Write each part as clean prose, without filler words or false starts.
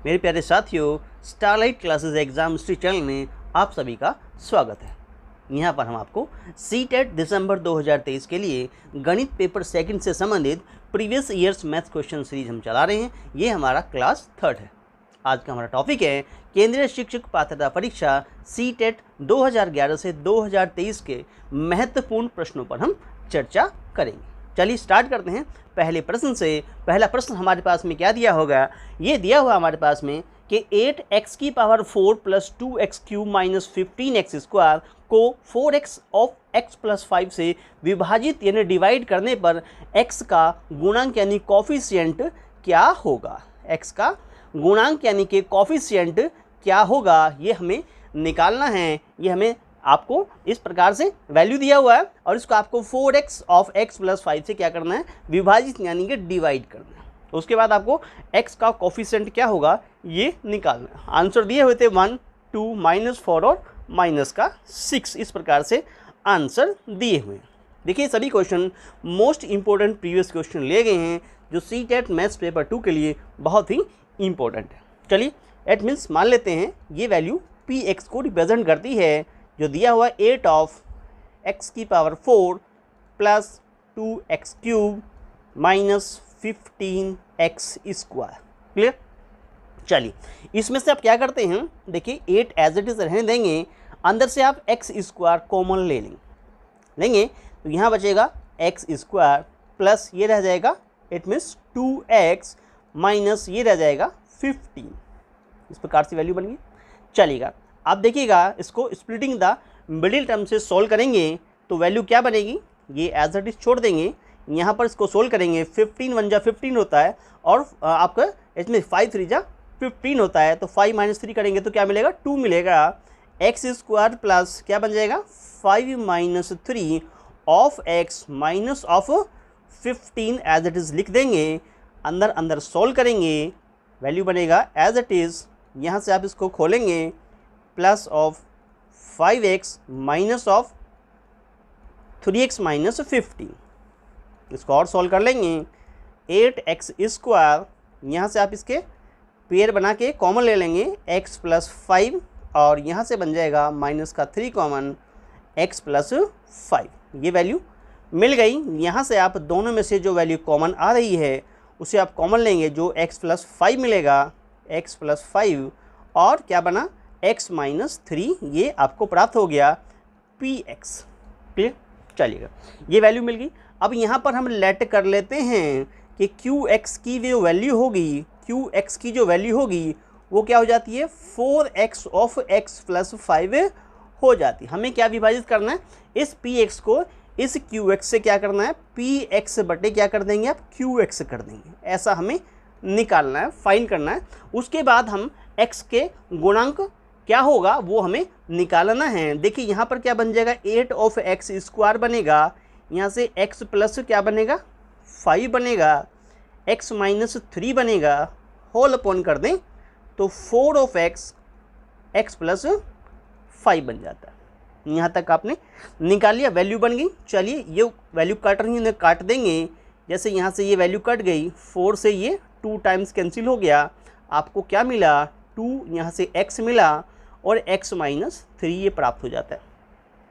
मेरे प्यारे साथियों, starlight classes exam history channel में आप सभी का स्वागत है। यहाँ पर हम आपको सीटेट दिसंबर 2023 के लिए गणित पेपर सेकंड से संबंधित previous years maths question series हम चला रहे हैं। ये हमारा क्लास 3 है। आज का हमारा टॉपिक है केंद्रीय शिक्षक पात्रता परीक्षा सीटेट 2011 से 2023 के महत्वपूर्ण प्रश्नों पर हम चर्चा करेंगे। चलिए स्टार्ट करते हैं पहले प्रश्न से। पहला प्रश्न हमारे पास में क्या दिया होगा, ये दिया हुआ हमारे पास में कि 8x⁴ + 2x³ - 15x² को 4x ऑफ x + 5 से विभाजित यानी डिवाइड करने पर x का गुणांक यानी कोफिशिएंट क्या होगा। x का गुणांक यानी कि कोफिशिएंट क्या होगा, ये हमें निकालना है। ये हमें आपको इस प्रकार से वैल्यू दिया हुआ है और इसको आपको 4x ऑफ x + 5 से क्या करना है, विभाजित यानी कि डिवाइड करना है। उसके बाद आपको x का कोफिशिएंट क्या होगा ये निकालना है। आंसर दिए हुए थे 1, 2, -4 और -6। इस प्रकार से आंसर दिए हुए हैं। देखिए सभी question most important previous question लिए गए हैं जो सीटेट मैथ्स पेपर 2 के लिए बहुत ही इंपॉर्टेंट है। चलिए एट मीन्स मान लेते हैं ये वैल्यू px को रिप्रेजेंट करती है जो दिया हुआ 8 of x⁴ + 2x³ - 15x²। Clear. चलिए इसमें से आप क्या करते हैं, देखिए 8 एज इट इज रहने देंगे, अंदर से आप x² कॉमन लेंगे तो यहाँ बचेगा x² प्लस ये रह जाएगा, इट मीन्स 2x माइनस ये रह जाएगा 15। इस प्रकार से वैल्यू बन गई। चलेगा आप देखिएगा इसको स्प्लिटिंग द मिडिल टर्म से सोल्व करेंगे तो वैल्यू क्या बनेगी, ये एज इट इज छोड़ देंगे। यहाँ पर इसको सोल्व करेंगे 15 1 जा 15 होता है और आपका इसमें 5 3 जा 15 होता है तो 5 - 3 करेंगे तो क्या मिलेगा, 2 मिलेगा। x² प्लस क्या बन जाएगा 5 - 3 of x minus of 15 as it is लिख देंगे। अंदर अंदर सोल्व करेंगे, वैल्यू बनेगा एज इट इज़। यहाँ से आप इसको खोलेंगे plus of 5x minus of 3x - 15। इसको और सॉल्व कर लेंगे 8x²। यहाँ से आप इसके पेयर बना के कॉमन ले लेंगे x + 5 और यहाँ से बन जाएगा -3 कॉमन x + 5। ये वैल्यू मिल गई। यहाँ से आप दोनों में से जो वैल्यू कॉमन आ रही है उसे आप कॉमन लेंगे, जो x + 5 मिलेगा, x + 5 और क्या बना x - 3, ये आपको प्राप्त हो गया px। क्लियर। चलिएगा ये वैल्यू मिल गई। अब यहाँ पर हम लेट कर लेते हैं कि qx की जो वैल्यू होगी, qx की जो वैल्यू होगी वो क्या हो जाती है, 4x ऑफ x + 5 हो जाती है। हमें क्या विभाजित करना है, इस px को इस qx से क्या करना है, px बटे क्या कर देंगे आप, qx कर देंगे। ऐसा हमें निकालना है, फाइंड करना है। उसके बाद हम x के गुणांक क्या होगा वो हमें निकालना है। देखिए यहाँ पर क्या बन जाएगा, 8 ऑफ x² बनेगा, यहाँ से x प्लस क्या बनेगा 5 बनेगा, x - 3 बनेगा, होल अपॉन कर दें तो 4 ऑफ x + 5 बन जाता है। यहाँ तक आपने निकाल लिया, वैल्यू बन गई। चलिए ये वैल्यू कट रही है, काट देंगे। जैसे यहाँ से ये वैल्यू कट गई, 4 से ये 2 टाइम्स कैंसिल हो गया। आपको क्या मिला, 2 यहाँ से x मिला और x - 3 ये प्राप्त हो जाता है।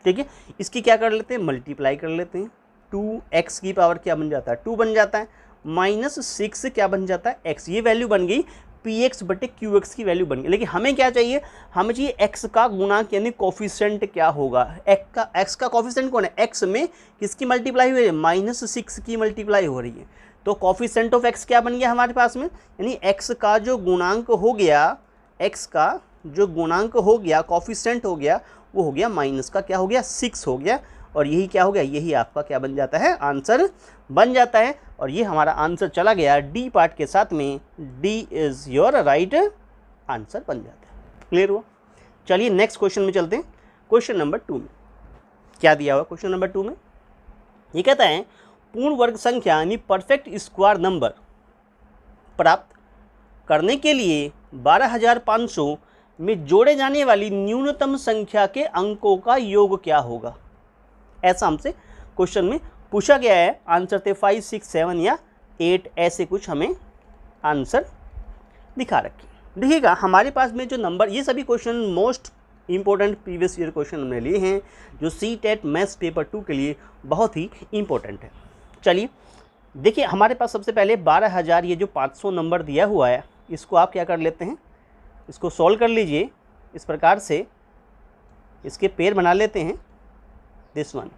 ठीक है, इसकी क्या कर लेते हैं, मल्टीप्लाई कर लेते हैं। 2x की पावर क्या बन जाता है, 2 बन जाता है, -6 क्या बन जाता है, x। ये वैल्यू बन गई px बटे qx की वैल्यू बन गई। लेकिन हमें क्या चाहिए, हमें चाहिए x का गुणांक यानी कोफिशिएंट क्या होगा। x का कोफिशिएंट कौन है, x में किसकी मल्टीप्लाई हुई है, -6 की मल्टीप्लाई हो रही है। तो कोफिशिएंट ऑफ x क्या बन गया हमारे पास में, यानी x का जो गुणांक हो गया, x का जो गुणांक हो गया, कोफिशिएंट हो गया, वो हो गया माइनस का क्या हो गया, 6 हो गया। और यही क्या हो गया, यही आपका क्या बन जाता है, आंसर बन जाता है। और ये हमारा आंसर चला गया डी पार्ट के साथ में, D is your right answer बन जाता है। क्लियर हुआ। चलिए नेक्स्ट क्वेश्चन में चलते हैं। क्वेश्चन नंबर 2 में क्या दिया हुआ, क्वेश्चन नंबर 2 में ये कहता है पूर्ण वर्ग संख्या यानी परफेक्ट स्क्वायर नंबर प्राप्त करने के लिए 12,500 में जोड़े जाने वाली न्यूनतम संख्या के अंकों का योग क्या होगा। ऐसा हमसे क्वेश्चन में पूछा गया है। आंसर थे 5, 6, 7 या 8, ऐसे कुछ हमें आंसर दिखा रखे। देखिएगा हमारे पास में जो नंबर, ये सभी question most important previous year question हमने लिए हैं जो सीटेट मैथ्स पेपर 2 के लिए बहुत ही इम्पोर्टेंट है। चलिए देखिए हमारे पास सबसे पहले 12,000 ये जो 500 नंबर दिया हुआ है, इसको आप क्या कर लेते हैं, इसको सॉल्व कर लीजिए इस प्रकार से, इसके पेड़ बना लेते हैं। दिस वन,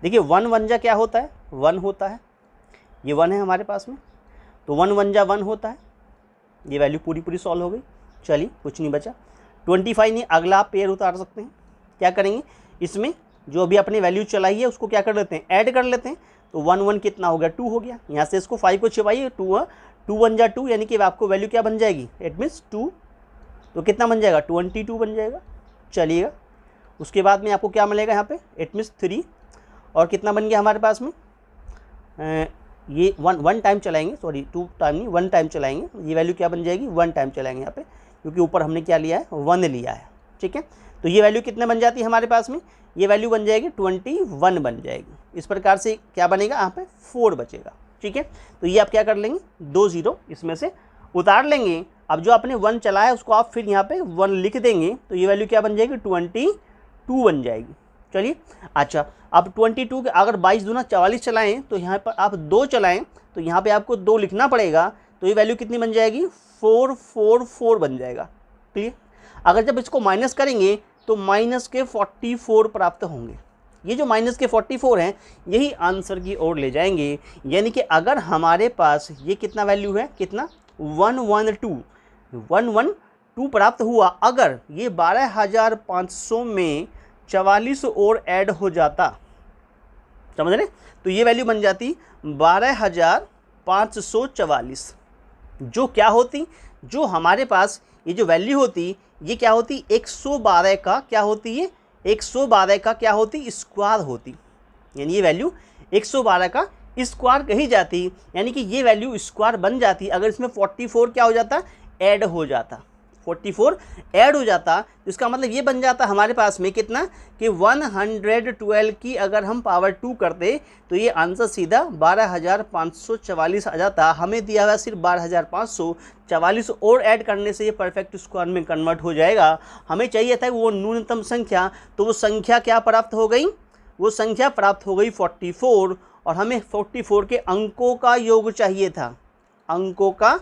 देखिए 1 1 जा क्या होता है, 1 होता है, ये 1 है हमारे पास में, तो 1 1 जा 1 होता है, ये वैल्यू पूरी सॉल्व हो गई। चलिए कुछ नहीं बचा। 25 नहीं, अगला आप पेयर उतार सकते हैं। क्या करेंगे, इसमें जो अभी अपनी वैल्यू चलाई है उसको क्या कर लेते हैं, ऐड कर लेते हैं। तो 1 1 कितना हो गया, 2 हो गया। यहाँ से इसको 5 को छिपाइए, 2 1 जा 2, यानी कि आपको वैल्यू क्या बन जाएगी, इट मीन्स 2, तो कितना बन जाएगा, 22 बन जाएगा। चलिएगा उसके बाद में आपको क्या मिलेगा यहाँ पे, इट मीन्स 3, और कितना बन गया हमारे पास में, ये 1 टाइम चलाएंगे, सॉरी 2 टाइम नहीं, 1 टाइम चलाएंगे, ये वैल्यू क्या बन जाएगी, 1 टाइम चलाएंगे यहाँ पे, क्योंकि ऊपर हमने क्या लिया है, 1 लिया है। ठीक है, तो ये वैल्यू कितने बन जाती है हमारे पास में, ये वैल्यू बन जाएगी 21 बन जाएगी। इस प्रकार से क्या बनेगा, यहाँ पे 4 बचेगा। ठीक है, तो ये आप क्या कर लेंगे, 2 0 इसमें से उतार लेंगे। अब जो आपने 1 चलाया उसको आप फिर यहाँ पे 1 लिख देंगे, तो ये वैल्यू क्या बन जाएगी, 22 बन जाएगी। चलिए अच्छा, अब 22 के अगर 22 दूना 44 चलाएं, तो यहाँ पर आप 2 चलाएं, तो यहाँ पे आपको 2 लिखना पड़ेगा, तो ये वैल्यू कितनी बन जाएगी, 444 बन जाएगा। क्लियर, अगर जब इसको माइनस करेंगे तो माइनस के 44 प्राप्त होंगे। ये जो माइनस के 44 हैं यही आंसर की ओर ले जाएंगे, यानी कि अगर हमारे पास ये कितना वैल्यू है, कितना 112 प्राप्त हुआ, अगर ये 12,500 में 44 और ऐड हो जाता, समझ रहे, तो ये वैल्यू बन जाती 12,544, जो क्या होती, जो हमारे पास ये जो वैल्यू होती, ये क्या होती, 112 का क्या होती है, 112 का क्या होती, स्क्वायर होती, यानी ये वैल्यू 112 का स्क्वायर कही जाती, यानी कि ये वैल्यू स्क्वायर बन जाती अगर इसमें 44 क्या हो जाता, ऐड हो जाता, 44 ऐड हो जाता। तो इसका मतलब ये बन जाता हमारे पास में कितना, कि 112 की अगर हम पावर 2 करते तो ये आंसर सीधा 12,544 आ जाता। हमें दिया हुआ सिर्फ 12,544 और ऐड करने से ये परफेक्ट स्क्वायर में कन्वर्ट हो जाएगा। हमें चाहिए था वो न्यूनतम संख्या, तो वो संख्या क्या प्राप्त हो गई, वो संख्या प्राप्त हो गई 44, और हमें 44 के अंकों का योग चाहिए था, अंकों का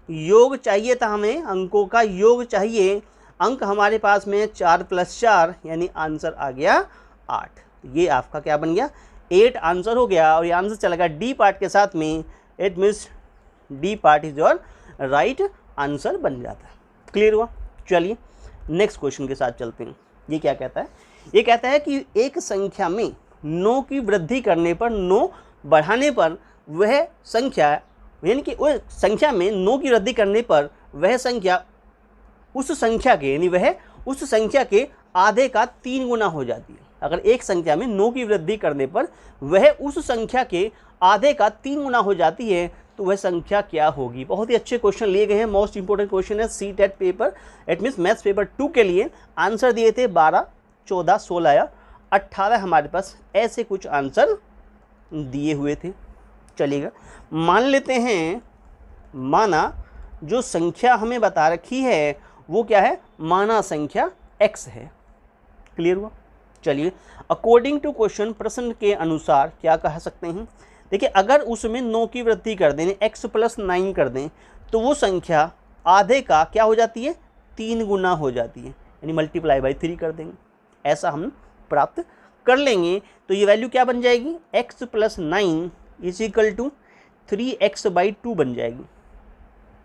योग चाहिए था, हमें अंकों का योग चाहिए। अंक हमारे पास में 4 + 4 यानी आंसर आ गया 8। ये आपका क्या बन गया, 8 आंसर हो गया, और ये आंसर चला गया डी पार्ट के साथ में, it means D part is your right answer बन जाता है। क्लियर हुआ। चलिए नेक्स्ट क्वेश्चन के साथ चलते हैं। ये क्या कहता है, ये कहता है कि एक संख्या में 9 की वृद्धि करने पर, 9 बढ़ाने पर वह संख्या, यानी कि उस संख्या में 9 की वृद्धि करने पर वह संख्या उस संख्या के, यानी वह उस संख्या के आधे का 3 गुना हो जाती है। अगर एक संख्या में 9 की वृद्धि करने पर वह उस संख्या के आधे का 3 गुना हो जाती है, तो वह संख्या क्या होगी। बहुत ही अच्छे क्वेश्चन लिए गए हैं, मोस्ट इंपोर्टेंट क्वेश्चन है CTET paper, it means maths paper 2 के लिए। आंसर दिए थे 12, 14, 16 या 18 हमारे पास ऐसे कुछ आंसर दिए हुए थे। चलिएगा मान लेते हैं, माना जो संख्या हमें बता रखी है वो क्या है, माना संख्या x है। क्लियर हुआ। चलिए अकॉर्डिंग टू क्वेश्चन, प्रश्न के अनुसार क्या कह सकते हैं। देखिए अगर उसमें 9 की वृद्धि कर दें, x + 9 कर दें, तो वो संख्या आधे का क्या हो जाती है, 3 गुना हो जाती है, यानी मल्टीप्लाई बाई 3 कर देंगे, ऐसा हम प्राप्त कर लेंगे। तो ये वैल्यू क्या बन जाएगी, x + 9 = 3x/2 बन जाएगी,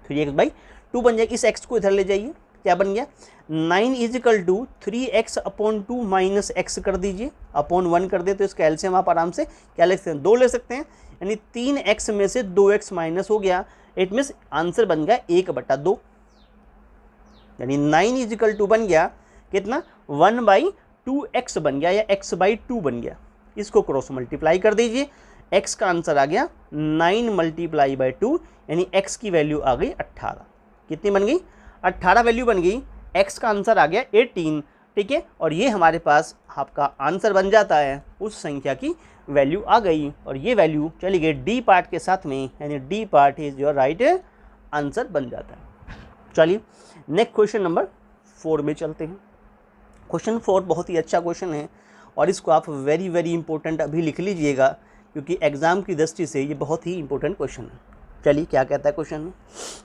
3x/2 बन जाएगी। इस x को इधर ले जाइए, क्या बन गया, 9 = 3x/2 - x कर दीजिए, अपॉन 1 कर दे, तो इसका एलसीएम आप आराम से क्या ले सकते हैं, 2 ले सकते हैं, यानी 3x में से 2x माइनस हो गया, इट मीन्स आंसर बन गया 1/2, यानी 9 = बन गया कितना, 1/2x बन गया, या x/2 बन गया। इसको क्रॉस मल्टीप्लाई कर दीजिए, x का आंसर आ गया 9 × 2, यानी x की वैल्यू आ गई 18। कितनी बन गई, 18 वैल्यू बन गई, x का आंसर आ गया 18। ठीक है, और ये हमारे पास आपका आंसर बन जाता है, उस संख्या की वैल्यू आ गई, और ये वैल्यू चली गई डी पार्ट के साथ में, यानी D part is your right answer बन जाता है। चलिए नेक्स्ट क्वेश्चन नंबर 4 में चलते हैं। क्वेश्चन 4 बहुत ही अच्छा क्वेश्चन है और इसको आप वेरी वेरी इंपॉर्टेंट अभी लिख लीजिएगा, क्योंकि एग्जाम की दृष्टि से ये बहुत ही इंपॉर्टेंट क्वेश्चन है। चलिए क्या कहता है क्वेश्चन में,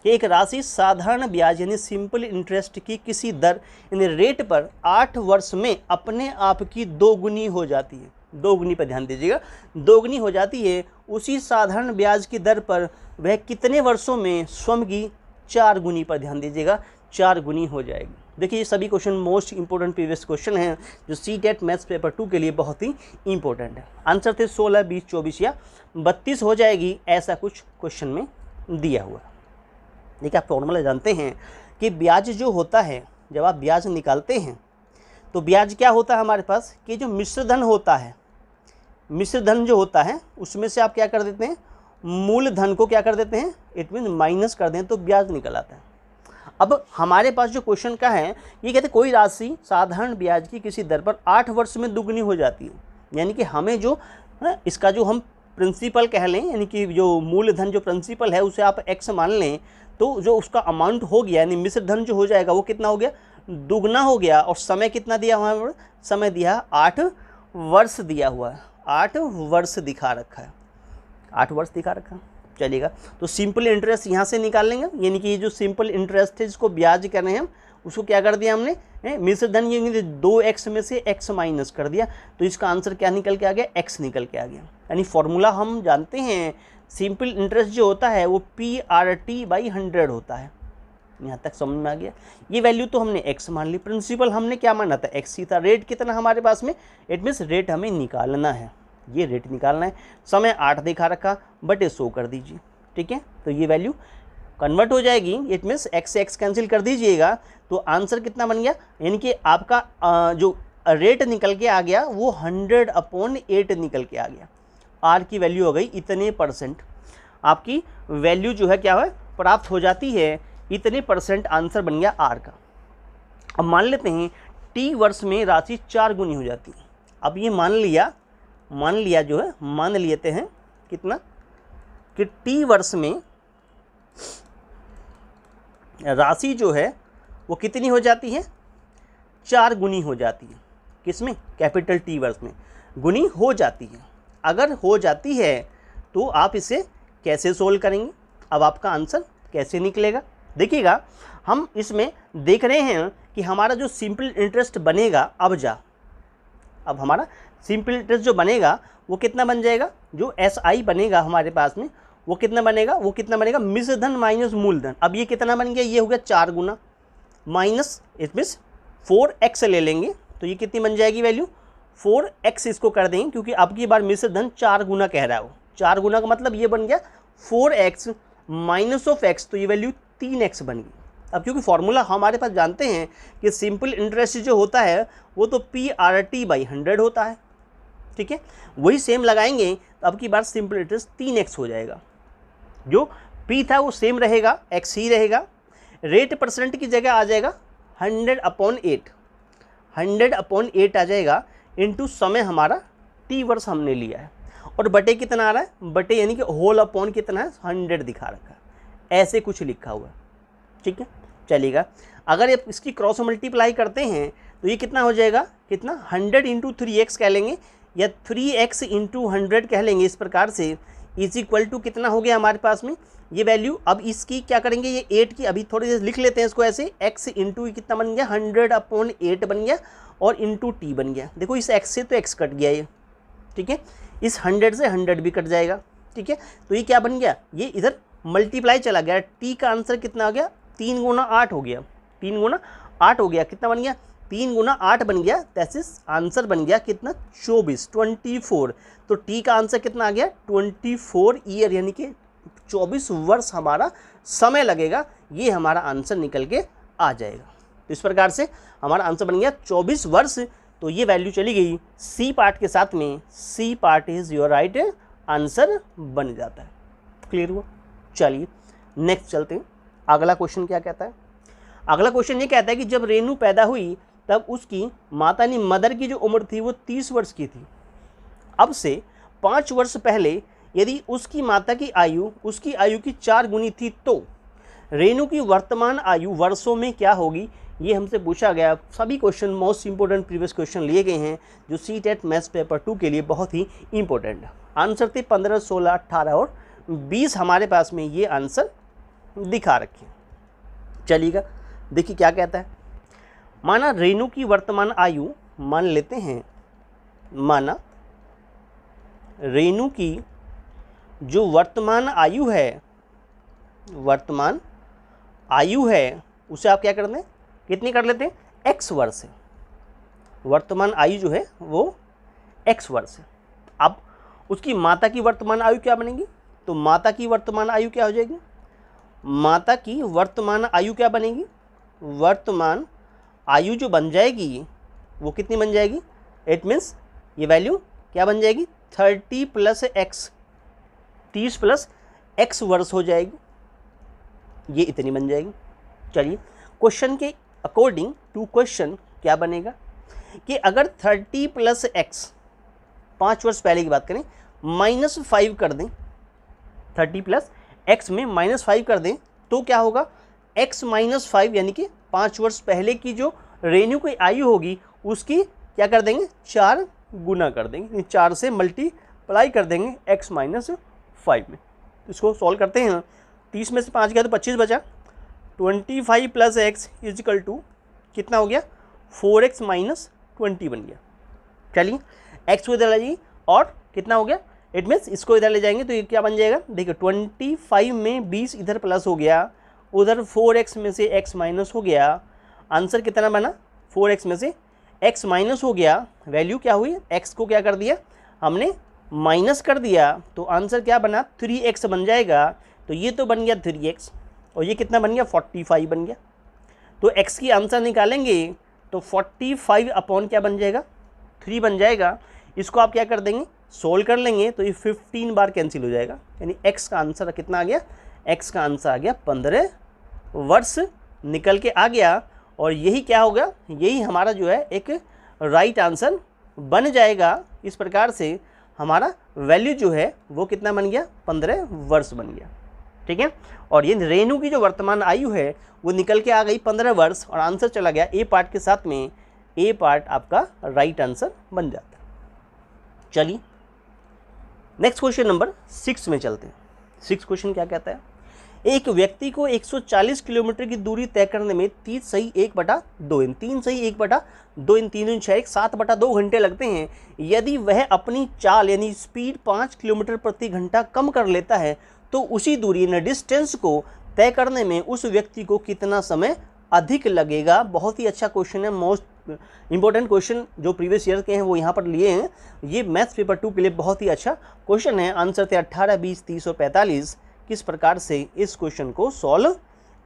एक राशि साधारण ब्याज यानी सिंपल इंटरेस्ट की किसी दर यानी रेट पर 8 वर्ष में अपने आप की दोगुनी हो जाती है। दोगुनी पर ध्यान दीजिएगा, दोगुनी हो जाती है उसी साधारण ब्याज की दर पर वह कितने वर्षों में स्वयं की 4 गुनी पर ध्यान दीजिएगा 4 गुनी हो जाएगी। देखिए ये सभी question most important previous question हैं जो सीटेट मैथ्स पेपर 2 के लिए बहुत ही इंपॉर्टेंट है। आंसर थे 16, 20, 24 या 32 हो जाएगी, ऐसा कुछ क्वेश्चन में दिया हुआ। देखिए आप फॉर्मूला जानते हैं कि ब्याज जो होता है, जब आप ब्याज निकालते हैं तो ब्याज क्या होता है हमारे पास कि जो मिश्र धन होता है, मिश्र धन जो होता है उसमें से आप क्या कर देते हैं, मूल धन को क्या कर देते हैं, इट मीन माइनस कर दें तो ब्याज निकल आता है। अब हमारे पास जो क्वेश्चन का है ये कहते हैं कोई राशि साधारण ब्याज की किसी दर पर 8 वर्ष में दुगनी हो जाती है, यानी कि हमें जो इसका जो हम प्रिंसिपल कह लें, यानी कि जो मूलधन जो प्रिंसिपल है उसे आप x मान लें, तो जो उसका अमाउंट हो गया यानी मिश्र धन जो हो जाएगा वो कितना हो गया, दुगना हो गया। और समय कितना दिया हुआ है, समय दिया 8 वर्ष दिया हुआ है, 8 वर्ष दिखा रखा है, 8 वर्ष दिखा रखा है। चलेगा तो सिंपल इंटरेस्ट यहाँ से निकाल लेंगे, यानी कि ये जो सिंपल इंटरेस्ट है जिसको ब्याज कर रहे हैं हम उसको क्या कर दिया हमने, मिश्र धन ये 2x में से x माइनस कर दिया, तो इसका आंसर क्या निकल के आ गया, x निकल के आ गया। यानी फॉर्मूला हम जानते हैं सिंपल इंटरेस्ट जो होता है वो PRT/100 होता है। यहाँ तक समझ में आ गया। ये वैल्यू तो हमने x मान ली, प्रिंसिपल हमने क्या माना था, x ही था। रेट कितना हमारे पास में, इट मीन्स रेट हमें निकालना है, ये रेट निकालना है। समय 8 दिखा रखा बटे 100 कर दीजिए, ठीक है, तो ये वैल्यू कन्वर्ट हो जाएगी, इट मीन्स x से x कैंसिल कर दीजिएगा तो आंसर कितना बन गया, यानी कि आपका जो रेट निकल के आ गया वो 100/8 निकल के आ गया। r की वैल्यू हो गई इतने %, आपकी वैल्यू जो है क्या है प्राप्त हो जाती है, इतने % आंसर बन गया r का। अब मान लेते हैं t वर्ष में राशि 4 गुनी हो जाती है। अब ये मान लिया जो है, मान लेते हैं कितना कि t वर्ष में राशि जो है वो कितनी हो जाती है, 4 गुनी हो जाती है। किसमें, कैपिटल T वर्ष में गुनी हो जाती है। अगर हो जाती है तो आप इसे कैसे सोल्व करेंगे, अब आपका आंसर कैसे निकलेगा, देखिएगा हम इसमें देख रहे हैं कि हमारा जो सिंपल इंटरेस्ट बनेगा, अब हमारा सिंपल इंटरेस्ट जो बनेगा वो कितना बन जाएगा, जो SI बनेगा हमारे पास में वो कितना बनेगा, मिश्र धन माइनस मूलधन। अब ये कितना बन गया, ये हो गया 4 गुना माइनस इट मीन्स 4x ले लेंगे तो ये कितनी बन जाएगी वैल्यू, 4x इसको कर देंगे, क्योंकि अब की बार मिश्र धन 4 गुना कह रहा है वो, 4 गुना का मतलब ये बन गया 4x माइनस ऑफ x, तो ये वैल्यू 3x बन गई। अब क्योंकि फॉर्मूला हमारे पास जानते हैं कि सिंपल इंटरेस्ट जो होता है वो तो PRT/100 होता है, ठीक है, वही सेम लगाएंगे तो अब की बार सिंपल इंटरेस्ट 3x हो जाएगा। जो P था वो सेम रहेगा, x ही रहेगा। रेट % की जगह आ जाएगा 100/8, 100/8 आ जाएगा इनटू समय हमारा t वर्ष हमने लिया है, और बटे कितना आ रहा है, बटे यानी कि होल अपॉन कितना है 100 दिखा रखा है, ऐसे कुछ लिखा हुआ है, ठीक है। चलेगा अगर आप इसकी क्रॉस मल्टीप्लाई करते हैं तो ये कितना हो जाएगा, कितना 100 × 3x कह लेंगे या 3x × 100 कह लेंगे, इस प्रकार से इज इक्वल टू कितना हो गया हमारे पास में ये वैल्यू। अब इसकी क्या करेंगे, ये 8 की अभी थोड़ी देर लिख लेते हैं इसको ऐसे, x इंटू कितना बन गया 100/8 बन गया और इंटू t बन गया। देखो इस x से तो x कट गया ये, ठीक है, इस 100 से 100 भी कट जाएगा, ठीक है, तो ये क्या बन गया, ये इधर मल्टीप्लाई चला गया। t का आंसर कितना आ गया, 3 × 8 हो गया, 3 × 8 हो गया, कितना बन गया 3 × 8 बन गया, दैट इज आंसर बन गया कितना 24। तो t का आंसर कितना आ गया 24 ईयर, यानी कि 24 वर्ष हमारा समय लगेगा, ये हमारा आंसर निकल के आ जाएगा। तो इस प्रकार से हमारा आंसर बन गया 24 वर्ष। तो ये वैल्यू चली गई सी पार्ट के साथ में, C part is your right answer बन जाता है। क्लियर हुआ। चलिए नेक्स्ट चलते हैं। अगला क्वेश्चन क्या कहता है, अगला क्वेश्चन ये कहता है कि जब रेनू पैदा हुई तब उसकी माता यानी मदर की जो उम्र थी वो 30 वर्ष की थी। अब से 5 वर्ष पहले यदि उसकी माता की आयु उसकी आयु की 4 गुनी थी तो रेणु की वर्तमान आयु वर्षों में क्या होगी, ये हमसे पूछा गया। सभी question most important previous question लिए गए हैं जो सीटेट मैथ्स पेपर 2 के लिए बहुत ही इंपॉर्टेंट है। आंसर थे 15, 16, 18 और 20 हमारे पास में ये आंसर दिखा रखे। चलिएगा देखिए क्या कहता है। माना रेणु की वर्तमान आयु, मान लेते हैं माना रेणु की जो वर्तमान आयु है, वर्तमान आयु है उसे आप क्या कर दें, कितनी कर लेते हैं, x वर्ष है। वर्तमान आयु जो है वो x वर्ष है। अब उसकी माता की वर्तमान आयु क्या बनेगी, तो माता की वर्तमान आयु क्या हो जाएगी, माता की वर्तमान आयु क्या बनेगी, वर्तमान आयु जो बन जाएगी वो कितनी बन जाएगी, इट मीन्स ये वैल्यू क्या बन जाएगी, 30 + x, 30 + x वर्ष हो जाएगी, ये इतनी बन जाएगी। चलिए क्वेश्चन के अकॉर्डिंग टू क्वेश्चन क्या बनेगा कि अगर 30 + x 5 वर्ष पहले की बात करें -5 कर दें, 30 + x में -5 कर दें तो क्या होगा, x - 5 यानी कि 5 वर्ष पहले की जो रेणु की आयु होगी उसकी क्या कर देंगे, 4 गुना कर देंगे, 4 से मल्टीप्लाई कर देंगे x - 5 में। इसको सॉल्व करते हैं, 30 में से 5 गया तो 25 बचा, 25 + x = कितना हो गया, 4x - 20 बन गया। चलिए x को इधर ले जाइए और कितना हो गया, इट मीन्स इसको इधर ले जाएंगे तो ये क्या बन जाएगा, देखिए 25 में 20 इधर प्लस हो गया, उधर 4x में से x माइनस हो गया, आंसर कितना बना, 4x में से x माइनस हो गया, वैल्यू क्या हुई, x को क्या कर दिया हमने माइनस कर दिया, तो आंसर क्या बना, 3x बन जाएगा। तो ये तो बन गया 3x और ये कितना बन गया, 45 बन गया। तो x की आंसर निकालेंगे तो 45 अपॉन क्या बन जाएगा, 3 बन जाएगा। इसको आप क्या कर देंगे, सोल्व कर लेंगे तो ये 15 बार कैंसिल हो जाएगा, यानी x का आंसर कितना आ गया, x का आंसर आ गया 15 वर्ष निकल के आ गया। और यही क्या होगा, यही हमारा जो है एक राइट आंसर बन जाएगा। इस प्रकार से हमारा वैल्यू जो है वो कितना बन गया, 15 वर्ष बन गया। ठीक है, और ये रेणु की जो वर्तमान आयु है वो निकल के आ गई 15 वर्ष और आंसर चला गया ए पार्ट के साथ में, ए पार्ट आपका राइट आंसर बन जाता है। चलिए नेक्स्ट क्वेश्चन नंबर 6 में चलते हैं। 6 क्वेश्चन क्या कहता है, एक व्यक्ति को 140 किलोमीटर की दूरी तय करने में 3 सही 1/2 इन 3 सही 1/2 इन 3 6 7/2 घंटे लगते हैं। यदि वह अपनी चाल यानी स्पीड 5 किलोमीटर प्रति घंटा कम कर लेता है तो उसी दूरी यानी डिस्टेंस को तय करने में उस व्यक्ति को कितना समय अधिक लगेगा। बहुत ही अच्छा क्वेश्चन है, मोस्ट इंपॉर्टेंट क्वेश्चन जो प्रीवियस ईयर के हैं वो यहाँ पर लिए हैं। ये मैथ्स पेपर 2 के लिए बहुत ही अच्छा क्वेश्चन है। आंसर थे 18, 20, 30 और 45। किस प्रकार से इस क्वेश्चन को सॉल्व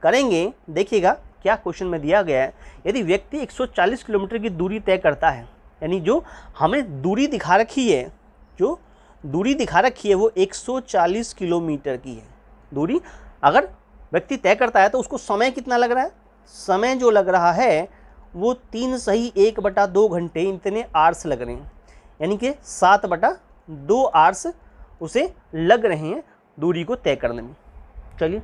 करेंगे, देखिएगा क्या क्वेश्चन में दिया गया है। यदि व्यक्ति 140 किलोमीटर की दूरी तय करता है, यानी जो हमें दूरी दिखा रखी है, जो दूरी दिखा रखी है वो 140 किलोमीटर की है दूरी। अगर व्यक्ति तय करता है तो उसको समय कितना लग रहा है, समय जो लग रहा है वो 3 सही 1/2 घंटे इतने आवर्स लग रहे हैं, यानी कि 7/2 आवर्स उसे लग रहे हैं दूरी को तय करने में। चलिए,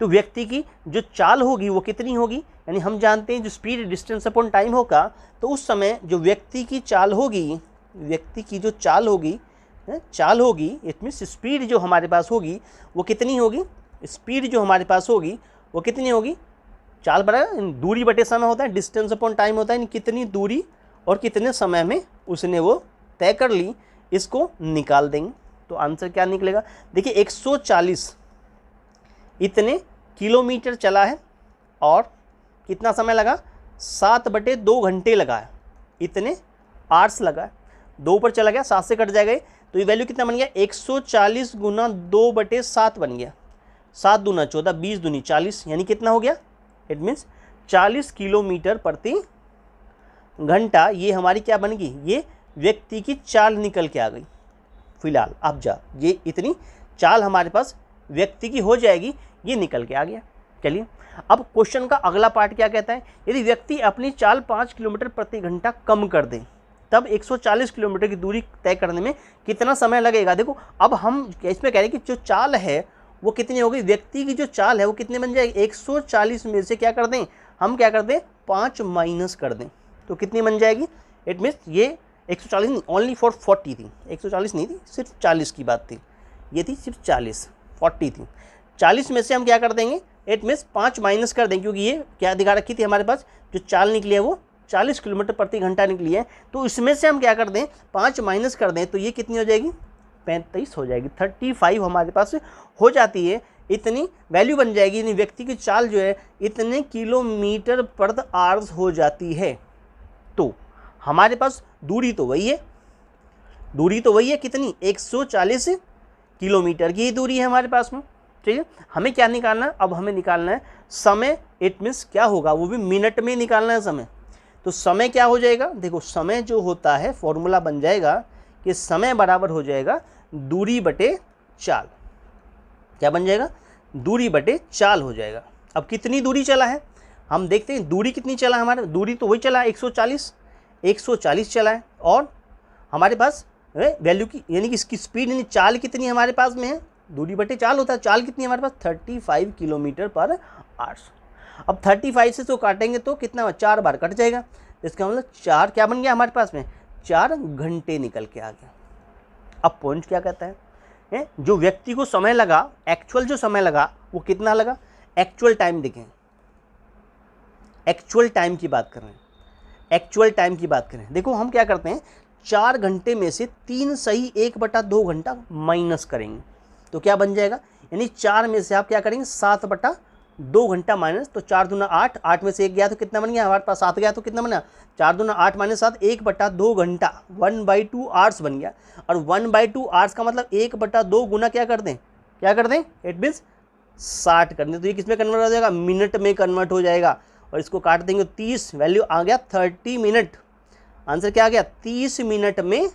तो व्यक्ति की जो चाल होगी वो कितनी होगी, यानी हम जानते हैं जो स्पीड डिस्टेंस अपॉन टाइम होगा, तो उस समय जो व्यक्ति की चाल होगी, व्यक्ति की जो चाल होगी इट मीन्स स्पीड जो हमारे पास होगी वो कितनी होगी, स्पीड जो हमारे पास होगी वो कितनी होगी, चाल बराबर दूरी बटे समय होता है, डिस्टेंस अपॉन टाइम होता है, यानी कितनी दूरी और कितने समय में उसने वो तय कर ली, इसको निकाल देंगे। तो आंसर क्या निकलेगा, देखिए 140 इतने किलोमीटर चला है और कितना समय लगा, 7/2 घंटे लगा है, इतने आवर्स लगा है। 2 पर चला गया, 7 से कट जाएगा, तो ये वैल्यू कितना बन गया, 140 गुना 2/7 बन गया। 7 दूना 14, 20 दूनी 40, यानी कितना हो गया, इट मीन्स 40 किलोमीटर प्रति घंटा। ये हमारी क्या बन गई, ये व्यक्ति की चाल निकल के आ गई। फिलहाल अब ये इतनी चाल हमारे पास व्यक्ति की हो जाएगी, ये निकल के आ गया। चलिए अब क्वेश्चन का अगला पार्ट क्या कहता है, यदि व्यक्ति अपनी चाल 5 किलोमीटर प्रति घंटा कम कर दे तब 140 किलोमीटर की दूरी तय करने में कितना समय लगेगा। देखो अब हम इसमें कह रहे हैं कि जो चाल है वो कितनी होगी, व्यक्ति की जो चाल है वो कितने बन जाएगी, 140 में से क्या कर दें हम, क्या कर दें 5 माइनस कर दें, तो कितनी बन जाएगी। इट मीन्स ये 140 नहीं, ओनली फॉर 40 थी, 140 नहीं थी, सिर्फ 40 की बात थी, ये थी सिर्फ 40 थी। 40 में से हम क्या कर देंगे, इट मीन्स 5 माइनस कर देंगे, क्योंकि ये क्या दिखा रखी थी हमारे पास, जो चाल निकली है वो 40 किलोमीटर प्रति घंटा निकली है, तो इसमें से हम क्या कर दें 5 माइनस कर दें, तो ये कितनी हो जाएगी 35 हो जाएगी, 35 हमारे पास हो जाती है, इतनी वैल्यू बन जाएगी, यानी व्यक्ति की चाल जो है इतने किलोमीटर पर आवर्स हो जाती है। तो हमारे पास दूरी तो वही है, कितनी 140 किलोमीटर की दूरी है हमारे पास में, ठीक है। हमें क्या निकालना है, अब हमें निकालना है समय, इट मीन्स क्या होगा, वो भी मिनट में निकालना है समय। तो समय क्या हो जाएगा, देखो समय जो होता है फॉर्मूला बन जाएगा कि समय बराबर हो जाएगा दूरी बटे चाल, क्या बन जाएगा, दूरी बटे चाल हो जाएगा। अब कितनी दूरी चला है हम देखते हैं, दूरी कितनी चला है हमारे, दूरी तो वही चला है 140 चला है, और हमारे पास वैल्यू की यानी कि इसकी स्पीड यानी चाल कितनी हमारे पास में है, दूरी बटे चाल होता है, चाल कितनी है हमारे पास 35 किलोमीटर पर आवर्स। अब 35 से तो काटेंगे तो कितना 4 बार कट जाएगा, इसका मतलब 4 क्या बन गया हमारे पास में, 4 घंटे निकल के आ गया। अब पॉइंट क्या कहता है, जो व्यक्ति को समय लगा, एक्चुअल जो समय लगा वो कितना लगा, एक्चुअल टाइम देखें, एक्चुअल टाइम की बात करें, देखो हम क्या करते हैं 4 घंटे में से 3 सही 1/2 घंटा माइनस करेंगे, तो क्या बन जाएगा, यानी 4 में से आप क्या करेंगे 7/2 घंटा माइनस, तो 4 दूना 8, 8 में से 1 गया तो कितना बन गया हमारे पास 7 गया, तो कितना बना 4 दूना 8 माइनस 7, 1/2 घंटा 1/2 आवर्स बन गया। और 1/2 आवर्स का मतलब 1/2 गुना क्या कर दें, इट मीन्स 60 कर दें, तो ये किस में कन्वर्ट हो जाएगा, मिनट में कन्वर्ट हो जाएगा। और इसको काट देंगे 30, वैल्यू आ गया 30 मिनट, आंसर क्या आ गया 30 मिनट में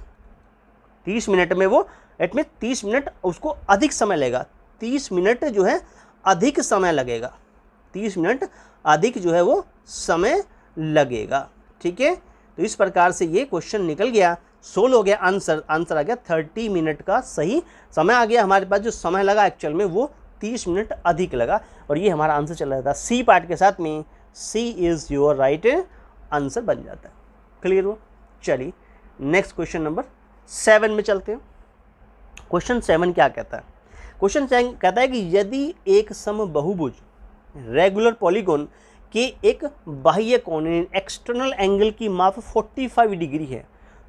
वो इट मीन 30 मिनट उसको अधिक समय लगेगा, 30 मिनट जो है अधिक समय लगेगा, 30 मिनट अधिक जो है वो समय लगेगा, ठीक है। तो इस प्रकार से ये क्वेश्चन निकल गया, सोल्व हो गया, आंसर आ गया 30 मिनट का सही समय आ गया हमारे पास, जो समय लगा एक्चुअल में वो 30 मिनट अधिक लगा, और ये हमारा आंसर चला जाता है सी पार्ट के साथ में, सी इज़ योर राइट आंसर बन जाता है। क्लियर हुआ, चलिए नेक्स्ट क्वेश्चन नंबर 7 में चलते हैं। क्वेश्चन 7 क्या कहता है, क्वेश्चन 7 कहता है कि यदि एक समबाहुभुज रेगुलर पॉलीगॉन के एक बाह्य कोण एक्सटर्नल एंगल की माप 45 डिग्री है,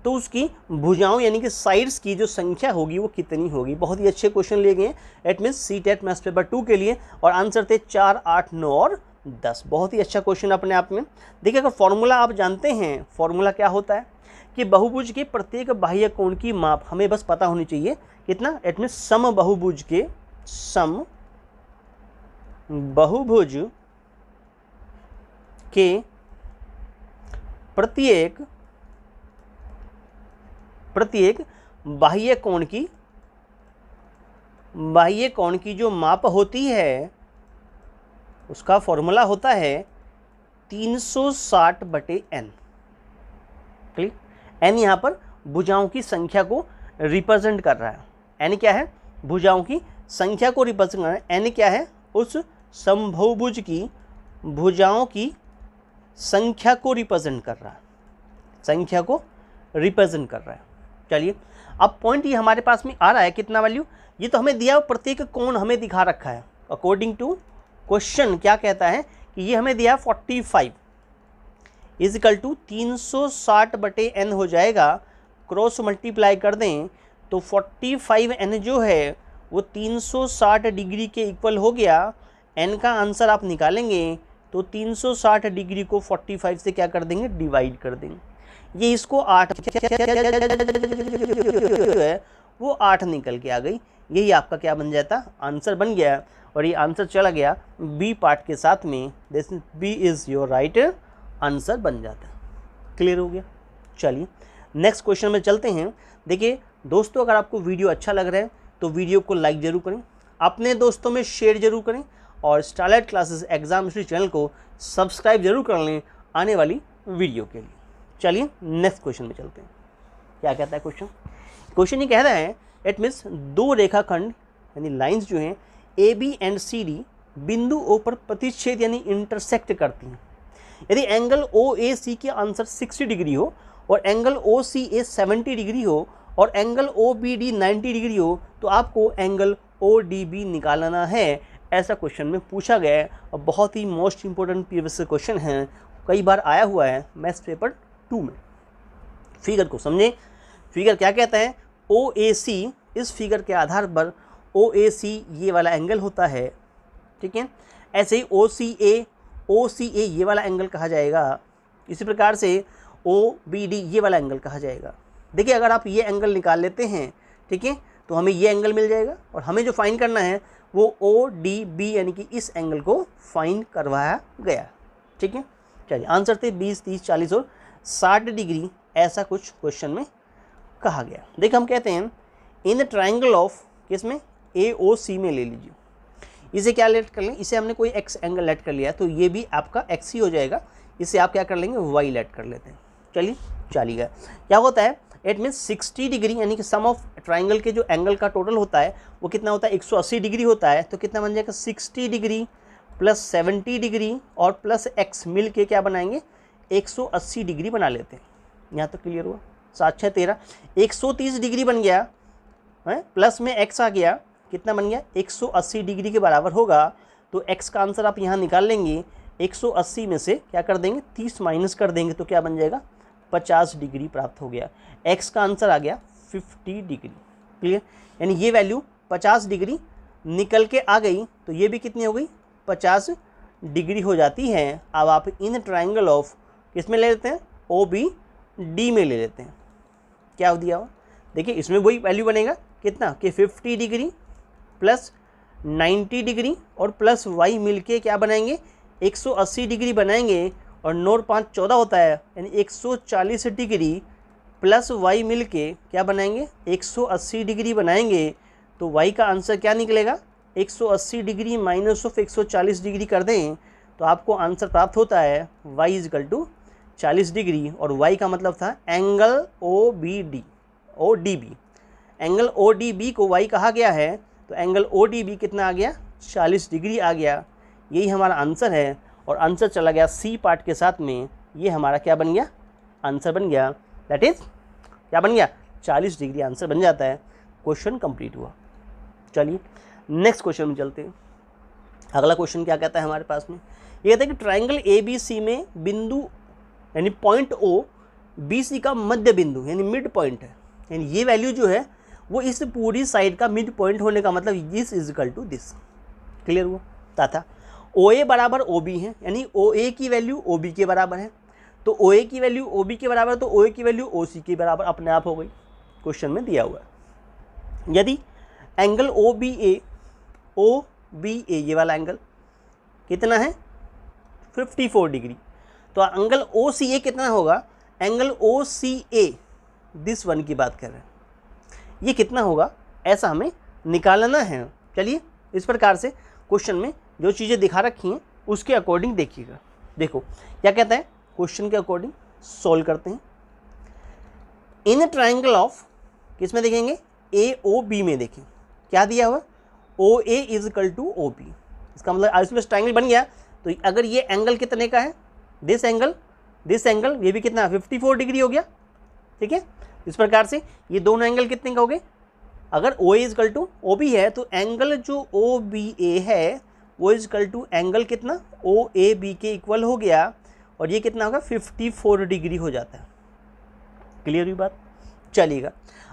तो उसकी भुजाओं यानी कि साइड्स की जो संख्या होगी वो कितनी होगी। बहुत ही अच्छे क्वेश्चन लिए गए हैं, it means CTET maths paper 2 के लिए, और आंसर थे 4, 8, 9 और 10। बहुत ही अच्छा क्वेश्चन अपने आप में। देखिए अगर फॉर्मूला आप जानते हैं, फॉर्मूला क्या होता है कि बहुभुज के प्रत्येक बाह्य कोण की माप हमें बस पता होनी चाहिए कितना, इट मीन्स समबाहुभुज के प्रत्येक बाह्य कोण की जो माप होती है उसका फॉर्मूला होता है 360/n। क्लियर, n यहाँ पर भुजाओं की संख्या को रिप्रेजेंट कर रहा है, n क्या है, भुजाओं की संख्या को रिप्रेजेंट कर रहा है, n क्या है, उस समबाहुभुज की भुजाओं की संख्या को रिप्रेजेंट कर रहा है, चलिए अब पॉइंट ये हमारे पास में आ रहा है कितना वैल्यू, ये तो हमें दिया, प्रत्येक कोण हमें दिखा रखा है। अकॉर्डिंग टू क्वेश्चन क्या कहता है कि ये हमें दिया 45 इजिकल टू 360/n हो जाएगा, क्रॉस मल्टीप्लाई कर दें तो 45n जो है वो 360 डिग्री के इक्वल हो गया। n का आंसर आप निकालेंगे तो 360 डिग्री को 45 से क्या कर देंगे, डिवाइड कर देंगे, ये इसको 8 वो 8 निकल के आ गई, यही आपका क्या बन जाता, आंसर बन गया, और ये आंसर चला गया बी पार्ट के साथ में, this B is your right answer बन जाता है। क्लियर हो गया, चलिए नेक्स्ट क्वेश्चन में चलते हैं। देखिए दोस्तों, अगर आपको वीडियो अच्छा लग रहा है तो वीडियो को लाइक ज़रूर करें, अपने दोस्तों में शेयर जरूर करें, और starlight classes exam history channel को सब्सक्राइब जरूर कर लें आने वाली वीडियो के लिए। चलिए नेक्स्ट क्वेश्चन में चलते हैं। क्या कहता है क्वेश्चन ये कह रहा है, इट मीन्स दो रेखाखंड यानी लाइंस जो हैं A B and C D बिंदु ओ पर प्रतिच्छेद यानी इंटरसेक्ट करती हैं। यदि एंगल ओ ए सी के आंसर 60 डिग्री हो और एंगल ओ सी ए 70 डिग्री हो और angle O B D 90 degree हो तो आपको एंगल ओ डी बी निकालना है। ऐसा क्वेश्चन में पूछा गया है और बहुत ही मोस्ट इंपॉर्टेंट प्रीवियस क्वेश्चन है, कई बार आया हुआ है मैथ्स पेपर 2 में। फिगर को समझें, फिगर क्या कहता है, ओ ए सी, इस फिगर के आधार पर ओ ए सी ये वाला एंगल होता है, ठीक है। ऐसे ही ओ सी ए ये वाला एंगल कहा जाएगा। इसी प्रकार से ओ बी डी ये वाला एंगल कहा जाएगा। देखिए अगर आप ये एंगल निकाल लेते हैं, ठीक है, तो हमें ये एंगल मिल जाएगा और हमें जो फाइंड करना है वो ओ डी बी यानी कि इस एंगल को फाइंड करवाया गया, ठीक है। चलिए आंसर थे 20, 30, 40 और 60 डिग्री, ऐसा कुछ क्वेश्चन में कहा गया। देखिए हम कहते हैं इन द ट्राइंगल ऑफ, किसमें, ए ओ सी में ले लीजिए, इसे क्या लेट कर लें, इसे हमने कोई एक्स एंगल लेट कर लिया तो ये भी आपका एक्स ही हो जाएगा, इसे आप क्या कर लेंगे, वाई लेट कर लेते हैं। चलिए चलिएगा, क्या होता है, इट मीन्स 60 डिग्री यानी कि सम ऑफ ट्राइंगल के जो एंगल का टोटल होता है वो कितना होता है, 180 डिग्री होता है। तो कितना बन जाएगा, 60 डिग्री प्लस 70 डिग्री और प्लस एक्स मिल के क्या बनाएंगे, 180 डिग्री बना लेते हैं। यहाँ तो क्लियर हुआ, 7 6 13, 130 डिग्री बन गया है, प्लस में एक्स आ गया, कितना बन गया, 180 डिग्री के बराबर होगा। तो एक्स का आंसर आप यहाँ निकाल लेंगे, 180 में से क्या कर देंगे, 30 माइनस कर देंगे तो क्या बन जाएगा, 50 डिग्री प्राप्त हो गया। एक्स का आंसर आ गया 50 डिग्री। क्लियर, यानी ये वैल्यू 50 डिग्री निकल के आ गई तो ये भी कितनी हो गई, 50 डिग्री हो जाती है। अब आप इन ट्राइंगल ऑफ किस में ले लेते हैं, ओ बी डी में ले लेते हैं। क्या हो दिया हुआ, देखिए इसमें वही वैल्यू बनेगा कितना कि 50 डिग्री प्लस 90 डिग्री और प्लस वाई मिलके क्या बनाएंगे, 180 डिग्री बनाएंगे। और 9 और 5 14 होता है, यानी 140 डिग्री प्लस वाई मिलके क्या बनाएंगे, 180 डिग्री बनाएंगे। तो वाई का आंसर क्या निकलेगा, 180 डिग्री माइनस ऑफ 140 डिग्री कर दें तो आपको आंसर प्राप्त होता है वाई इजकल टू 40 डिग्री। और वाई का मतलब था angle O B D, O D B, angle O D B को वाई कहा गया है। तो एंगल ओ डी बी कितना आ गया, 40 डिग्री आ गया। यही हमारा आंसर है और आंसर चला गया सी पार्ट के साथ में। ये हमारा क्या बन गया, आंसर बन गया, दैट इज क्या बन गया, 40 डिग्री आंसर बन जाता है। क्वेश्चन कंप्लीट हुआ। चलिए नेक्स्ट क्वेश्चन में चलते हैं। अगला क्वेश्चन क्या कहता है हमारे पास में, ये कहता है कि ट्राइंगल ए बी सी में बिंदु यानी पॉइंट ओ बी सी का मध्य बिंदु यानी मिड पॉइंट है, यानी ये वैल्यू जो है वो इस पूरी साइड का मिड पॉइंट होने का मतलब this is equal to this. Clear हुआ, तथा ओ ए बराबर ओ बी है, यानी ओ ए की वैल्यू ओ बी के बराबर है। तो ओ ए की वैल्यू ओ बी के बराबर है तो ओ ए की वैल्यू ओ सी के बराबर अपने आप हो गई, क्वेश्चन में दिया हुआ है। यदि एंगल ओ बी ए ये वाला एंगल कितना है, 54 डिग्री, तो एंगल ओ सी ए कितना होगा, angle O C A this one की बात कर रहे हैं, ये कितना होगा ऐसा हमें निकालना है। चलिए इस प्रकार से क्वेश्चन में जो चीज़ें दिखा रखी हैं उसके अकॉर्डिंग देखिएगा। देखो क्या कहता है, क्वेश्चन के अकॉर्डिंग सॉल्व करते हैं। इन ट्राइंगल ऑफ किस में देखेंगे, ए ओ बी में देखें क्या दिया हुआ, O A is equal to O B. इसका मतलब आइसोसेलेस ट्राइंगल बन गया। तो अगर ये एंगल कितने का है, दिस एंगल ये भी कितना 54 डिग्री हो गया, ठीक है। इस प्रकार से ये दोनों एंगल कितने का हो गए, अगर ओ ए इजकल टू ओ बी है तो एंगल जो ओ बी ए है वो इजकल टू एंगल कितना ओ ए बी के इक्वल हो गया और ये कितना होगा 54 डिग्री हो जाता है। क्लियर हुई बात, चलिएगा।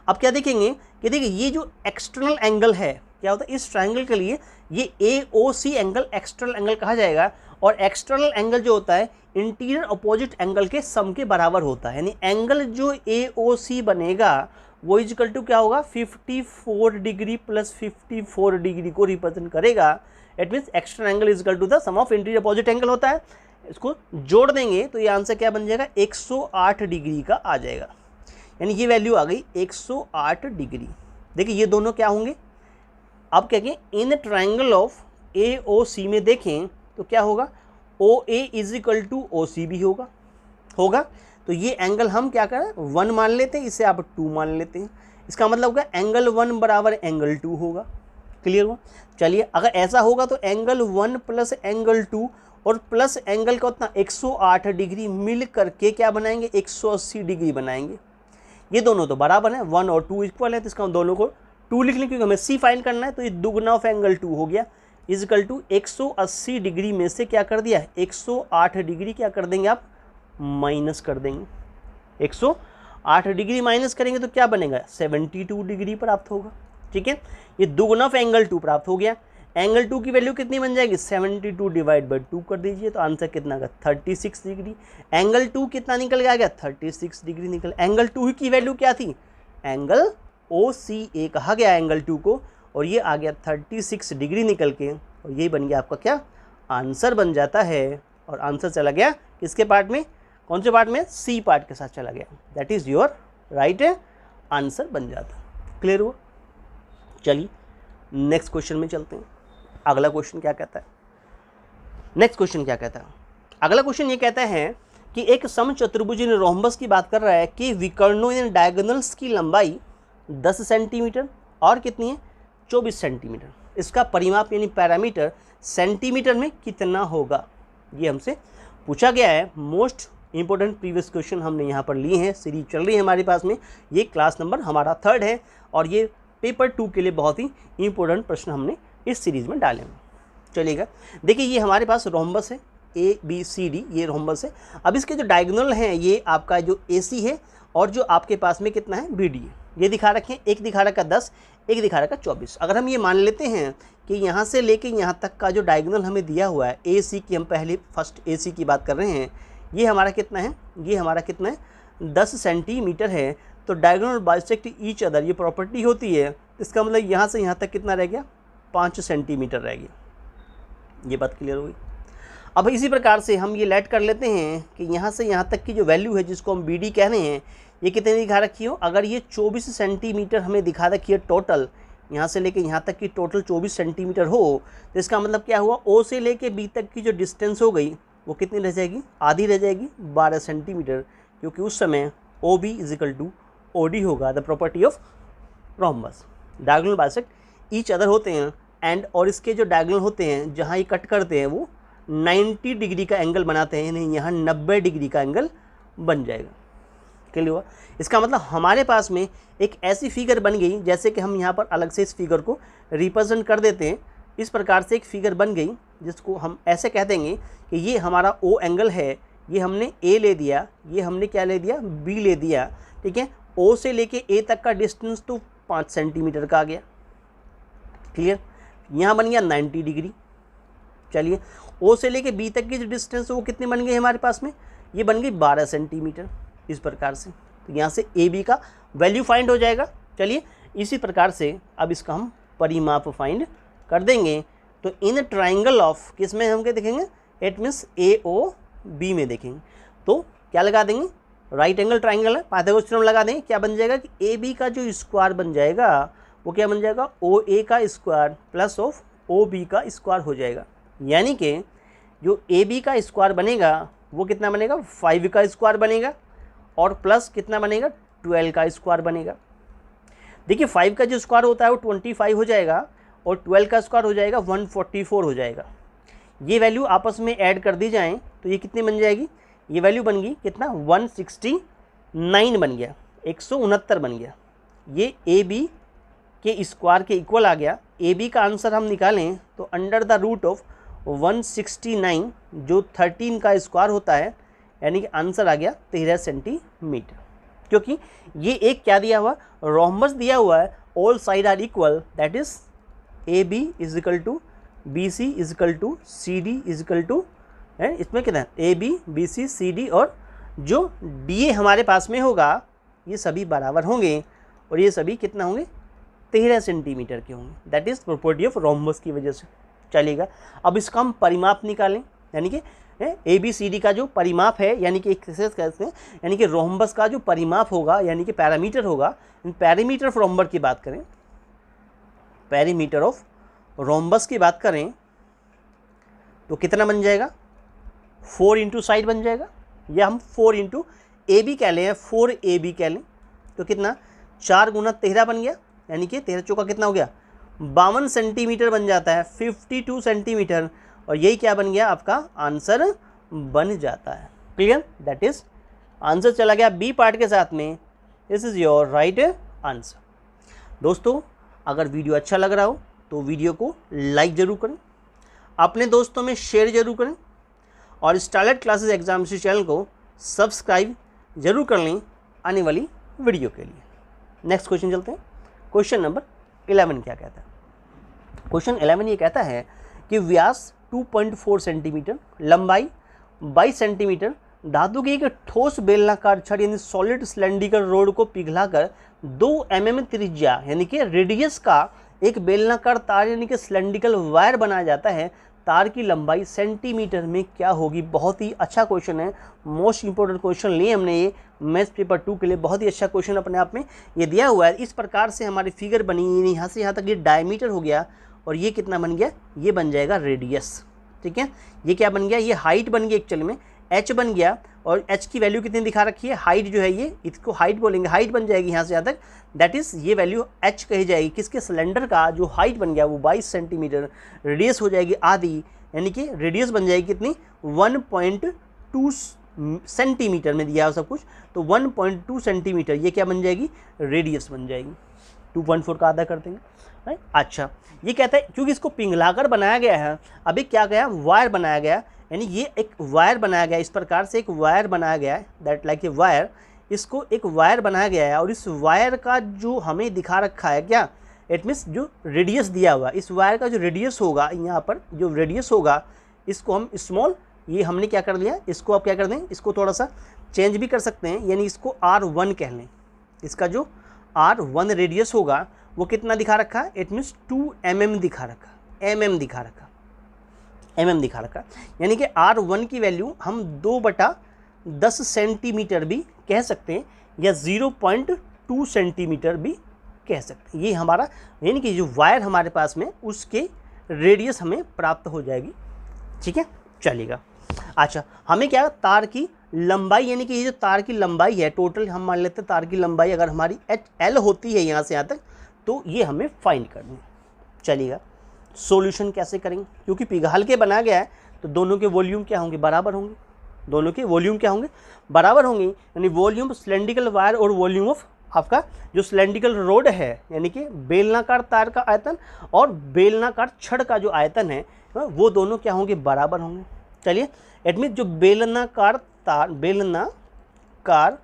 अब क्या देखेंगे कि देखिए ये जो एक्सटर्नल एंगल है क्या होता है, इस ट्राइंगल के लिए ये ए ओ सी एंगल एक्सटर्नल एंगल कहा जाएगा। और एक्सटर्नल एंगल जो होता है इंटीरियर अपोजिट एंगल के सम के बराबर होता है, यानी एंगल जो ए ओ सी बनेगा वो इजकल टू क्या होगा 54 डिग्री प्लस 54 डिग्री को रिप्रेजेंट करेगा। It means external angle equal to the sum of interior opposite angle होता है। इसको जोड़ देंगे तो ये आंसर क्या बन जाएगा 108 डिग्री का आ जाएगा, यानी ये वैल्यू आ गई 108 डिग्री। देखिए ये दोनों क्या होंगे, अब क्या कहें इन ट्राइंगल ऑफ ए ओ सी में देखें तो क्या होगा ओ ए इज इक्वल टू ओ सी भी होगा। तो ये एंगल हम क्या करें 1 मान लेते हैं, इसे आप 2 मान लेते हैं। इसका मतलब क्या एंगल 1 बराबर एंगल 2 होगा। क्लियर हुआ। चलिए अगर ऐसा होगा तो एंगल 1 प्लस एंगल 2 और प्लस एंगल का उतना 108 डिग्री मिल करके क्या बनाएंगे, 180 डिग्री बनाएंगे। ये दोनों तो बराबर है, 1 और 2 इक्वल है, तो इसका हम दोनों को 2 लिख लें क्योंकि हमें सी फाइंड करना है। तो ये दुगना ऑफ एंगल 2 हो गया इजकल टू 180 डिग्री में से क्या कर दिया, 108 डिग्री क्या कर देंगे आप, माइनस कर देंगे। 108 डिग्री माइनस करेंगे तो क्या बनेगा, 72 डिग्री प्राप्त होगा। ठीक है, ये दुगना ऑफ एंगल 2 प्राप्त हो गया। एंगल 2 की वैल्यू कितनी बन जाएगी, 72 डिवाइड बाई 2 कर दीजिए तो आंसर कितना आएगा, 36 डिग्री। एंगल 2 कितना निकल के आ गया, 36 डिग्री निकल। एंगल 2 की वैल्यू क्या थी, एंगल OCA कहा गया एंगल 2 को, और ये आ गया 36 डिग्री निकल के, और ये बन गया आपका क्या, आंसर बन जाता है। और आंसर चला गया किसके पार्ट में, कौन से पार्ट में, सी पार्ट के साथ चला गया। That is your right answer बन जाता। क्लियर हुआ। चलिए नेक्स्ट क्वेश्चन में चलते हैं। अगला क्वेश्चन क्या कहता है, नेक्स्ट क्वेश्चन क्या कहता है, अगला क्वेश्चन ये कहता है कि एक समचतुर्भुज रोम्बस की बात कर रहा है कि विकर्णों यानी डायगोनल्स की लंबाई 10 सेंटीमीटर और कितनी है, 24 सेंटीमीटर। इसका परिमाप यानी पैरामीटर सेंटीमीटर में कितना होगा, ये हमसे पूछा गया है। मोस्ट इंपॉर्टेंट प्रीवियस क्वेश्चन हमने यहाँ पर लिए हैं, सीरीज चल रही है हमारे पास में। ये क्लास नंबर हमारा 3rd है और ये पेपर 2 के लिए बहुत ही इंपॉर्टेंट प्रश्न हमने इस सीरीज़ में डाले हैं। चलिएगा, देखिए ये हमारे पास रोम्बस है ABCD, ये रोम्बस है। अब इसके जो डायगोनल हैं ये आपका जो AC है और जो आपके पास में कितना है BD है। ये दिखा रखे हैं, एक दिखा रखा 10, एक दिखा रखा 24। अगर हम ये मान लेते हैं कि यहाँ से लेके यहाँ तक का जो डायगोनल हमें दिया हुआ है AC की, हम पहले फर्स्ट AC की बात कर रहे हैं, ये हमारा कितना है, ये हमारा कितना है 10 सेंटीमीटर है। तो डायगोनल बाइसेक्ट ईच अदर ये प्रॉपर्टी होती है, इसका मतलब यहाँ से यहाँ तक कितना रह गया, 5 सेंटीमीटर रह गया। ये बात क्लियर हुई। अब इसी प्रकार से हम ये लेट कर लेते हैं कि यहाँ से यहाँ तक की जो वैल्यू है जिसको हम BD कह रहे हैं, ये कितने दिखा रखी हो, अगर ये 24 सेंटीमीटर हमें दिखा रखी है टोटल, यहाँ से लेके यहाँ तक की टोटल 24 सेंटीमीटर हो, तो इसका मतलब क्या हुआ, O से लेके B तक की जो डिस्टेंस हो गई वो कितनी रह जाएगी, आधी रह जाएगी, 12 सेंटीमीटर, क्योंकि उस समय OB इजिकल टू OD होगा। The property of rhombus, diagonal bisect each other होते हैं एंड, और इसके जो डायगोनल होते हैं जहाँ ये कट करते हैं वो 90 डिग्री का एंगल बनाते हैं, यानी यहाँ 90 डिग्री का एंगल बन जाएगा। क्लियर हुआ। इसका मतलब हमारे पास में एक ऐसी फिगर बन गई, जैसे कि हम यहाँ पर अलग से इस फिगर को रिप्रेजेंट कर देते हैं। इस प्रकार से एक फिगर बन गई जिसको हम ऐसे कह देंगे कि ये हमारा O एंगल है, ये हमने A ले दिया, ये हमने क्या ले दिया, B ले दिया। ठीक है, O से लेके A तक का डिस्टेंस तो 5 सेंटीमीटर का आ गया। क्लियर, यहाँ बन गया 90 डिग्री। चलिए O से लेके B तक की जो डिस्टेंस है वो कितनी बन गई हमारे पास में, ये बन गई 12 सेंटीमीटर। इस प्रकार से तो यहाँ से AB का वैल्यू फाइंड हो जाएगा। चलिए इसी प्रकार से अब इसका हम परिमाप फाइंड कर देंगे। तो इन ट्राइंगल ऑफ किस में हम क्या देखेंगे, इट मीन्स AOB में देखेंगे। तो क्या लगा देंगे, राइट एंगल ट्राइंगल है, पाइथागोरस थ्योरम लगा देंगे। क्या बन जाएगा कि AB का जो स्क्वायर बन जाएगा वो क्या बन जाएगा, OA का स्क्वायर प्लस ऑफ OB का स्क्वायर हो जाएगा। यानी कि जो AB का स्क्वायर बनेगा वो कितना बनेगा, 5 का स्क्वायर बनेगा, और प्लस कितना बनेगा, 12 का स्क्वायर बनेगा। देखिए 5 का जो स्क्वायर होता है वो 25 हो जाएगा, और 12 का स्क्वायर हो जाएगा 144 हो जाएगा। ये वैल्यू आपस में ऐड कर दी जाएँ तो ये कितनी बन जाएगी, ये वैल्यू बन गई कितना, 169 बन गया, 169 बन गया। ये AB के स्क्वायर के इक्वल आ गया। AB का आंसर हम निकालें तो अंडर द रूट ऑफ 169 जो 13 का स्क्वायर होता है, यानी कि आंसर आ गया 13 सेंटीमीटर। क्योंकि ये एक क्या दिया हुआ, रोम्बस दिया हुआ है, all side are equal, that is AB is equal to BC is equal to CD is equal to, इसमें कितना है, AB BC CD, और जो DA हमारे पास में होगा ये सभी बराबर होंगे, और ये सभी कितना होंगे, 13 सेंटीमीटर के होंगे। That is property of rhombus की वजह से। चलेगा, अब इसका हम परिमाप निकालें, यानी कि ABCD का जो परिमाप है, यानी कि कहते हैं, यानी कि रोम्बस का जो परिमाप होगा, यानी कि पैरामीटर होगा। पैरामीटर ऑफ रोम्बस की बात करें, पैरामीटर ऑफ रोम्बस की बात करें तो कितना बन जाएगा, 4 इंटू साइड बन जाएगा, या हम 4 इंटू AB कह लें, 4AB कह लें, तो कितना, 4 गुना 13 बन गया, यानी कि 13 चौका कितना हो गया, 52 सेंटीमीटर बन जाता है, 52 सेंटीमीटर, और यही क्या बन गया, आपका आंसर बन जाता है। क्लियर, दैट इज आंसर चला गया बी पार्ट के साथ में। This is your right answer. दोस्तों, अगर वीडियो अच्छा लग रहा हो तो वीडियो को लाइक ज़रूर करें, अपने दोस्तों में शेयर जरूर करें, और स्टारलाइट क्लासेस एग्जामिनेशन चैनल को सब्सक्राइब जरूर कर लें आने वाली वीडियो के लिए। नेक्स्ट क्वेश्चन चलते हैं। क्वेश्चन नंबर 11 क्या कहता है? क्वेश्चन 11 ये कहता है कि व्यास 2.4 सेंटीमीटर, लंबाई 22 सेंटीमीटर, धातु की एक ठोस बेलनाकार छड़ यानी सॉलिड सिलेंड्रिकल रोड को पिघलाकर 2 mm त्रिज्या यानी कि रेडियस का एक बेलनाकार तार यानी कि सिलेंड्रिकल वायर बनाया जाता है। तार की लंबाई सेंटीमीटर में क्या होगी? बहुत ही अच्छा क्वेश्चन है, मोस्ट इंपोर्टेंट क्वेश्चन लिए हमने ये मैथ्स पेपर 2 के लिए। बहुत ही अच्छा क्वेश्चन अपने आप में ये दिया हुआ है। इस प्रकार से हमारी फिगर बनी, यहाँ से यहाँ तक ये डायमीटर हो गया, और ये कितना बन गया? ये बन जाएगा रेडियस। ठीक है, ये क्या बन गया? ये हाइट बन गई एक्चुअली में, h बन गया, और h की वैल्यू कितनी दिखा रखी है? हाइट जो है ये, इसको हाइट बोलेंगे, हाइट बन जाएगी यहाँ से यहाँ तक, दैट इज ये वैल्यू h कही जाएगी। किसके? सिलेंडर का जो हाइट बन गया वो 22 सेंटीमीटर, रेडियस हो जाएगी आधी, यानी कि रेडियस बन जाएगी कितनी? 1.2 सेंटीमीटर में दिया है सब कुछ, तो 1.2 सेंटीमीटर ये क्या बन जाएगी? रेडियस बन जाएगी। 2.4 का आधा कर देंगे, राइट। अच्छा, ये कहता है क्योंकि इसको पिघलाकर बनाया गया है, अभी क्या गया? वायर बनाया गया, यानी ये एक वायर बनाया गया, इस प्रकार से एक वायर बनाया गया है, दैट लाइक ए वायर, इसको एक वायर बनाया गया है, और इस वायर का जो हमें दिखा रखा है क्या, इट मीन्स जो रेडियस दिया हुआ, इस वायर का जो रेडियस होगा, यहाँ पर जो रेडियस होगा, इसको हम स्मॉल, ये हमने क्या कर लिया, इसको आप क्या कर दें, इसको थोड़ा सा चेंज भी कर सकते हैं, यानी इसको R1 कह लें। इसका जो R1 रेडियस होगा वो कितना दिखा रखा है? इट मीन्स 2 mm दिखा रखा, mm दिखा रखा, mm दिखा रखा, यानी कि R1 की वैल्यू हम 2/10 सेंटीमीटर भी कह सकते हैं, या 0.2 सेंटीमीटर भी कह सकते हैं। ये हमारा, यानी कि जो वायर हमारे पास में उसके रेडियस हमें प्राप्त हो जाएगी। ठीक है, चलेगा। अच्छा, हमें क्या, तार की लंबाई, यानी कि ये जो तार की लंबाई है टोटल, हम मान लेते हैं तार की लंबाई अगर हमारी HL होती है यहाँ से यहाँ तक, तो ये हमें फाइंड करनी है। चलेगा, सॉल्यूशन कैसे करेंगे? क्योंकि पिघाल के बनाया गया है तो दोनों के वॉल्यूम क्या होंगे? बराबर होंगे। दोनों के वॉल्यूम क्या होंगे? बराबर होंगे, यानी वॉल्यूम सिलेंड्रिकल वायर और वॉल्यूम ऑफ आपका जो सिलेंड्रिकल रोड है, यानी कि बेलनाकार तार का आयतन और बेलनाकार छड़ का जो आयतन है, वो दोनों क्या होंगे? बराबर होंगे। चलिए, इट मीन जो बेलनाकार तार, बेलनाकार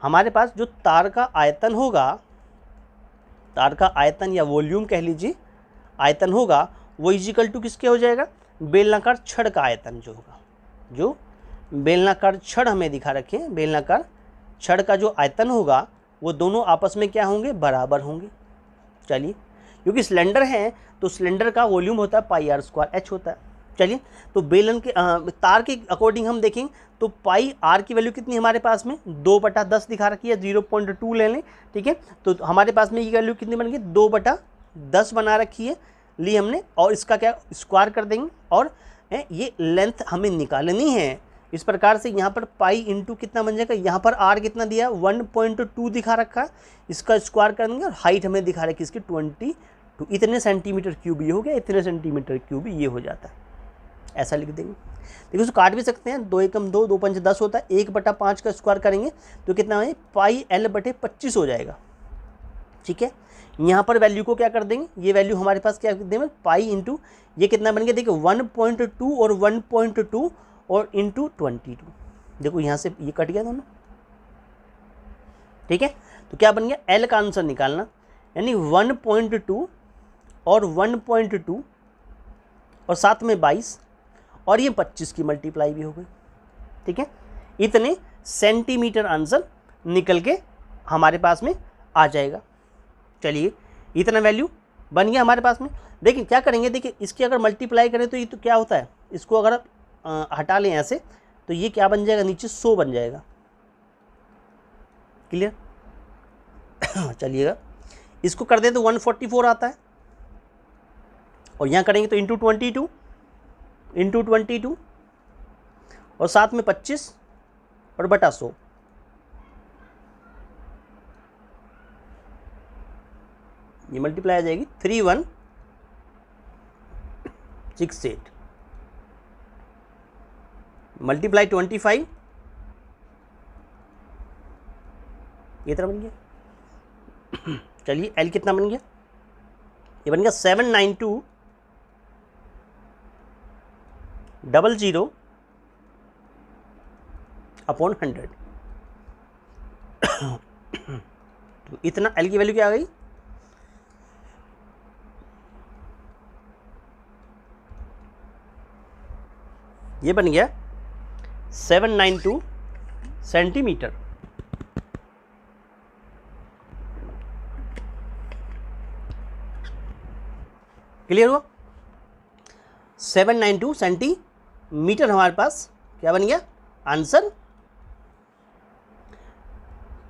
हमारे पास जो तार का आयतन होगा, तार का आयतन या वॉल्यूम कह लीजिए, आयतन होगा, वो इजिकल टू किसके हो जाएगा? बेलनाकार छड़ का आयतन जो होगा, जो बेलनाकार छड़ हमें दिखा रखे, बेलनाकार छड़ का जो आयतन होगा वो दोनों आपस में क्या होंगे? बराबर होंगे। चलिए, क्योंकि सिलेंडर है तो सिलेंडर का वॉल्यूम होता है πr² h होता है। चलिए, तो बेलन के तार के अकॉर्डिंग हम देखें तो पाई आर की वैल्यू कितनी हमारे पास में? 2/10 दिखा रखी है, 0.2 ले लें। ठीक है, तो हमारे पास में ये वैल्यू कितनी बन गई? 2/10 बना रखी है, ली हमने, और इसका क्या स्क्वायर कर देंगे, और ये लेंथ हमें निकालनी है। इस प्रकार से यहाँ पर पाई इंटू कितना बन जाएगा? यहाँ पर आर कितना दिया? 1.2 दिखा रखा है, इसका स्क्वायर कर देंगे, और हाइट हमें दिखा रखी है इसकी 22, इतने सेंटीमीटर क्यूब ये हो गया, इतने सेंटीमीटर क्यूब ये हो जाता है, ऐसा लिख देंगे। देखिए, उसको काट भी सकते हैं, 2 एकम 2, 2 पंच 10 होता है, 1/5 का स्क्वायर करेंगे तो कितना है? πl/25 हो जाएगा। ठीक है, यहाँ पर वैल्यू को क्या कर देंगे? ये वैल्यू हमारे पास क्या देंगे? पाई इंटू ये कितना बन गया? देखिए 1.2 और 1.2 और इंटू 22, देखो यहाँ से ये कट गया दोनों। ठीक है, तो क्या बन गया? एल का आंसर निकालना, यानी 1.2 और 1.2 और साथ में 22 और ये 25 की मल्टीप्लाई भी हो गई। ठीक है, इतने सेंटीमीटर आंसर निकल के हमारे पास में आ जाएगा। चलिए, इतना वैल्यू बन गया हमारे पास में। देखिए क्या करेंगे, देखिए इसकी अगर मल्टीप्लाई करें तो ये तो क्या होता है, इसको अगर आप हटा लें ऐसे तो ये क्या बन जाएगा? नीचे 100 बन जाएगा। क्लियर? चलिएगा, इसको कर दें तो 144 आता है, और यहाँ करेंगे तो इंटू 22 और साथ में 25 और बटा 100। ये मल्टीप्लाई आ जाएगी 3168 मल्टीप्लाई 25, ये तरह बन गया। चलिए L कितना बन गया, ये बन गया 79200/100। तो इतना L की वैल्यू क्या आ गई, ये बन गया 792 सेंटीमीटर। क्लियर हुआ, 792 सेंटीमीटर हमारे पास क्या बन गया आंसर।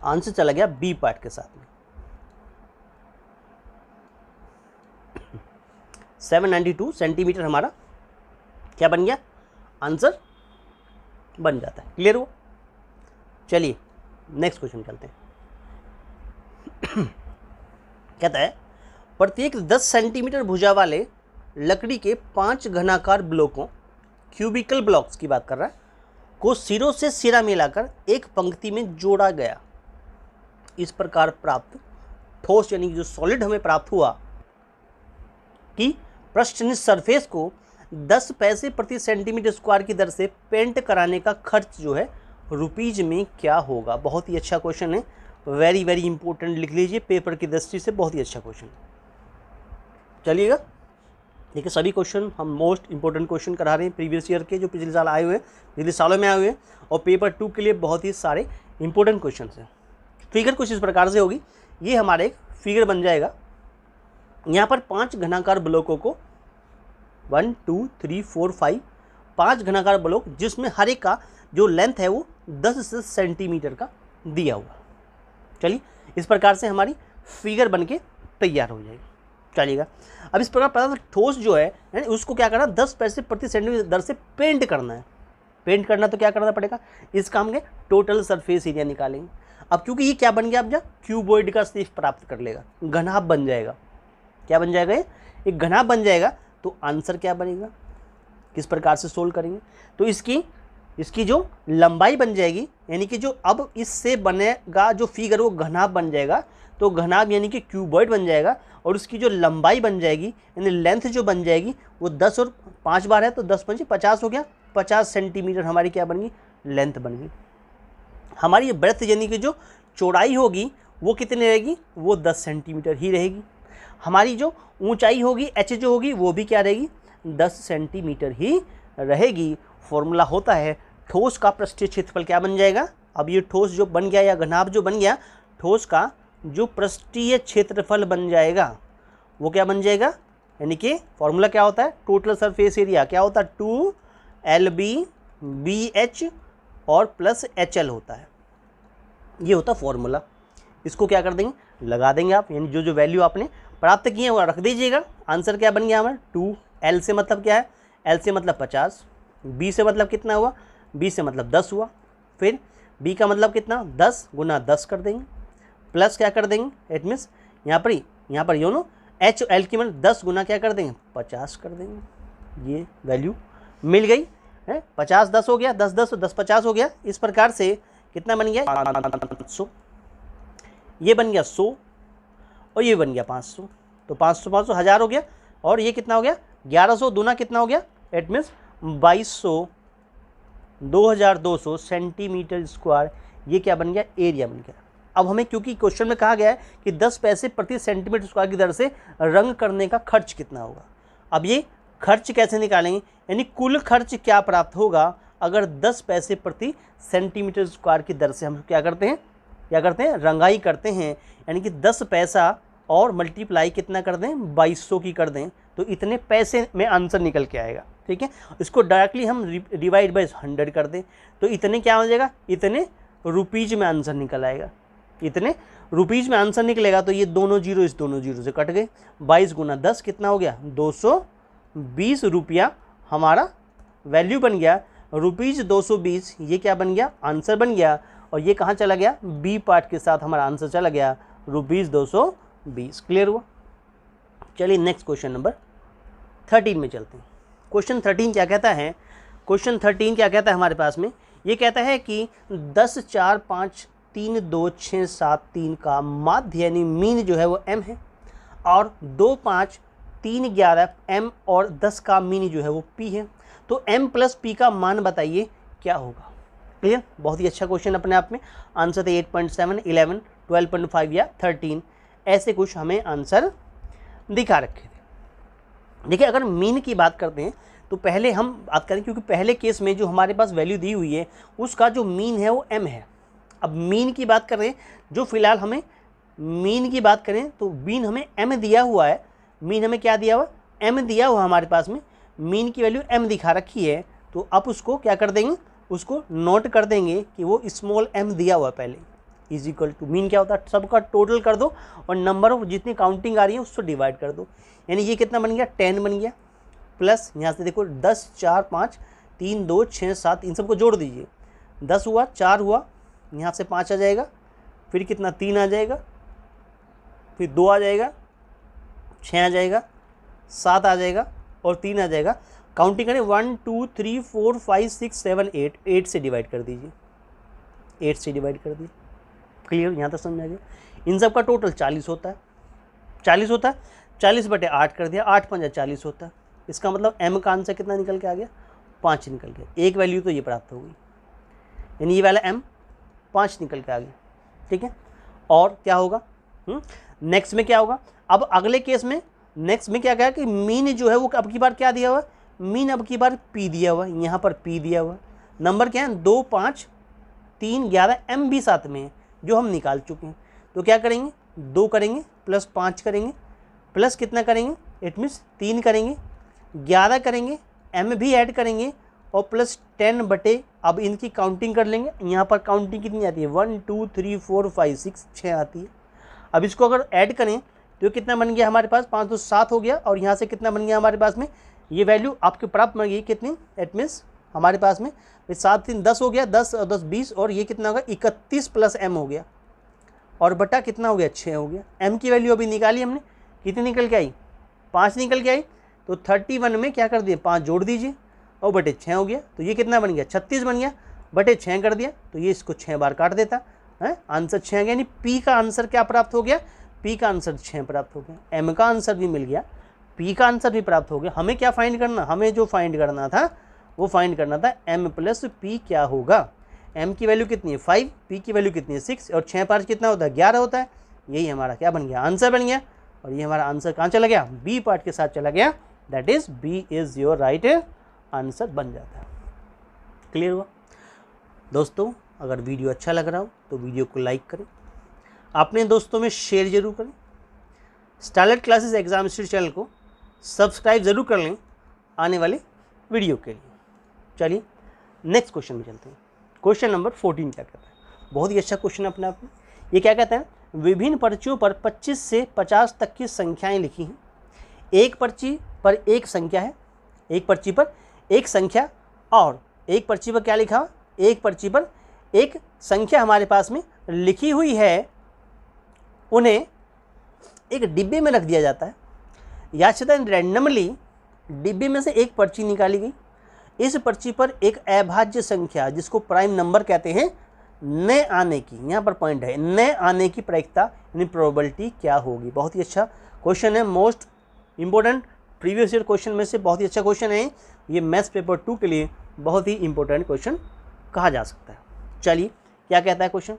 आंसर चला गया बी पार्ट के साथ में। 792 सेंटीमीटर हमारा क्या बन गया आंसर बन जाता है। क्लियर हुआ, चलिए नेक्स्ट क्वेश्चन चलते हैं। कहता है प्रत्येक 10 सेंटीमीटर भुजा वाले लकड़ी के 5 घनाकार ब्लॉकों, क्यूबिकल ब्लॉक्स की बात कर रहा है, को सिरों से सिरा मिलाकर एक पंक्ति में जोड़ा गया। इस प्रकार प्राप्त ठोस यानी जो सॉलिड हमें प्राप्त हुआ कि पृष्ठनिष्ठ सरफेस को 10 पैसे प्रति सेंटीमीटर स्क्वायर की दर से पेंट कराने का खर्च जो है रुपीज में क्या होगा। बहुत ही अच्छा क्वेश्चन है, वेरी वेरी इंपॉर्टेंट, लिख लीजिए पेपर की दृष्टि से बहुत ही अच्छा क्वेश्चन। चलिएगा, देखिए सभी क्वेश्चन हम मोस्ट इंपॉर्टेंट क्वेश्चन करा रहे हैं प्रीवियस ईयर के, जो पिछले साल आए हुए हैं, पिछले सालों में आए हुए हैं, और पेपर 2 के लिए बहुत ही सारे इंपॉर्टेंट क्वेश्चन हैं। फिगर कुछ इस प्रकार से होगी, ये हमारे एक फिगर बन जाएगा। यहाँ पर 5 घनाकार ब्लॉकों को 1 2 3 4 5 5 घनाकार ब्लॉक, जिसमें हर एक का जो लेंथ है वो 10 सेंटीमीटर का दिया हुआ। चलिए इस प्रकार से हमारी फिगर बनके तैयार हो जाएगी। चलिएगा, अब इस प्रकार पता ठोस जो है यानी उसको क्या करना, 10 पैसे प्रति सेंटीमीटर दर से पेंट करना है। पेंट करना तो क्या करना पड़ेगा, इस काम के टोटल सरफेस एरिया निकालेंगे। अब क्योंकि ये क्या बन गया, अब जब क्यूबॉइड का शेप प्राप्त कर लेगा, घनाभ बन जाएगा। क्या बन जाएगा, एक घनाभ बन जाएगा। तो आंसर क्या बनेगा, किस प्रकार से सोल्व करेंगे, तो इसकी जो लंबाई बन जाएगी, यानी कि जो अब इससे बनेगा जो फिगर वो घनाभ बन जाएगा। तो घनाभ यानी कि क्यूबॉइड बन जाएगा, और उसकी जो लंबाई बन जाएगी यानी लेंथ जो बन जाएगी वो 10 और 5 बार है तो 10 5 50 हो गया। 50 सेंटीमीटर हमारी क्या बन गई, लेंथ बन गई। हमारी ब्रेथ यानी कि जो चौड़ाई होगी वो कितनी रहेगी, वो 10 सेंटीमीटर ही रहेगी। हमारी जो ऊंचाई होगी एच जो होगी वो भी क्या रहेगी, 10 सेंटीमीटर ही रहेगी। फॉर्मूला होता है ठोस का पृष्ठीय क्षेत्रफल क्या बन जाएगा। अब ये ठोस जो बन गया या घनाभ जो बन गया, ठोस का जो पृष्ठीय क्षेत्रफल बन जाएगा वो क्या बन जाएगा, यानी कि फॉर्मूला क्या होता है, टोटल सरफेस एरिया क्या होता है, 2LB/BH और प्लस HL होता है। ये होता फॉर्मूला। इसको क्या कर देंगे, लगा देंगे आप, यानी जो जो वैल्यू आपने प्राप्त किए हैं वो रख दीजिएगा। आंसर क्या बन गया हमारा 2L से मतलब क्या है, L से मतलब 50, B से मतलब कितना हुआ, B से मतलब 10 हुआ, फिर B का मतलब कितना 10 गुना 10 कर देंगे, प्लस क्या कर देंगे, इट मीन्स यहाँ पर यू नो H L की मतलब 10 गुना क्या कर देंगे 50 कर देंगे। ये वैल्यू मिल गई है, 50 10 हो गया, 10 10 10 50 हो गया। इस प्रकार से कितना बन गया 500, ये बन गया 100 और ये बन गया 500। तो 500 500 1000 हो गया, और ये कितना हो गया 1100, दूना कितना हो गया, इट मीन्स 2200 2200 सेंटीमीटर स्क्वायर। ये क्या बन गया, एरिया बन गया। अब हमें क्योंकि क्वेश्चन में कहा गया है कि 10 पैसे प्रति सेंटीमीटर स्क्वायर की दर से रंग करने का खर्च कितना होगा। अब ये खर्च कैसे निकालेंगे, यानी कुल खर्च क्या प्राप्त होगा अगर 10 पैसे प्रति सेंटीमीटर स्क्वायर की दर से हम क्या करते हैं रंगाई करते हैं, यानी कि 10 पैसा और मल्टीप्लाई कितना कर दें 2200 की कर दें, तो इतने पैसे में आंसर निकल के आएगा। ठीक है, इसको डायरेक्टली हम डिवाइड बाई 100 कर दें तो इतने क्या हो जाएगा, इतने रुपीज में आंसर निकल आएगा। इतने रुपीज में आंसर निकलेगा तो ये दोनों जीरो इस दोनों जीरो से कट गए। 22 गुना 10 कितना हो गया 220 रुपया हमारा वैल्यू बन गया, रुपीज 220। ये क्या बन गया, आंसर बन गया। और ये कहाँ चला गया, बी पार्ट के साथ हमारा आंसर चला गया रुपीज 220। क्लियर हुआ। चलिए नेक्स्ट क्वेश्चन नंबर 13 में चलते हैं। क्वेश्चन 13 क्या कहता है? क्वेश्चन 13 क्या कहता है हमारे पास में? ये कहता है कि 10, 4, 5, 3, 2, 6, 7, 3 का माध्य यानी मीन जो है वो m है, और 2, 5, 3, 11 m और 10 का मीन जो है वो p है। तो m प्लस p का मान बताइए क्या होगा। क्लियर? बहुत ही अच्छा क्वेश्चन अपने आप में। आंसर थे 8.7, 11, 12.5 या 13, ऐसे कुछ हमें आंसर दिखा रखे थे। देखिए, अगर मीन की बात करते हैं तो पहले हम बात करें, क्योंकि पहले केस में जो हमारे पास वैल्यू दी हुई है उसका जो मीन है वो m है। अब मीन की बात करें, जो फिलहाल हमें मीन की बात करें तो मीन हमें m दिया हुआ है। मीन हमें क्या दिया हुआ? m दिया हुआ हमारे पास में। मीन की वैल्यू m दिखा रखी है, तो आप उसको क्या कर देंगे, उसको नोट कर देंगे कि वो स्मॉल m दिया हुआ पहले, इज इक्वल टू मीन क्या होता है, सबका टोटल कर दो और नंबर ऑफ जितनी काउंटिंग आ रही है उसको डिवाइड कर दो। यानी ये कितना बन गया? 10 बन गया। प्लस यहाँ से देखो 10, 4, 5, 3, 2, 6, 7, इन सबको जोड़ दीजिए। 10 हुआ, 4 हुआ, यहाँ से 5 आ जाएगा, फिर कितना 3 आ जाएगा, फिर 2 आ जाएगा, 6 आ जाएगा, 7 आ जाएगा और 3 आ जाएगा। काउंटिंग करें 1, 2, 3, 4, 5, 6, 7, 8, 8 से डिवाइड कर दीजिए, 8 से डिवाइड कर दिए। क्लियर? यहाँ तक समझ आ गया। इन सब का टोटल 40 होता है, 40 होता है, 40/8 कर दिया, 8 5 40 होता है। इसका मतलब m का आंसर कितना निकल के आ गया? 5 निकल गया। एक वैल्यू तो ये प्राप्त हो गई, यानी ये वाला m 5 निकल के आ गया। ठीक है, और क्या होगा नेक्स्ट में? क्या होगा अब अगले केस में? नेक्स्ट में क्या कहा कि मीन जो है वो अब की बार क्या दिया हुआ? मीन अब की बार p दिया हुआ है, यहाँ पर p दिया हुआ है। नंबर क्या है? 2, 5, 3, 11, m भी साथ में है जो हम निकाल चुके हैं। तो क्या करेंगे? 2 करेंगे प्लस 5 करेंगे, प्लस कितना करेंगे? इट मीन्स 3 करेंगे, 11 करेंगे, m भी ऐड करेंगे और प्लस 10 बटे, अब इनकी काउंटिंग कर लेंगे। यहाँ पर काउंटिंग कितनी आती है? 1, 2, 3, 4, 5, 6, 6 आती है। अब इसको अगर ऐड करें तो कितना बन गया हमारे पास? 5 तो 7 हो गया, और यहाँ से कितना बन गया हमारे पास में? ये वैल्यू आपके प्राप्त बन गई कितनी? इट मीन्स हमारे पास में 7, 3, 10 हो गया, 10 और 10 20, और ये कितना होगा? 31 प्लस m हो गया, और बटा कितना हो गया? 6 हो गया। m की वैल्यू अभी निकाली हमने, कितनी निकल के आई? 5 निकल के आई। तो 31 में क्या कर दिए? 5 जोड़ दीजिए और बटे 6 हो गया। तो ये कितना बन गया? 36 बन गया, बटे 6 कर दिया, तो ये इसको 6 बार काट देता है। आंसर 6 आ गया, यानी p का आंसर क्या प्राप्त हो गया? p का आंसर 6 प्राप्त हो गया। m का आंसर भी मिल गया, p का आंसर भी प्राप्त हो गया। हमें क्या फाइंड करना? हमें जो फाइंड करना था वो फाइंड करना था m प्लस p क्या होगा। m की वैल्यू कितनी है? 5, p की वैल्यू कितनी है? 6, और 6 5 कितना होता है? 11 होता है। यही हमारा क्या बन गया? आंसर बन गया। और ये हमारा आंसर कहाँ चला गया? बी पार्ट के साथ चला गया। That is B is your right answer बन जाता है। क्लियर हुआ दोस्तों? अगर वीडियो अच्छा लग रहा हो तो वीडियो को लाइक करें, अपने दोस्तों में शेयर जरूर करें, starlight classes exam institute channel को सब्सक्राइब जरूर कर लें आने वाले वीडियो के लिए। चलिए नेक्स्ट क्वेश्चन में चलते हैं। क्वेश्चन नंबर 14 क्या कहता है? बहुत ही अच्छा क्वेश्चन अपने आप में। ये क्या कहता है? विभिन्न पर्चियों पर 25 से 50 तक की संख्याएं लिखी हैं। एक पर्ची पर एक संख्या है, एक पर्ची पर एक संख्या, और एक पर्ची पर क्या लिखा? एक पर्ची पर एक संख्या हमारे पास में लिखी हुई है। उन्हें एक डिब्बे में रख दिया जाता है। याचिता रैंडमली डिब्बे में से एक पर्ची निकाली गई। इस पर्ची पर एक अभाज्य संख्या जिसको प्राइम नंबर कहते हैं न आने की, यहाँ पर पॉइंट है, न आने की प्रायिकता यानी प्रोबेबिलिटी क्या होगी। बहुत ही अच्छा क्वेश्चन है, most important previous year question में से बहुत ही अच्छा क्वेश्चन है। ये मैथ्स पेपर 2 के लिए बहुत ही इंपॉर्टेंट क्वेश्चन कहा जा सकता है। चलिए क्या कहता है क्वेश्चन?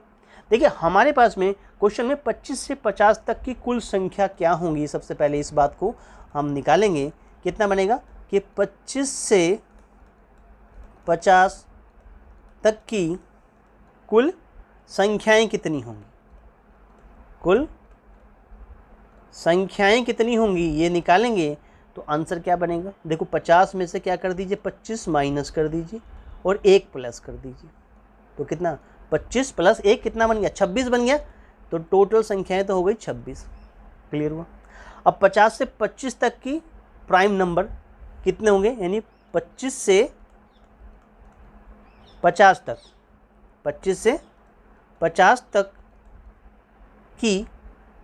देखिए हमारे पास में क्वेश्चन में 25 से 50 तक की कुल संख्या क्या होंगी। सबसे पहले इस बात को हम निकालेंगे। कितना बनेगा कि 25 से 50 तक की कुल संख्याएं कितनी होंगी, कुल संख्याएं कितनी होंगी ये निकालेंगे तो आंसर क्या बनेगा? देखो 50 में से क्या कर दीजिए? 25 माइनस कर दीजिए और 1 प्लस कर दीजिए। तो कितना? 25 प्लस 1 कितना बन गया? 26 बन गया। तो टोटल संख्याएं तो हो गई 26। क्लियर हुआ? अब 50 से 25 तक की प्राइम नंबर कितने होंगे? यानी 25 से 50 तक, 25 से 50 तक की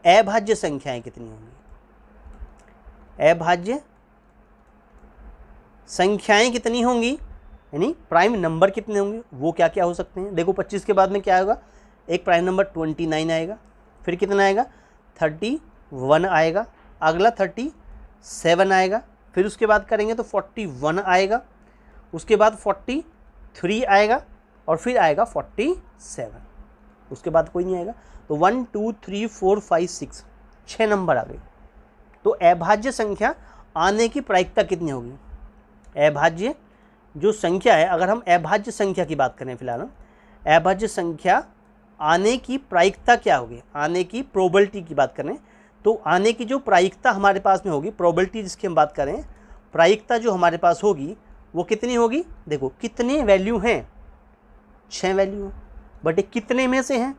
अभाज्य संख्याएं कितनी होंगी? अभाज्य संख्याएं कितनी होंगी, यानी प्राइम नंबर कितने होंगे, वो क्या क्या हो सकते हैं। देखो 25 के बाद में क्या होगा, एक प्राइम नंबर 29 आएगा, फिर कितना आएगा 31 आएगा, अगला 37 आएगा, फिर उसके बाद करेंगे तो 41 आएगा, उसके बाद 43 आएगा और फिर आएगा 47, उसके बाद कोई नहीं आएगा। तो 1 2 3 4 5 6 6 नंबर आ गए। तो अभाज्य संख्या आने की प्रायिकता कितनी होगी, अभाज्य जो संख्या है, अगर हम अभाज्य संख्या की बात करें फिलहाल, अभाज्य संख्या आने की प्रायिकता क्या होगी, आने की प्रोबेबिलिटी की बात करें तो आने की जो प्रायिकता हमारे पास में होगी, प्रोबेबिलिटी जिसकी हम बात करें, प्रायिकता जो हमारे पास होगी वो कितनी होगी। देखो कितने वैल्यू हैं, 6 वैल्यू हैं, बट कितने में से हैं,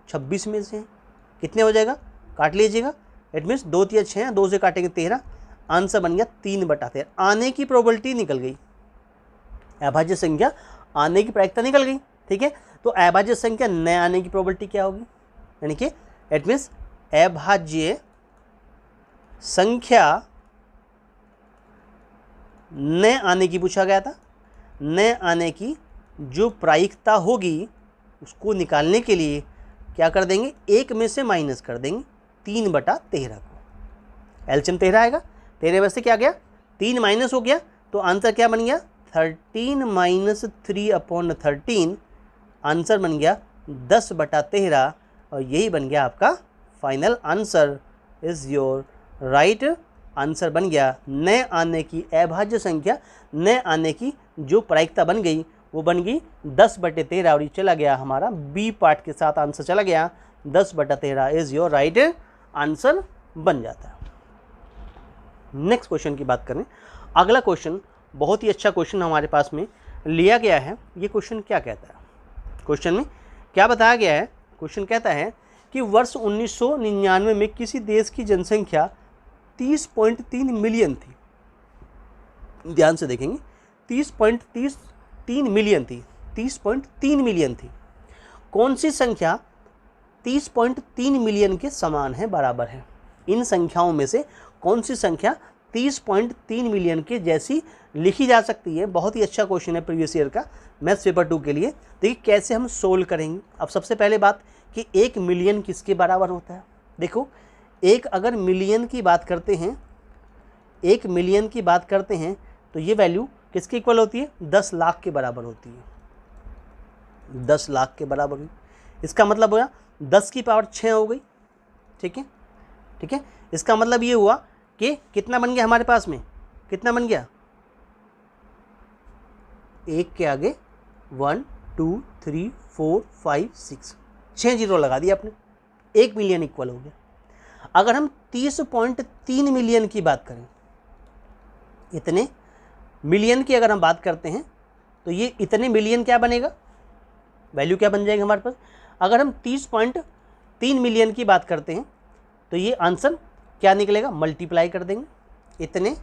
26 में से हैं, कितने हो जाएगा, काट लीजिएगा। इट मीन्स 2 3 6 हैं, 2 से काटेंगे 13, आंसर बन गया 3/13। आने की प्रोबेबिलिटी निकल गई, अभाज्य संख्या आने की प्रायिकता निकल गई। ठीक है, तो अभाज्य संख्या न आने की प्रोबेबिलिटी क्या होगी, यानी कि इट मीन्स अभाज्य संख्या न आने की पूछा गया था, न आने की जो प्रायिकता होगी उसको निकालने के लिए क्या कर देंगे, एक में से माइनस कर देंगे 3/13 को। एलसीएम 13 आएगा, 13 में से क्या गया 3 माइनस हो गया, तो आंसर क्या बन गया 13 - 3/13, आंसर बन गया 10/13 और यही बन गया आपका final answer, is your right answer बन गया। न आने की अभाज्य संख्या, न आने की जो प्रायिकता बन गई वो बन गई 10/13 और ये चला गया हमारा बी पार्ट के साथ, आंसर चला गया 10/13 इज योर राइट आंसर बन जाता है। नेक्स्ट क्वेश्चन की बात करें, अगला क्वेश्चन बहुत ही अच्छा क्वेश्चन हमारे पास में लिया गया है। ये क्वेश्चन क्या कहता है, क्वेश्चन में क्या बताया गया है, क्वेश्चन कहता है कि वर्ष 1999 में किसी देश की जनसंख्या 30.3 मिलियन थी। ध्यान से देखेंगे 30.3 मिलियन थी, 30.3 मिलियन थी। कौन सी संख्या 30.3 मिलियन के समान है, बराबर है। इन संख्याओं में से कौन सी संख्या 30.3 मिलियन के जैसी लिखी जा सकती है। बहुत ही अच्छा क्वेश्चन है प्रीवियस ईयर का मैथ्स पेपर 2 के लिए। देखिए कैसे हम सोल्व करेंगे। अब सबसे पहले बात कि 1 मिलियन किसके बराबर होता है। देखो एक अगर मिलियन की बात करते हैं, 1 मिलियन की बात करते हैं तो ये वैल्यू किसके इक्वल होती है, 10 लाख के बराबर होती है। 10 लाख के बराबर हुई, इसका मतलब हुआ 10 की पावर 6 हो गई। ठीक है, ठीक है, इसका मतलब ये हुआ कि कितना बन गया हमारे पास में, कितना बन गया, 1 के आगे 1 2 3 4 5 6, 6 जीरो लगा दिया आपने, 1 मिलियन इक्वल हो गया। अगर हम 30.3 मिलियन की बात करें, इतने मिलियन की अगर हम बात करते हैं तो ये इतने मिलियन क्या बनेगा, वैल्यू क्या बन जाएगी हमारे पास। अगर हम 30.3 मिलियन की बात करते हैं तो ये आंसर क्या निकलेगा, मल्टीप्लाई कर देंगे, इतने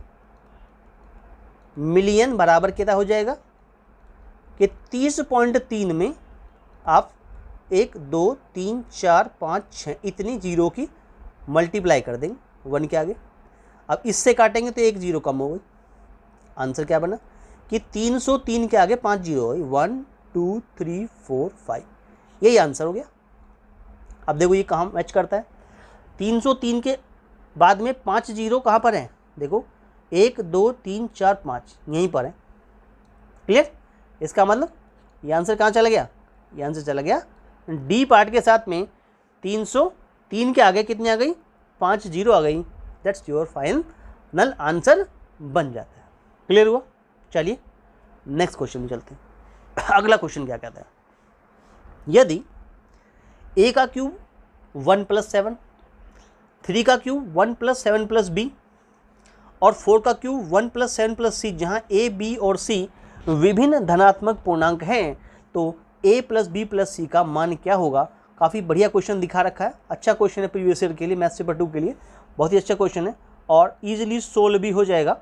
मिलियन बराबर कितना हो जाएगा कि 30.3 में आप 1 2 3 4 5 6 इतनी जीरो की मल्टीप्लाई कर देंगे 1 के आगे। अब इससे काटेंगे तो 1 जीरो कम हो गई, आंसर क्या बना कि 303 के आगे 5 जीरो हो गई, 1 2 3 4 5, यही आंसर हो गया। अब देखो ये कहाँ मैच करता है, 303 के बाद में 5 जीरो कहाँ पर है, देखो 1 2 3 4 5 यहीं पर है। क्लियर, इसका मतलब ये आंसर कहाँ चला गया, ये आंसर चला गया डी पार्ट के साथ में। 303 के आगे कितनी आ गई, 5 जीरो आ गई, दैट्स योर फाइनल आंसर बन जाता है। क्लियर हुआ। चलिए नेक्स्ट क्वेश्चन में चलते हैं। अगला क्वेश्चन क्या कहता है, यदि a का क्यूब 1 + 7, 3 का क्यूब 1 + 7 + b और 4 का क्यूब 1 + 7 + c, जहाँ a b और c विभिन्न धनात्मक पूर्णांक हैं, तो a + b + c का मान क्या होगा। काफ़ी बढ़िया क्वेश्चन दिखा रखा है, अच्छा क्वेश्चन है प्रीवियस ईयर के लिए, मैथ्स पेपर 2 के लिए बहुत ही अच्छा क्वेश्चन है और इजीली सोल्व भी हो जाएगा।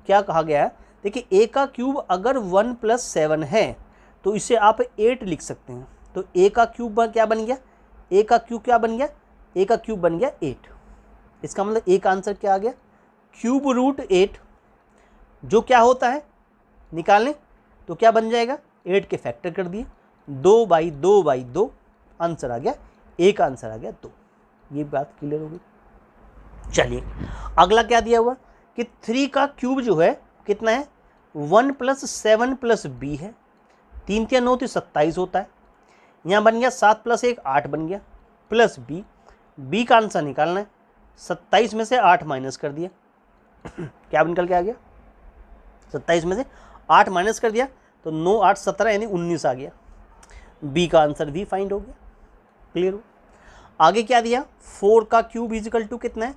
क्या कहा गया है, देखिए a का क्यूब अगर 1 + 7 है तो इसे आप 8 लिख सकते हैं। तो a का क्यूब क्या बन गया, a का क्यूब क्या बन गया, a का क्यूब बन गया 8। इसका मतलब a का आंसर क्या आ गया, क्यूब रूट 8 जो क्या होता है निकालें तो क्या बन जाएगा, 8 के फैक्टर कर दिए, 2/2/2 आंसर आ गया, ए का आंसर आ गया 2। ये बात क्लियर होगी। चलिए अगला क्या दिया हुआ कि 3 का क्यूब जो है कितना है, 1 + 7 + b है, 3 × 9 = 27 होता है। यहाँ बन गया 7 + 1 8 बन गया, प्लस b का आंसर निकालना है, 27 में से 8 माइनस कर दिया क्या निकल के आ गया, 27 में से 8 माइनस कर दिया तो 9 8 17 यानी 19 आ गया। बी का आंसर भी फाइंड हो गया। क्लियर हो। आगे क्या दिया, 4 का क्यूब इजिकल टू कितना है,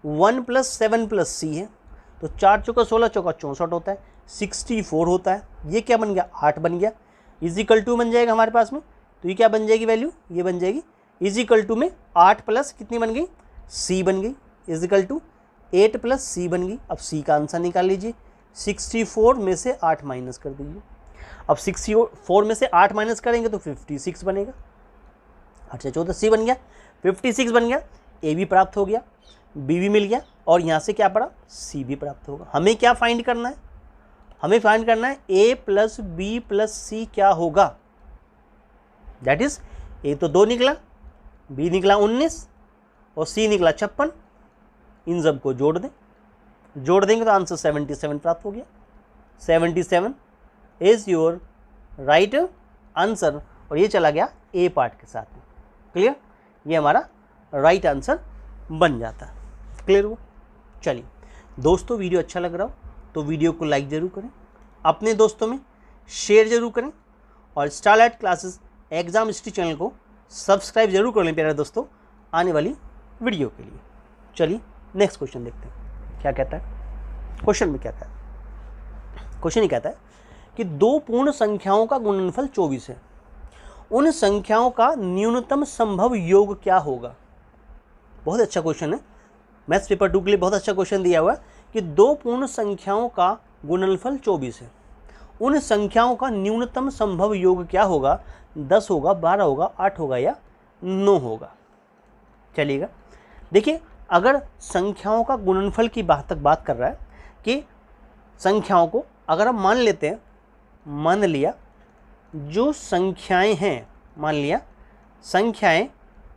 1 + 7 + c है, तो 4 × 4 = 16 × 4 = 64 होता है, 64 होता है। ये क्या बन गया, 8 बन गया, इजिकल टू बन जाएगा हमारे पास में, तो ये क्या बन जाएगी वैल्यू, ये बन जाएगी इजिकल टू में 8 प्लस कितनी बन गई, c बन गई, इजिकल टू 8 + c बन गई। अब c का आंसर निकाल लीजिए, 64 में से 8 माइनस कर दीजिए। अब 64 में से 8 माइनस करेंगे तो 56 बनेगा, 8 से 14 c बन गया, 56 बन गया, ए भी प्राप्त हो गया, बी भी मिल गया, और यहाँ से क्या पड़ा, सी भी प्राप्त होगा। हमें क्या फाइंड करना है, हमें फाइंड करना है a + b + c क्या होगा, दैट इज ए तो 2 निकला, b निकला 19 और c निकला 56। इन सब को जोड़ दें, जोड़ देंगे तो आंसर 77 प्राप्त हो गया। 77 इज योर राइट आंसर, और ये चला गया ए पार्ट के साथ में। क्लियर, ये हमारा राइट आंसर बन जाता है। क्लियर हुआ। चलिए दोस्तों, वीडियो अच्छा लग रहा हो तो वीडियो को लाइक ज़रूर करें, अपने दोस्तों में शेयर ज़रूर करें, और starlight classes exam history channel को सब्सक्राइब जरूर कर लें प्यारे दोस्तों, आने वाली वीडियो के लिए। चलिए नेक्स्ट क्वेश्चन देखते हैं क्या कहता है। क्वेश्चन में क्या कहता है, क्वेश्चन ये कहता है कि 2 पूर्ण संख्याओं का गुणनफल 24 है, उन संख्याओं का न्यूनतम संभव योग क्या होगा। बहुत अच्छा क्वेश्चन है, मैथ्स पेपर 2 के लिए बहुत अच्छा क्वेश्चन दिया हुआ है कि 2 पूर्ण संख्याओं का गुणनफल 24 है, उन संख्याओं का न्यूनतम संभव योग क्या होगा, 10 होगा, 12 होगा, 8 होगा या 9 होगा। चलिएगा देखिए, अगर संख्याओं का गुणनफल की बात कर रहा है कि संख्याओं को अगर हम मान लेते हैं, मान लिया जो संख्याएं हैं, मान लिया संख्याएं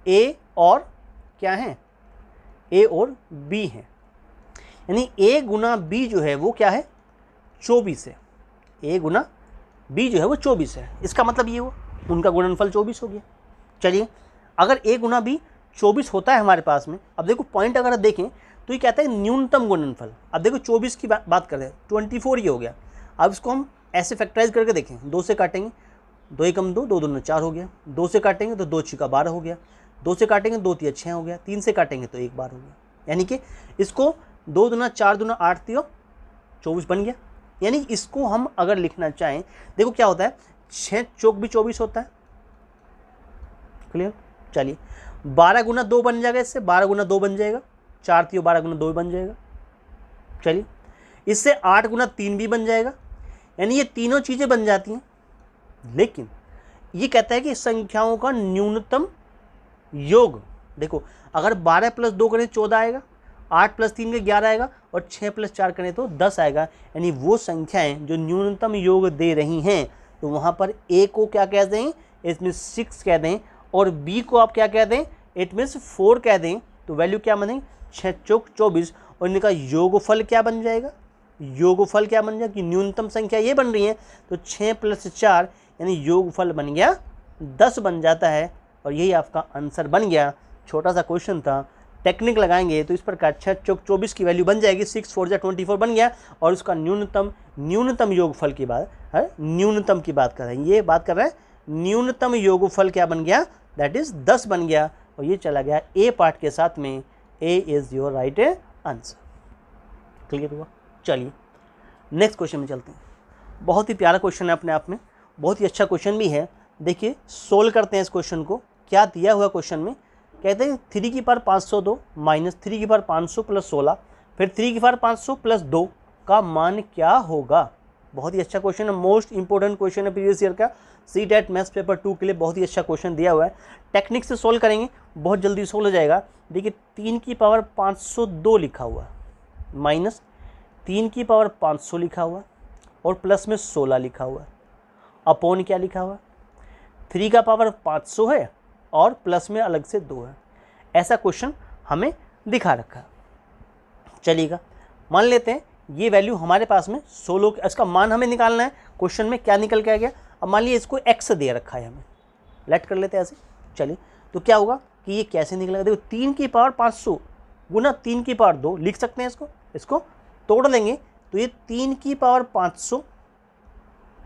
a और क्या हैं, a और b हैं, यानी a × b जो है वो क्या है, 24 है, a × b जो है वो 24 है। इसका मतलब ये हुआ उनका गुणनफल 24 हो गया। चलिए अगर a × b 24 होता है हमारे पास में, अब देखो पॉइंट अगर देखें तो ये कहता है न्यूनतम गुणनफल। अब देखो 24 की बात कर रहे हैं, 24 ये हो गया। अब इसको हम ऐसे फैक्टराइज करके देखें, 2 से काटेंगे, 2 × 2 2 2 4 हो गया, 2 से काटेंगे तो 2 × 6 12 हो गया, 2 से काटेंगे 2 × 3 6 हो गया, 3 से काटेंगे तो 1 12 हो गया, यानी कि इसको 2 दूना 4 दूना 8 3 24 बन गया। यानी इसको हम अगर लिखना चाहें, देखो क्या होता है, 6 चौक भी 24 होता है। क्लियर। चलिए 12 × 2 बन जाएगा, इससे 12 × 2 बन जाएगा, 4 3 12 × 2 बन जाएगा। चलिए इससे 8 × 3 भी बन जाएगा, यानी ये तीनों चीज़ें बन जाती हैं। लेकिन ये कहता है कि संख्याओं का न्यूनतम योग, देखो अगर 12 + 2 करें 14 आएगा, 8 + 3 के 11 आएगा, और 6 + 4 करें तो 10 आएगा। यानी वो संख्याएं जो न्यूनतम योग दे रही हैं, तो वहाँ पर a को क्या कह दें, इसमें 6 कह दें, और b को आप क्या कह दें, इट मीन्स 4 कह दें, तो वैल्यू क्या बनेगी, 6 चौक 24, और इनका योगफल क्या बन जाएगा, योगफल क्या बन जाएगा कि न्यूनतम संख्या ये बन रही है, तो 6 + 4 यानी योगफल बन गया 10 बन जाता है, और यही आपका आंसर बन गया। छोटा सा क्वेश्चन था, टेक्निक लगाएंगे तो इस प्रकार 6 चौक 24 की वैल्यू बन जाएगी, 6 4 24 बन गया, और उसका न्यूनतम योगफल की बात है, न्यूनतम की बात कर रहे हैं, ये बात कर रहे हैं न्यूनतम योगफल क्या बन गया, दैट इज 10 बन गया, और ये चला गया ए पार्ट के साथ में। A is your right answer. Clear हुआ। चलिए नेक्स्ट क्वेश्चन में चलते हैं। बहुत ही प्यारा क्वेश्चन है अपने आप में, बहुत ही अच्छा क्वेश्चन भी है। देखिए सोल्व करते हैं इस क्वेश्चन को। क्या दिया हुआ क्वेश्चन में, कहते हैं 3 की पावर 502 माइनस 3 की पावर 500 प्लस 16 फिर 3 की पावर 500 प्लस 2 का मान क्या होगा। बहुत ही अच्छा क्वेश्चन है, मोस्ट इंपॉर्टेंट क्वेश्चन है प्रीवियस ईयर का, CTET मैथ्स पेपर 2 के लिए बहुत ही अच्छा क्वेश्चन दिया हुआ है। टेक्निक से सोल्व करेंगे, बहुत जल्दी सोल्व हो जाएगा। देखिए 3 की पावर 502 लिखा हुआ है, माइनस 3 की पावर 500 लिखा हुआ और प्लस में 16 लिखा हुआ, अपॉन क्या लिखा हुआ 3 का पावर 500 है और प्लस में अलग से 2 है। ऐसा क्वेश्चन हमें दिखा रखा है। चलिएगा मान लेते हैं ये वैल्यू हमारे पास में 16, इसका मान हमें निकालना है। क्वेश्चन में क्या निकल के आ गया, अब मान लीजिए इसको x दे रखा है, हमें लेट कर लेते हैं ऐसे। चलिए तो क्या होगा कि ये कैसे निकलेगा, देखो 3 की पावर 500 गुना 3 की पावर 2 लिख सकते हैं इसको तोड़ लेंगे तो ये 3 की पावर 500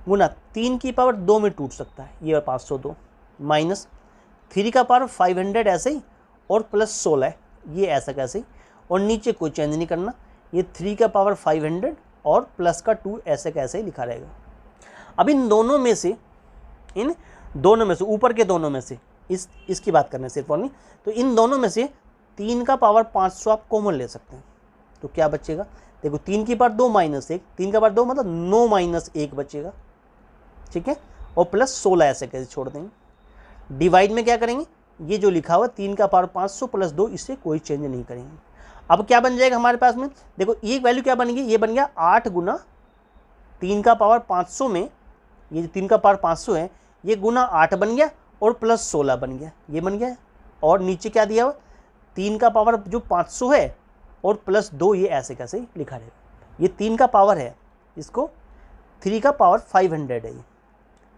गुना 3 की पावर 2 में टूट सकता है, ये 502 माइनस 3 का पावर 500 ऐसे ही और प्लस 16 ये ऐसा कैसे ही, और नीचे कोई चेंज नहीं करना, ये 3 का पावर 500 और प्लस का 2 ऐसे कैसे ही लिखा रहेगा। अब इन दोनों में से ऊपर के दोनों में से इसकी बात करने सिर्फ और नहीं, तो इन दोनों में से 3 का पावर 500 आप कॉमन ले सकते हैं, तो क्या बचेगा, देखो 3 की पावर 2 माइनस 1, 3 का पावर 2 मतलब 9 माइनस 1 बचेगा, ठीक है, और प्लस 16 ऐसे कैसे छोड़ देंगे। डिवाइड में क्या करेंगे, ये जो लिखा हुआ 3 का पावर 500 प्लस 2 इससे कोई चेंज नहीं करेंगे। अब क्या बन जाएगा हमारे पास में, देखो ये वैल्यू क्या बन गई, ये बन गया 8 गुना 3 का पावर 500 में, ये जो 3 का पावर 500 है ये गुना 8 बन गया और प्लस 16 बन गया, ये बन गया, और नीचे क्या दिया हुआ 3 का पावर जो 500 है और प्लस 2 ये ऐसे कैसे ही लिखा रहेगा। ये 3 का पावर है, इसको 3 का पावर 500 है, ये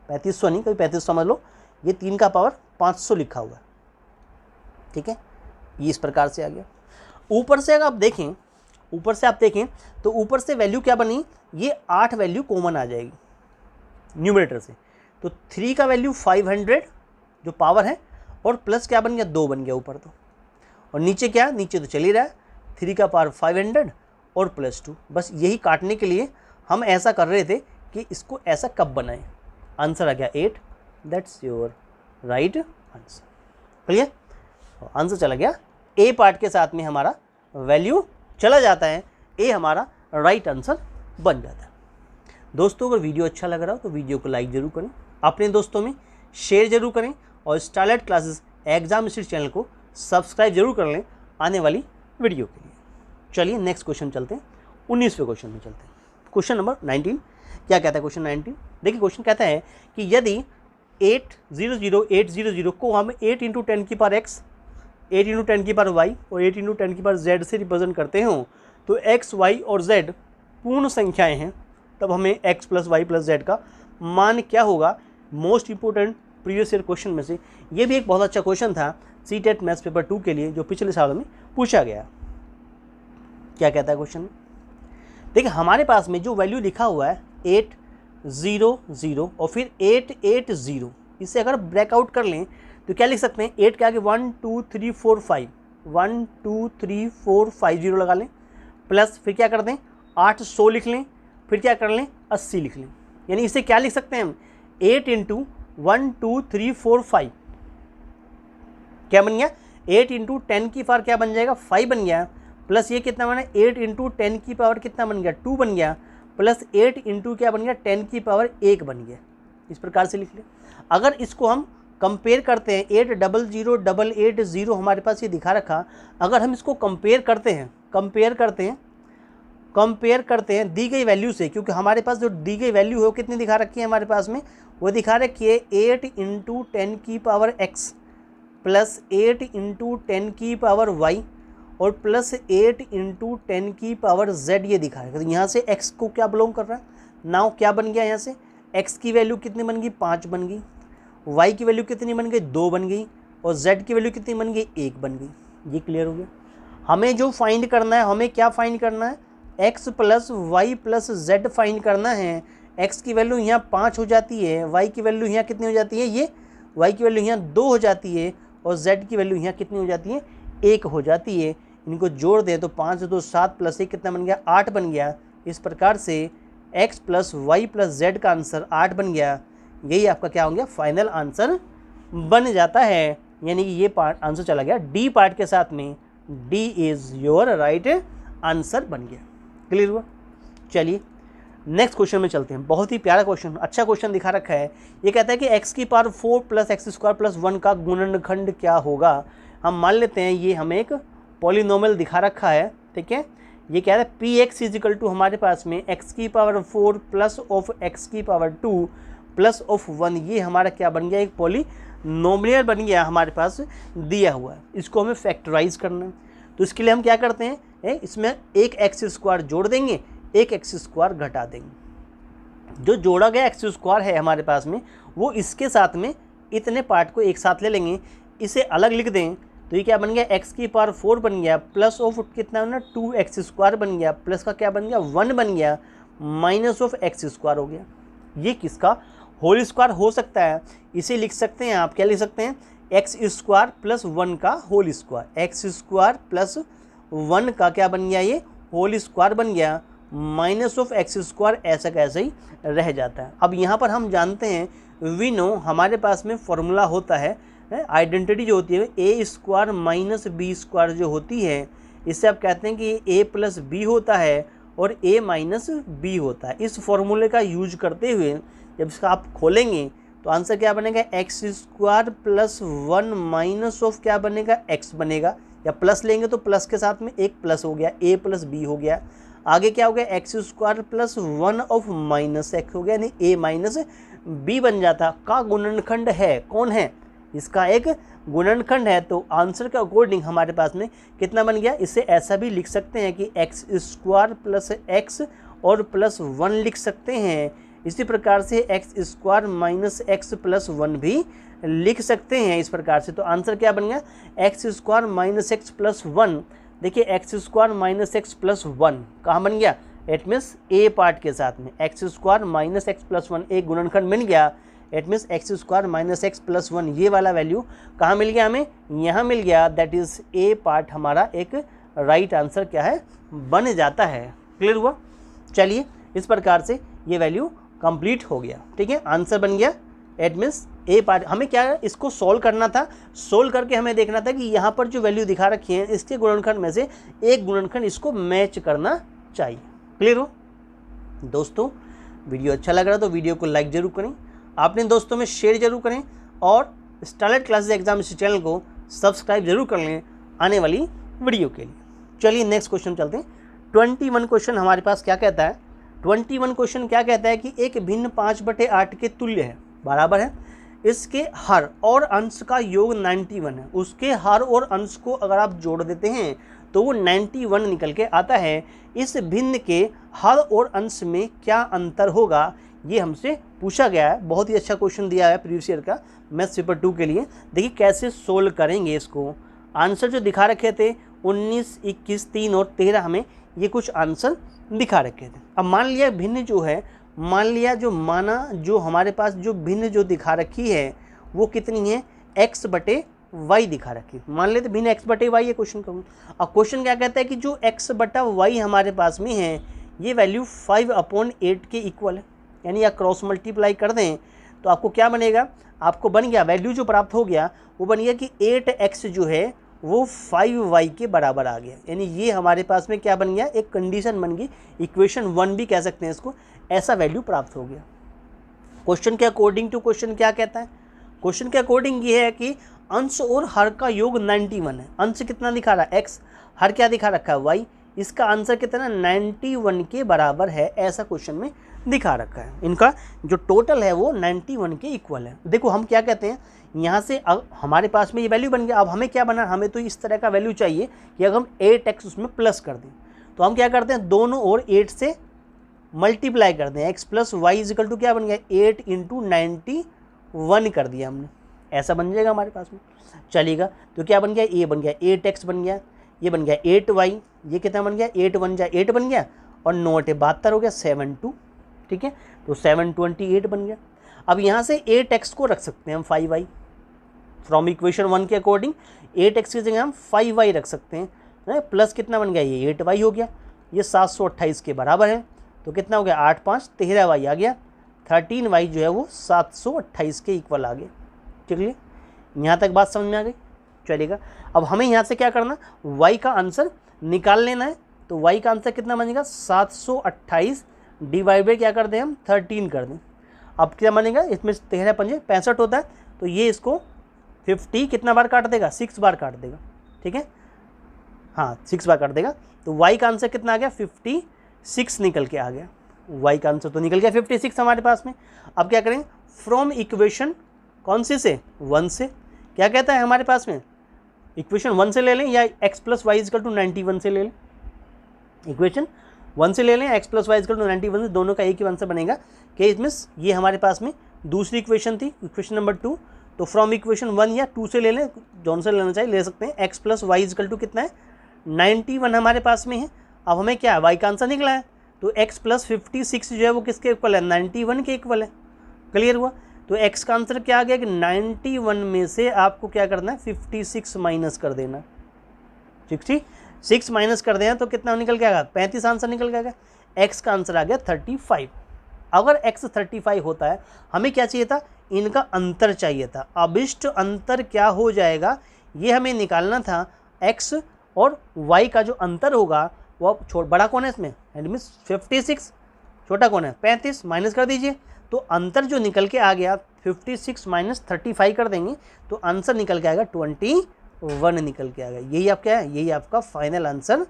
3500 नहीं, कभी 3500 समझ लो, ये 3 का पावर 500 लिखा हुआ है, ठीक है, ये इस प्रकार से आ गया। ऊपर से अगर आप देखें, तो ऊपर से वैल्यू क्या बनी, ये 8 वैल्यू कॉमन आ जाएगी न्यूमरेटर से, तो 3 का वैल्यू 500 जो पावर है और प्लस क्या बन गया 2 बन गया ऊपर, तो और नीचे क्या, नीचे तो चल ही रहा है 3 का पावर 500 और प्लस 2। बस यही काटने के लिए हम ऐसा कर रहे थे कि इसको ऐसा कब बनाएं। आंसर आ गया 8, that's your right answer. Clear, answer चला गया ए पार्ट के साथ में, हमारा वैल्यू चला जाता है, ए हमारा राइट आंसर बन जाता है। दोस्तों अगर वीडियो अच्छा लग रहा हो तो वीडियो को लाइक जरूर करें, अपने दोस्तों में शेयर जरूर करें और starlight classes exam street channel को सब्सक्राइब जरूर कर लें आने वाली वीडियो के लिए। चलिए नेक्स्ट क्वेश्चन चलते हैं, 19वें क्वेश्चन में चलते हैं। क्वेश्चन नंबर 19 क्या कहता है, क्वेश्चन 19 देखिए, क्वेश्चन कहता है कि यदि 800,800 को हम 8 × 10 की पावर x, 8 × 10 की पावर y और 8 × 10 की पावर z से रिप्रेजेंट करते हो, तो x, y और z पूर्ण संख्याएं हैं, तब हमें x plus Y plus Z का मान क्या होगा। Most important previous year question में से ये भी एक बहुत अच्छा क्वेश्चन था सीटेट मैथ्स पेपर 2 के लिए, जो पिछले सालों में पूछा गया। क्या कहता है क्वेश्चन, देखिए हमारे पास में जो वैल्यू लिखा हुआ है 800 और फिर 880, इसे अगर ब्रेकआउट कर लें तो क्या लिख सकते हैं, 8 के आगे 1 2 3 4 5, 1 2 3 4 5 0 लगा लें, प्लस फिर क्या कर दें 800 लिख लें, फिर क्या कर लें 80 लिख लें, यानी इसे क्या लिख सकते हैं हम 8 × 1 2 3 4 5 क्या बन गया, 8 × 10 की पावर क्या बन जाएगा 5 बन गया, प्लस ये कितना बना 8 × 10 की पावर कितना बन गया 2 बन गया, प्लस 8 × क्या बन गया 10 की पावर 1 बन गया। इस प्रकार से लिख लें। अगर इसको हम कंपेयर करते हैं 800,880 हमारे पास ये दिखा रखा, अगर हम इसको कंपेयर करते हैं दी गई वैल्यू से, क्योंकि हमारे पास जो दी गई वैल्यू है वो कितनी दिखा रखी है हमारे पास में, वो दिखा रखी है 8 × 10 की पावर x प्लस 8 × 10 की पावर y और प्लस 8 × 10 की पावर z, ये दिखा रखा है। तो यहाँ से x को क्या बिलोंग कर रहा है, नाउ क्या बन गया, यहाँ से x की वैल्यू कितनी बन गई 5 बन गई, y की वैल्यू कितनी बन गई 2 बन गई और z की वैल्यू कितनी बन गई 1 बन गई। ये क्लियर हो गया। हमें जो फाइंड करना है, हमें क्या फाइंड करना है, x plus Y plus z find करना है। x की वैल्यू यहाँ 5 हो जाती है, y की वैल्यू यहाँ कितनी हो जाती है, ये y की वैल्यू यहाँ 2 हो जाती है और z की वैल्यू यहाँ कितनी हो जाती है 1 हो जाती है। इनको जोड़ दें तो 5 2 7 प्लस 1 कितना बन गया 8 बन गया। इस प्रकार से x plus Y plus Z का आंसर 8 बन गया। यही आपका क्या हो गया फाइनल आंसर बन जाता है, यानी कि ये पार्ट आंसर चला गया डी पार्ट के साथ में, D is your right answer बन गया। क्लियर हुआ। चलिए नेक्स्ट क्वेश्चन में चलते हैं। बहुत ही प्यारा क्वेश्चन, अच्छा क्वेश्चन दिखा रखा है। ये कहता है कि x की power 4 plus x square plus 1 का गुणनखंड क्या होगा। हम मान लेते हैं ये हमें एक पॉलिनोमियल दिखा रखा है, ठीक है। ये क्या है, पी एक्स इजिकल टू हमारे पास में एक्स की पावर 4 प्लस ऑफ एक्स की पावर 2 प्लस ऑफ 1, ये हमारा क्या बन गया, एक पॉलिनोमियल बन गया हमारे पास दिया हुआ है। इसको हमें फैक्टराइज करना है, तो इसके लिए हम क्या करते हैं, इसमें एक एक्स स्क्वायर जोड़ देंगे, एक एक्स स्क्वायर घटा देंगे। जो जोड़ा गया एक्स स्क्वायर है हमारे पास में, वो इसके साथ में इतने पार्ट को एक साथ ले लेंगे, इसे अलग लिख दें, तो ये क्या बन गया, एक्स की पावर 4 बन गया प्लस ऑफ कितना ना 2 एक्स स्क्वायर बन गया, प्लस का क्या बन गया 1 बन गया, माइनस ऑफ एक्स स्क्वायर हो गया। ये किसका होल स्क्वायर हो सकता है, इसे लिख सकते हैं आप, क्या लिख सकते हैं, एक्स स्क्वायर प्लस 1 का whole square, X square plus 1 का क्या बन गया, ये होल स्क्वायर बन गया, माइनस ऑफ एक्स स्क्वायर ऐसा कैसे ही रह जाता है। अब यहाँ पर हम जानते हैं, वी नो, हमारे पास में फॉर्मूला होता है, आइडेंटिटी जो होती है ए स्क्वायर माइनस बी स्क्वायर जो होती है, इससे आप कहते हैं कि ए प्लस बी होता है और ए माइनस बी होता है। इस फॉर्मूले का यूज करते हुए जब इसका आप खोलेंगे तो आंसर क्या बनेगा, x square plus 1 minus of क्या बनेगा, एक्स बनेगा, या प्लस लेंगे तो प्लस के साथ में एक प्लस हो गया, ए प्लस बी हो गया, आगे क्या हो गया, x square plus 1 of minus x हो गया, यानी ए माइनस बी बन जाता। का गुणनखंड है, कौन है, इसका एक गुणनखंड है, तो आंसर के अकॉर्डिंग हमारे पास में कितना बन गया। इसे ऐसा भी लिख सकते हैं कि एक्स स्क्वायर प्लस एक्स और प्लस 1 लिख सकते हैं। इसी प्रकार से x square minus x plus 1 भी लिख सकते हैं इस प्रकार से। तो आंसर क्या बन गया, x square minus x plus 1। देखिए x square minus x plus 1 कहाँ बन गया, इट मीन्स ए पार्ट के साथ में x square minus x plus 1 एक गुणनखंड मिल गया, it means x square minus x plus 1 ये वाला वैल्यू कहाँ मिल गया, हमें यहाँ मिल गया। दैट इज़ ए पार्ट हमारा एक राइट आंसर क्या है बन जाता है। क्लियर हुआ। चलिए इस प्रकार से ये वैल्यू कंप्लीट हो गया। ठीक है, आंसर बन गया, इट मीन्स ए पार्ट। हमें क्या है, इसको सोल्व करना था, सोल्व करके हमें देखना था कि यहाँ पर जो वैल्यू दिखा रखी है इसके गुणनखंड में से एक गुणनखंड इसको मैच करना चाहिए। क्लियर हो दोस्तों। वीडियो अच्छा लग रहा है तो वीडियो को लाइक जरूर करें, अपने दोस्तों में शेयर जरूर करें और स्टारलाइट क्लासेस एग्जाम इस चैनल को सब्सक्राइब जरूर कर लें आने वाली वीडियो के लिए। चलिए नेक्स्ट क्वेश्चन चलते हैं। 21 क्वेश्चन हमारे पास क्या कहता है, 21 क्वेश्चन क्या कहता है कि एक भिन्न 5/8 के तुल्य है, बराबर है, इसके हर और अंश का योग 91 है। उसके हर और अंश को अगर आप जोड़ देते हैं तो वो 91 निकल के आता है। इस भिन्न के हर और अंश में क्या अंतर होगा, ये हमसे पूछा गया है। बहुत ही अच्छा क्वेश्चन दिया है प्रीवियस ईयर का मैथ्स पेपर 2 के लिए। देखिए कैसे सोल्व करेंगे इसको। आंसर जो दिखा रखे थे 19, 21, 3 और 13 हमें ये कुछ आंसर दिखा रखे थे। अब मान लिया भिन्न जो है, मान लिया जो माना जो हमारे पास जो भिन्न जो दिखा रखी है वो कितनी है, x/y दिखा रखी। मान लेते भिन्न x/y ये क्वेश्चन कहूँ। अब क्वेश्चन क्या कहता है कि जो x/y हमारे पास में है ये वैल्यू 5/8 के इक्वल है, यानी या क्रॉस मल्टीप्लाई कर दें तो आपको क्या बनेगा, आपको बन गया वैल्यू जो प्राप्त हो गया वो बन गया कि 8x जो है वो 5y के बराबर आ गया। यानी ये हमारे पास में क्या बन गया, एक कंडीशन बन गई, इक्वेशन 1 भी कह सकते हैं इसको, ऐसा वैल्यू प्राप्त हो गया। क्वेश्चन के अकॉर्डिंग टू क्वेश्चन क्या कहता है, क्वेश्चन के अकॉर्डिंग ये है कि अंश और हर का योग 91 है। अंश कितना दिखा रहा है x, हर क्या दिखा रखा है y, इसका आंसर कितना 91 के बराबर है, ऐसा क्वेश्चन में दिखा रखा है। इनका जो टोटल है वो 91 के इक्वल है। देखो हम क्या कहते हैं, यहाँ से हमारे पास में ये वैल्यू बन गया। अब हमें क्या बना, हमें तो इस तरह का वैल्यू चाहिए कि अगर हम 8x उसमें प्लस कर दें तो हम क्या करते हैं, दोनों और 8 से मल्टीप्लाई कर दें। x plus Y equal to क्या बन गया, 8 × 91 कर दिया हमने, ऐसा बन जाएगा हमारे पास में, चलेगा। तो क्या बन गया, ये बन गया 8x बन गया, ये बन गया 8y, ये कितना बन गया 8 1 जा 8 बन गया और 9 8 72 हो गया 7 2। ठीक है, तो 728 बन गया। अब यहाँ से 8x को रख सकते हैं हम 5y, फ्रॉम इक्वेशन 1 के अकॉर्डिंग 8x की जगह हम 5y रख सकते हैं। प्लस कितना बन गया, ये 8y हो गया, ये 728 के बराबर है, तो कितना हो गया 8 5 13y आ गया, 13y जो है वो 728 के इक्वल आ गया। चलिए यहाँ तक बात समझ में आ गई, चलेगा। अब हमें यहाँ से क्या करना, y का आंसर निकाल लेना है। तो y का आंसर कितना बनेगा, 728 डिवाइड बाई क्या कर दें हम 13 कर दें। अब क्या बनेगा, इसमें 13 पंजे 65 होता है, तो ये इसको 50 कितना बार काट देगा, 6 बार काट देगा। ठीक है, हाँ 6 बार कर देगा, तो y का आंसर कितना आ गया 56 निकल के आ गया। y का आंसर तो निकल गया 56 हमारे पास में। अब क्या करेंगे, फ्रॉम इक्वेशन कौन सी से 1 से, क्या कहता है हमारे पास में, इक्वेशन 1 से ले लें या x + y = 91 से ले लें। इक्वेशन 1 से ले लें, x + y = 91 से, दोनों का एक ही आंसर बनेगा कि इसमें ये हमारे पास में दूसरी इक्वेशन थी, इक्वेशन नंबर 2, तो फ्रॉम इक्वेशन 1 या 2 से ले लें, जौन से लेना चाहिए ले सकते हैं। x + y = कितना है 91 हमारे पास में है। अब हमें क्या है, y का आंसर निकला है, तो x + 56 जो है वो किसके इक्वल है, 91 के इक्वल है। क्लियर हुआ, तो x का आंसर क्या आ गया कि 91 में से आपको क्या करना है 56 माइनस कर देना, 66 माइनस कर देना तो कितना निकल के आएगा 35 आंसर निकल के आएगा। x का आंसर आ गया 35। अगर x 35 होता है, हमें क्या चाहिए था, इनका अंतर चाहिए था। अभिष्ट अंतर क्या हो जाएगा ये हमें निकालना था। x और y का जो अंतर होगा वो बड़ा कौन है इसमें, एंड मीन्स 56, छोटा कौन है 35, माइनस कर दीजिए, तो अंतर जो निकल के आ गया 56 माइनस 35 कर देंगे तो आंसर निकल के आएगा 21 निकल के आएगा। यही आप क्या है, यही आपका फाइनल आंसर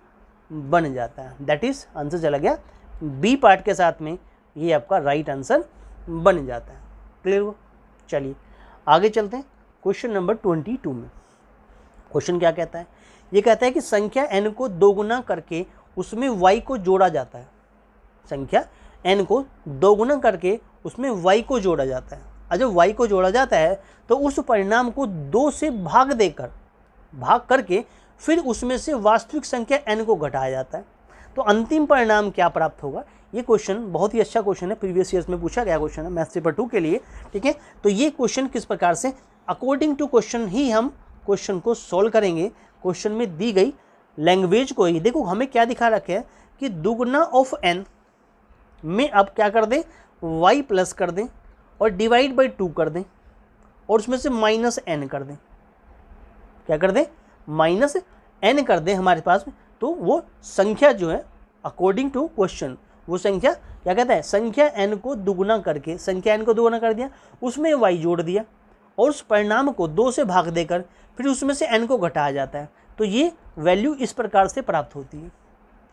बन जाता है। दैट इज आंसर चला गया बी पार्ट के साथ में, ये आपका राइट आंसर बन जाता है। क्लियर हो, चलिए आगे चलते हैं क्वेश्चन नंबर 22 में। क्वेश्चन क्या कहता है, ये कहता है कि संख्या n को 2 गुना करके उसमें y को जोड़ा जाता है। संख्या n को 2 गुना करके उसमें y को जोड़ा जाता है, और जब y को जोड़ा जाता है तो उस परिणाम को 2 से भाग करके फिर उसमें से वास्तविक संख्या n को घटाया जाता है, तो अंतिम परिणाम क्या प्राप्त होगा। ये क्वेश्चन बहुत ही अच्छा क्वेश्चन है, प्रीवियस ईयर्स में पूछा गया क्वेश्चन है मैथ्स पेपर 2 के लिए। ठीक है, तो ये क्वेश्चन किस प्रकार से, अकॉर्डिंग टू क्वेश्चन ही हम क्वेश्चन को सॉल्व करेंगे। क्वेश्चन में दी गई लैंग्वेज को ही देखो, हमें क्या दिखा रखे है कि दुगुना ऑफ n में अब क्या कर दें, y प्लस कर दें और डिवाइड बाई 2 कर दें और उसमें से माइनस n कर दें। क्या कर दें, माइनस n कर दें हमारे पास में, तो वो संख्या जो है अकॉर्डिंग टू क्वेश्चन, वो संख्या क्या कहता है, संख्या n को दुगुना करके, संख्या n को दुगुना कर दिया, उसमें y जोड़ दिया और उस परिणाम को 2 से भाग देकर फिर उसमें से n को घटाया जाता है, तो ये वैल्यू इस प्रकार से प्राप्त होती है।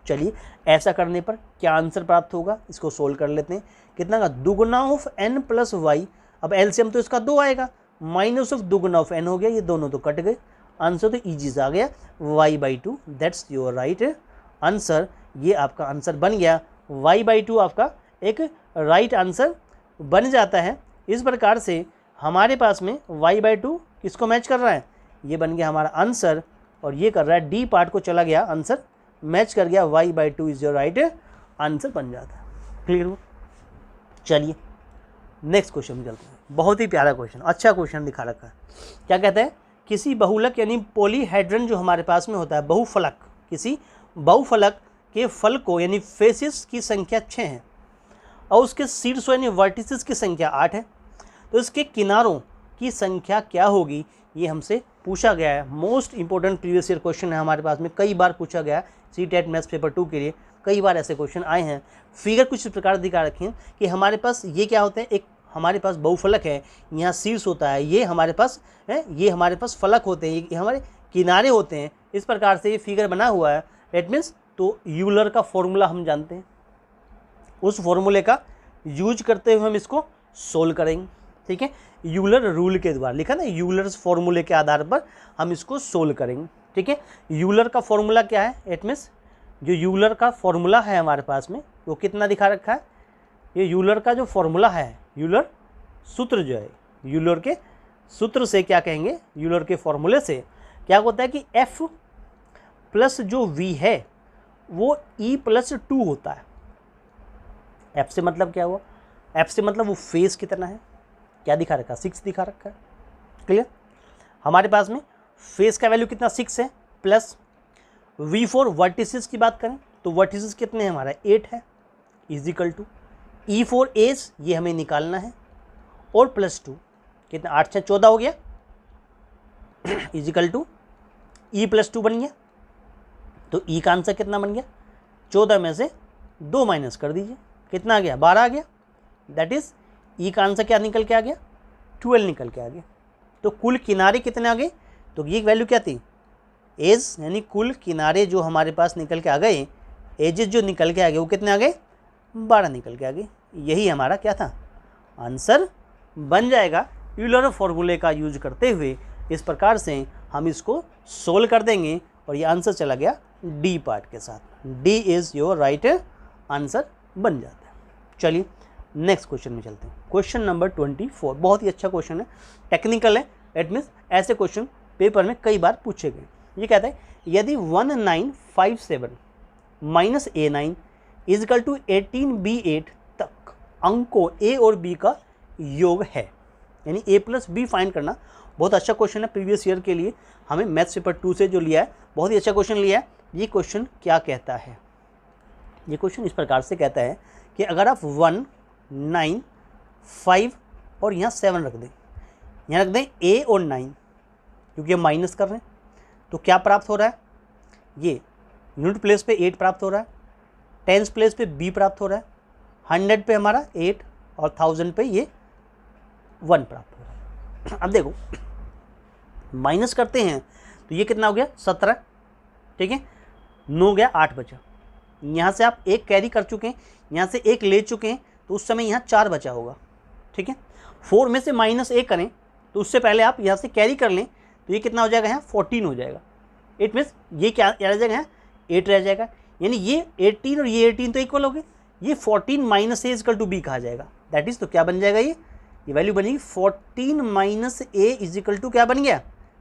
चलिए ऐसा करने पर क्या आंसर प्राप्त होगा, इसको सोल्व कर लेते हैं। कितना का, दुगुना ऑफ n प्लस वाई, अब एलसीएम तो इसका 2 आएगा, माइनस ऑफ दुगुना ऑफ n हो गया, ये दोनों तो कट गए, आंसर तो ईजी से आ गया y/2। That's your right answer, ये आपका आंसर बन गया y/2 आपका एक राइट आंसर बन जाता है। इस प्रकार से हमारे पास में y/2 किसको मैच कर रहा है, ये बन गया हमारा आंसर, और ये कर रहा है डी पार्ट को चला गया आंसर, मैच कर गया y/2 is your right answer बन जाता है। क्लियर हो, चलिए नेक्स्ट क्वेश्चन में चलते हैं। बहुत ही प्यारा क्वेश्चन, अच्छा क्वेश्चन दिखा रखा है। क्या कहता है, किसी बहुलक यानी पॉलीहेड्रन जो हमारे पास में होता है, बहुफलक, किसी बहुफलक के फल को यानी फेसिस की संख्या 6 है और उसके शीर्षों यानी वर्टिसेस की संख्या 8 है, तो इसके किनारों की संख्या क्या होगी, ये हमसे पूछा गया है। Most important previous year question है हमारे पास में, कई बार पूछा गया है सीटेट मैथ्स पेपर 2 के लिए, कई बार ऐसे क्वेश्चन आए हैं। फिगर कुछ इस प्रकार दिखा रखे हैं कि हमारे पास ये क्या होता है, एक हमारे पास बहुफलक है, यहाँ शीर्ष होता है, ये हमारे पास है, ये हमारे पास फलक होते हैं, ये हमारे किनारे होते हैं। इस प्रकार से ये फिगर बना हुआ है। दैट मीन्स तो यूलर का फॉर्मूला हम जानते हैं, उस फॉर्मूले का यूज करते हुए हम इसको सोल्व करेंगे। ठीक है, यूलर रूल के द्वारा लिखा ना, यूलर्स फॉर्मूले के आधार पर हम इसको सोल्व करेंगे। ठीक है, यूलर का फॉर्मूला क्या है, इट मीन्स जो यूलर का फॉर्मूला है हमारे पास में वो कितना दिखा रखा है, ये यूलर का जो फॉर्मूला है, यूलर सूत्र जो है, यूलर के सूत्र से क्या कहेंगे, यूलर के फॉर्मूले से क्या होता है कि एफ प्लस जो वी है वो ई प्लस 2 होता है। एफ से मतलब क्या हुआ, एफ से मतलब वो फेस कितना है, क्या दिखा रखा है, 6 दिखा रखा है। क्लियर, हमारे पास में फेस का वैल्यू कितना 6 है, प्लस V4 वर्टिसेस की बात करें तो वर्टिसेस कितने हैं हमारा 8 है, इजिकल टू E4 एज ये हमें निकालना है, और प्लस 2 कितना 8 से 14 हो गया, इजिकल टू E प्लस 2 बन गया। तो E का आंसर कितना बन गया, 14 में से 2 माइनस कर दीजिए, कितना आ गया 12 आ गया। दैट इज E का आंसर क्या निकल के आ गया, 12 निकल के आ गया। तो कुल किनारे कितने आ गए, तो ये वैल्यू क्या थी एज यानी कुल किनारे जो हमारे पास निकल के आ गए, एजेस जो निकल के आ गए वो कितने आ गए, 12 निकल के आ गए। यही हमारा क्या था, आंसर बन जाएगा। यूलर फॉर्मूले का यूज करते हुए इस प्रकार से हम इसको सोल्व कर देंगे और ये आंसर चला गया डी पार्ट के साथ। D is your right answer बन जाता है। चलिए नेक्स्ट क्वेश्चन में चलते हैं। क्वेश्चन नंबर 24 बहुत ही अच्छा क्वेश्चन है, टेक्निकल है। इट मीन्स ऐसे क्वेश्चन पेपर में कई बार पूछे गए। ये कहता है यदि 1957 minus A9 is equal to 18B8 तक अंकों A और B का योग है, यानी A प्लस B फाइंड करना। बहुत अच्छा क्वेश्चन है, प्रीवियस ईयर के लिए हमें मैथ्स पेपर 2 से जो लिया है, बहुत ही अच्छा क्वेश्चन लिया है। ये क्वेश्चन क्या कहता है, ये क्वेश्चन इस प्रकार से कहता है कि अगर आप 1, 9, 5 और यहाँ 7 रख दें, यहाँ रख दें A और 9, क्योंकि हम माइनस कर रहे हैं, तो क्या प्राप्त हो रहा है, ये यूनिट प्लेस पे 8 प्राप्त हो रहा है, टेंस प्लेस पे B प्राप्त हो रहा है, 100 पे हमारा 8 और 1000 पे ये 1 प्राप्त हो रहा है। अब देखो माइनस करते हैं तो ये कितना हो गया, 17, ठीक है, 9 गया, 8 बचा। यहाँ से आप एक कैरी कर चुके हैं, यहाँ से एक ले चुके हैं, तो उस समय यहाँ 4 बचा होगा, ठीक है। 4 में से -1 करें तो उससे पहले आप यहाँ से कैरी कर लें, तो ये कितना हो जाएगा, यहाँ 14 हो जाएगा। इट मीन्स ये क्या रह जाएगा, यहाँ 8 रह जाएगा, यानी ये 18 और ये 18 तो इक्वल हो गए। ये 14 minus A equal to B कहा जाएगा। दैट इज़, तो क्या बन जाएगा, ये वैल्यू बनेगी 14 माइनस ए इजिकल टू क्या बन गया,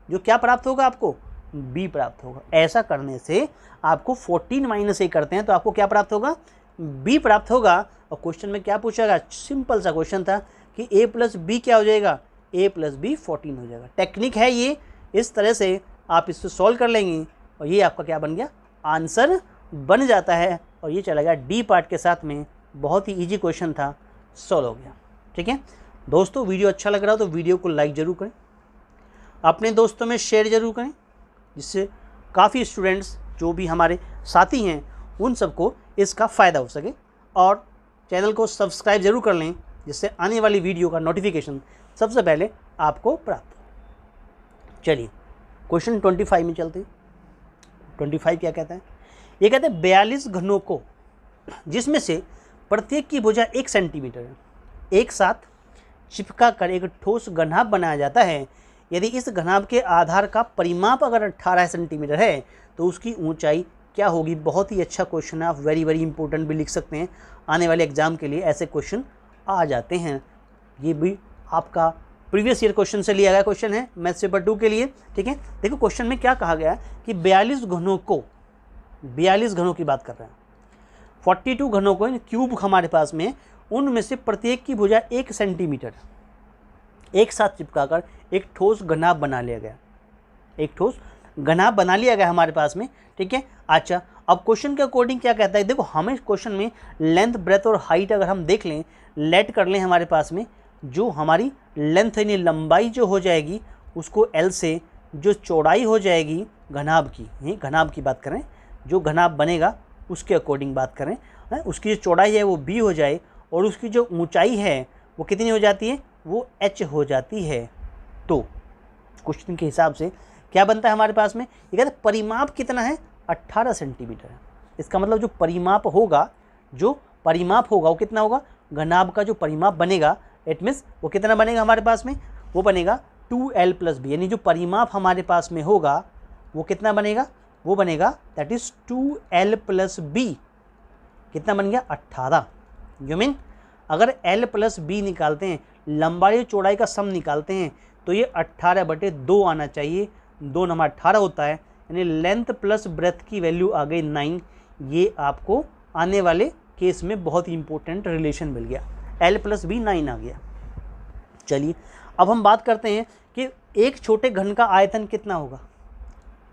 जो क्या प्राप्त होगा आपको, बी प्राप्त होगा। ऐसा करने से आपको 14 माइनस ए करते हैं तो आपको क्या प्राप्त होगा, बी प्राप्त होगा। और क्वेश्चन में क्या पूछा गया, सिंपल सा क्वेश्चन था कि ए प्लस बी क्या हो जाएगा, ए प्लस बी 14 हो जाएगा। टेक्निक है ये, इस तरह से आप इससे सॉल्व कर लेंगे और ये आपका क्या बन गया, आंसर बन जाता है। और ये चला गया डी पार्ट के साथ में। बहुत ही ईजी क्वेश्चन था, सॉल्व हो गया, ठीक है। दोस्तों वीडियो अच्छा लग रहा हो तो वीडियो को लाइक ज़रूर करें, अपने दोस्तों में शेयर ज़रूर करें, जिससे काफ़ी स्टूडेंट्स जो भी हमारे साथी हैं उन सबको इसका फ़ायदा हो सके। और चैनल को सब्सक्राइब ज़रूर कर लें, जिससे आने वाली वीडियो का नोटिफिकेशन सबसे पहले आपको प्राप्त हो। चलिए क्वेश्चन 25 में चलते हैं। 25 क्या कहता है, ये कहते हैं 42 घनों को, जिसमें से प्रत्येक की भुजा 1 सेंटीमीटर है, एक साथ चिपका कर एक ठोस घनाभ बनाया जाता है। यदि इस घनाभ के आधार का परिमाप अगर 18 सेंटीमीटर है तो उसकी ऊंचाई क्या होगी। बहुत ही अच्छा क्वेश्चन है, आप वेरी इंपॉर्टेंट भी लिख सकते हैं, आने वाले एग्जाम के लिए ऐसे क्वेश्चन आ जाते हैं। ये भी आपका प्रीवियस ईयर क्वेश्चन से लिया गया क्वेश्चन है मैथ्स पेपर 2 के लिए, ठीक है। देखो क्वेश्चन में क्या कहा गया है कि 42 घनों को, 42 घनों की बात कर रहे हैं, 42 घनों को क्यूब हमारे पास में, उनमें से प्रत्येक की भुजा 1 सेंटीमीटर एक साथ चिपकाकर एक ठोस घनाभ बना लिया गया, एक ठोस घनाभ बना लिया गया हमारे पास में, ठीक है। अच्छा, अब क्वेश्चन के अकॉर्डिंग क्या कहता है, देखो हमें क्वेश्चन में लेंथ, ब्रेथ और हाइट अगर हम देख लें, लेट कर लें हमारे पास में, जो हमारी लेंथ यानी लंबाई जो हो जाएगी उसको एल से, जो चौड़ाई हो जाएगी घनाभ की, ये घनाभ की बात करें, जो घनाभ बनेगा उसके अकॉर्डिंग बात करें, उसकी जो चौड़ाई है वो बी हो जाए और उसकी जो ऊंचाई है वो कितनी हो जाती है, वो एच हो जाती है। तो क्वेश्चन के हिसाब से क्या बनता है हमारे पास में, ये कहते हैं परिमाप कितना है, 18 सेंटीमीटर है। इसका मतलब जो परिमाप होगा, वो कितना होगा, घनाभ का जो परिमाप बनेगा, इट मीन्स वो कितना बनेगा हमारे पास में, वो बनेगा 2l + b, यानी जो परिमाप हमारे पास में होगा वो कितना बनेगा, वो बनेगा दैट इज 2l + b। कितना बन गया, 18। यू मीन अगर l + b निकालते हैं, लंबाई चौड़ाई का सम निकालते हैं, तो ये 18/2 आना चाहिए। 2 नंबर 18 होता है, यानी लेंथ प्लस ब्रेथ की वैल्यू आ गई 9। ये आपको आने वाले केस में बहुत ही इंपॉर्टेंट रिलेशन मिल गया, l + b 9 आ गया। चलिए अब हम बात करते हैं कि एक छोटे घन का आयतन कितना होगा,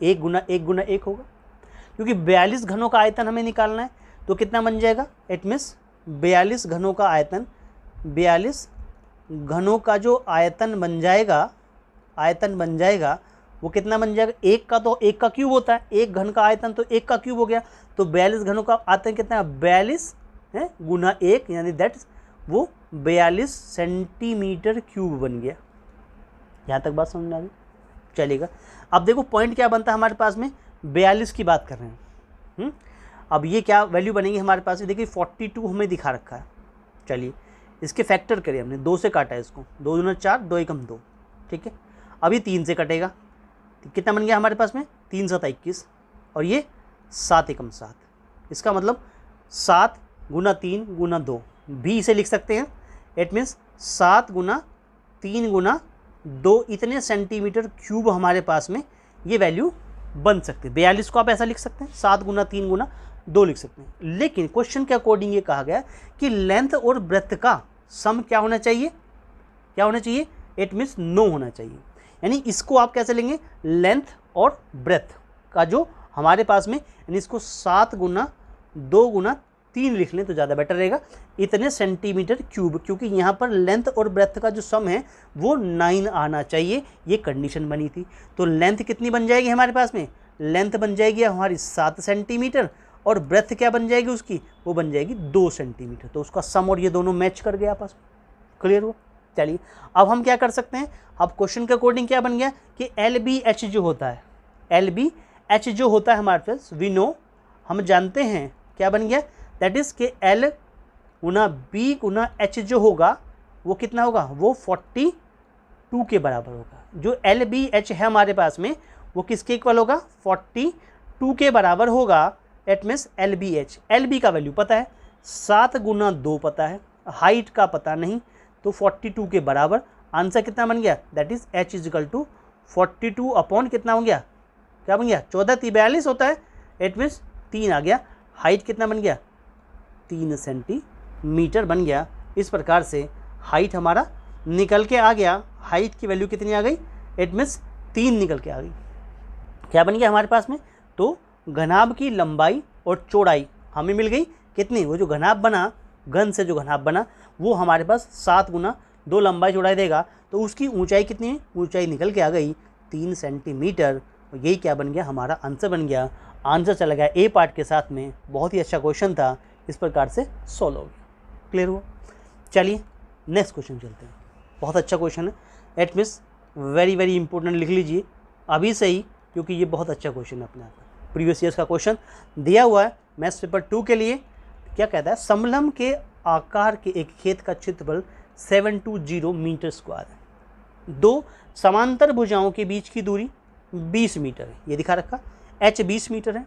1 × 1 × 1 होगा, क्योंकि 42 घनों का आयतन हमें निकालना है। तो कितना बन जाएगा, इट मीन्स 42 घनों का आयतन, 42 घनों का जो आयतन बन जाएगा वो कितना बन जाएगा, 1 का तो 1 का क्यूब होता है, 1 घन का आयतन तो 1 का क्यूब हो गया। तो 42 घनों का आयतन कितना है, 42 है गुना 1, यानी दैट वो 42 सेंटीमीटर क्यूब बन गया। यहाँ तक बात समझ में आ गई। चलेगा। अब देखो पॉइंट क्या बनता है हमारे पास में, 42 की बात कर रहे हैं। अब ये क्या वैल्यू बनेगी हमारे पास में, देखिए 42 हमें दिखा रखा है। चलिए इसके फैक्टर करिए, हमने 2 से काटा है इसको, 2 दूना 4, 2 एकम 2, ठीक है। अभी 3 से कटेगा, कितना बन गया हमारे पास में, 3 7 21, और ये 7 एकम 7, इसका मतलब 7 गुना 3 गुना 2 भी इसे लिख सकते हैं। इट मीन्स 7 गुना 3 गुना 2 इतने सेंटीमीटर क्यूब हमारे पास में ये वैल्यू बन सकती है। 42 को आप ऐसा लिख सकते हैं, 7 गुना 3 गुना 2 लिख सकते हैं। लेकिन क्वेश्चन के अकॉर्डिंग ये कहा गया कि लेंथ और ब्रेथ का सम क्या होना चाहिए, क्या होना चाहिए, इट मीन्स 9 होना चाहिए। यानी इसको आप कैसे लेंगे, लेंथ और ब्रेथ का जो हमारे पास में, यानी इसको 7 गुना 2 गुना 3 लिख लें तो ज़्यादा बेटर रहेगा, इतने सेंटीमीटर क्यूब, क्योंकि यहाँ पर लेंथ और ब्रेथ का जो सम है वो 9 आना चाहिए, ये कंडीशन बनी थी। तो लेंथ कितनी बन जाएगी हमारे पास में, लेंथ बन जाएगी हमारी 7 सेंटीमीटर, और ब्रेथ क्या बन जाएगी उसकी, वो बन जाएगी 2 सेंटीमीटर। तो उसका सम और ये दोनों मैच कर गया आपस में, क्लियर हुआ। चलिए अब हम क्या कर सकते हैं, अब क्वेश्चन के अकॉर्डिंग क्या बन गया कि LBH जो होता है, LBH जो होता है हमारे पास, वी नो, हम जानते हैं क्या बन गया, दैट इज़ के L गुना B गुना H जो होगा वो कितना होगा, वो 42 के बराबर होगा। जो LBH है हमारे पास में वो किसके इक्वल होगा, 42 के बराबर होगा। एट मीन्स LBH, LB का वैल्यू पता है, 7 गुना 2 पता है, हाइट का पता नहीं, तो 42 के बराबर। आंसर कितना बन गया, that is H is equal to 42 upon कितना हो गया, क्या बन गया, 14 3 42 होता है, एट मीन्स 3 आ गया। हाइट कितना बन गया, 3 सेंटीमीटर बन गया। इस प्रकार से हाइट हमारा निकल के आ गया। हाइट की वैल्यू कितनी आ गई, एट मीन्स 3 निकल के आ गई। क्या बन गया हमारे पास में, तो घनाभ की लंबाई और चौड़ाई हमें मिल गई कितनी, वो जो घनाभ बना, घन से जो घनाभ बना वो हमारे पास 7 गुना 2 लंबाई चौड़ाई देगा, तो उसकी ऊंचाई कितनी है, ऊंचाई निकल के आ गई 3 सेंटीमीटर। और यही क्या बन गया, हमारा आंसर बन गया। आंसर चला गया ए पार्ट के साथ में। बहुत ही अच्छा क्वेश्चन था, इस प्रकार से सॉल्व हो गया। क्लियर हुआ। चलिए नेक्स्ट क्वेश्चन चलते हैं। बहुत अच्छा क्वेश्चन है, it means very very important, लिख लीजिए अभी से ही, क्योंकि ये बहुत अच्छा क्वेश्चन है अपने आप में। प्रीवियस ईयर्स का क्वेश्चन दिया हुआ है मैथ्स पेपर 2 के लिए। क्या कहता है, समलंब के आकार के एक खेत का क्षेत्रफल 720 मीटर स्क्वायर है। 2 समांतर भुजाओं के बीच की दूरी 20 मीटर है, ये दिखा रखा। H 20 मीटर है।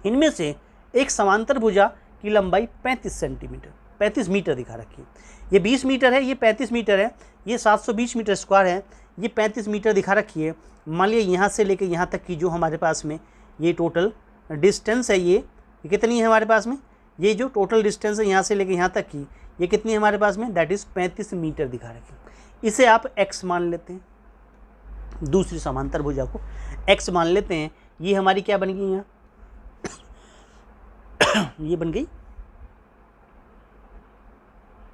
इनमें से एक समांतर भुजा की लंबाई 35 सेंटीमीटर 35 मीटर दिखा रखी है। ये 20 मीटर है, ये 35 मीटर है, ये 720 मीटर स्क्वायर है, ये 35 मीटर दिखा रखी है। मान लिया यहाँ से लेकर यहाँ तक की जो हमारे पास में ये टोटल डिस्टेंस है, ये कितनी है हमारे पास में, ये जो टोटल डिस्टेंस है यहाँ से लेकर यहाँ तक की, ये कितनी है हमारे पास में, दैट इज़ 35 मीटर दिखा रखी। इसे आप x मान लेते हैं, दूसरी समांतर भुजा को x मान लेते हैं। ये हमारी क्या बन गई यहाँ ये बन गई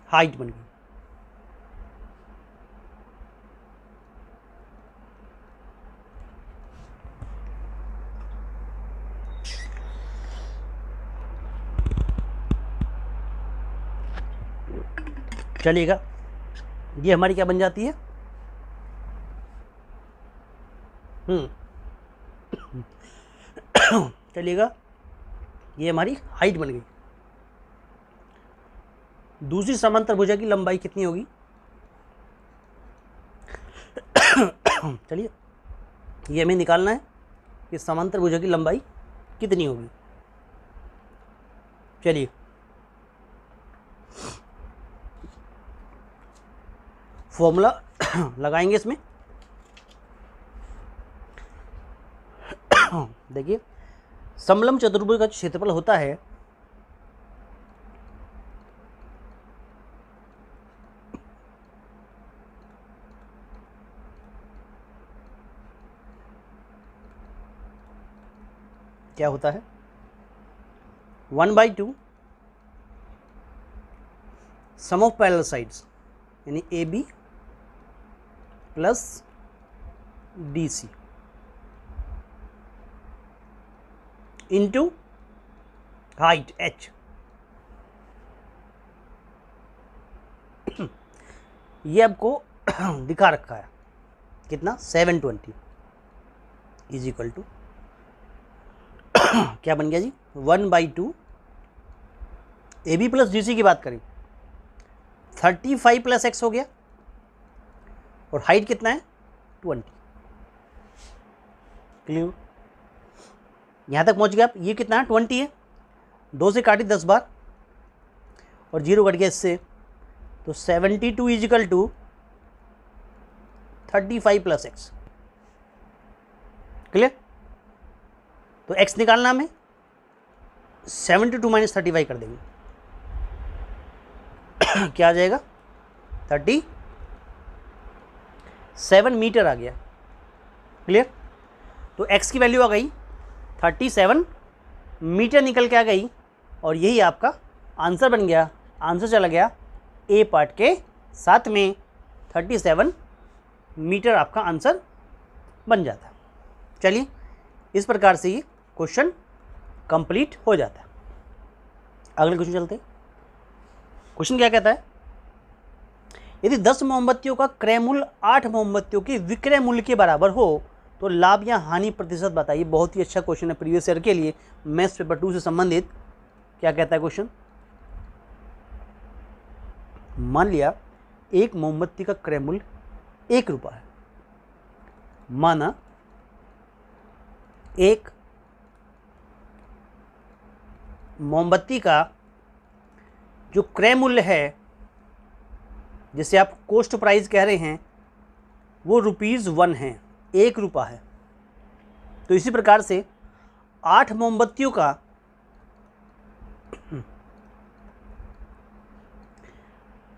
हाइट बन गई। चलिएगा, ये हमारी क्या बन जाती है, चलिएगा, ये हमारी हाइट बन गई। दूसरी समांतर भुजा की लंबाई कितनी होगी, चलिए ये हमें निकालना है कि समांतर भुजा की लंबाई कितनी होगी। चलिए फॉर्मूला लगाएंगे इसमें। देखिए समलंब चतुर्भुज का क्षेत्रफल होता है क्या होता है 1/2 सम ऑफ पैरेलल साइड्स, यानी AB plus DC into height H। ये आपको दिखा रखा है, कितना 720 इज इक्वल टू क्या बन गया जी 1/2 AB प्लस GC की बात करें 35 प्लस x हो गया और हाइट कितना है 20। क्लियर? यहाँ तक पहुँच गया आप। ये कितना है 20 है, 2 से काटी 10 बार और 0 कट गया इससे, तो 72 is equal to 35 plus x। Clear? तो x निकालना हमें 72 माइनस 35 कर देंगे क्या आ जाएगा 37 मीटर आ गया। क्लियर? तो x की वैल्यू आ गई 37 मीटर निकल के आ गई और यही आपका आंसर बन गया। आंसर चला गया ए पार्ट के साथ में 37 मीटर आपका आंसर बन जाता। चलिए इस प्रकार से ये क्वेश्चन कंप्लीट हो जाता है। अगले क्वेश्चन चलते हैं। क्वेश्चन क्या कहता है, यदि 10 मोमबत्तियों का क्रय मूल्य 8 मोमबत्तियों के विक्रय मूल्य के बराबर हो तो लाभ या हानि प्रतिशत बताइए। बहुत ही अच्छा क्वेश्चन है प्रीवियस ईयर के लिए, मैथ्स पेपर 2 से संबंधित। क्या कहता है क्वेश्चन, मान लिया एक मोमबत्ती का क्रय मूल्य 1 रुपया है। माना एक मोमबत्ती का जो क्रय मूल्य है, जिसे आप कॉस्ट प्राइस कह रहे हैं, वो ₹1 है, 1 रुपया है। तो इसी प्रकार से 8 मोमबत्तियों का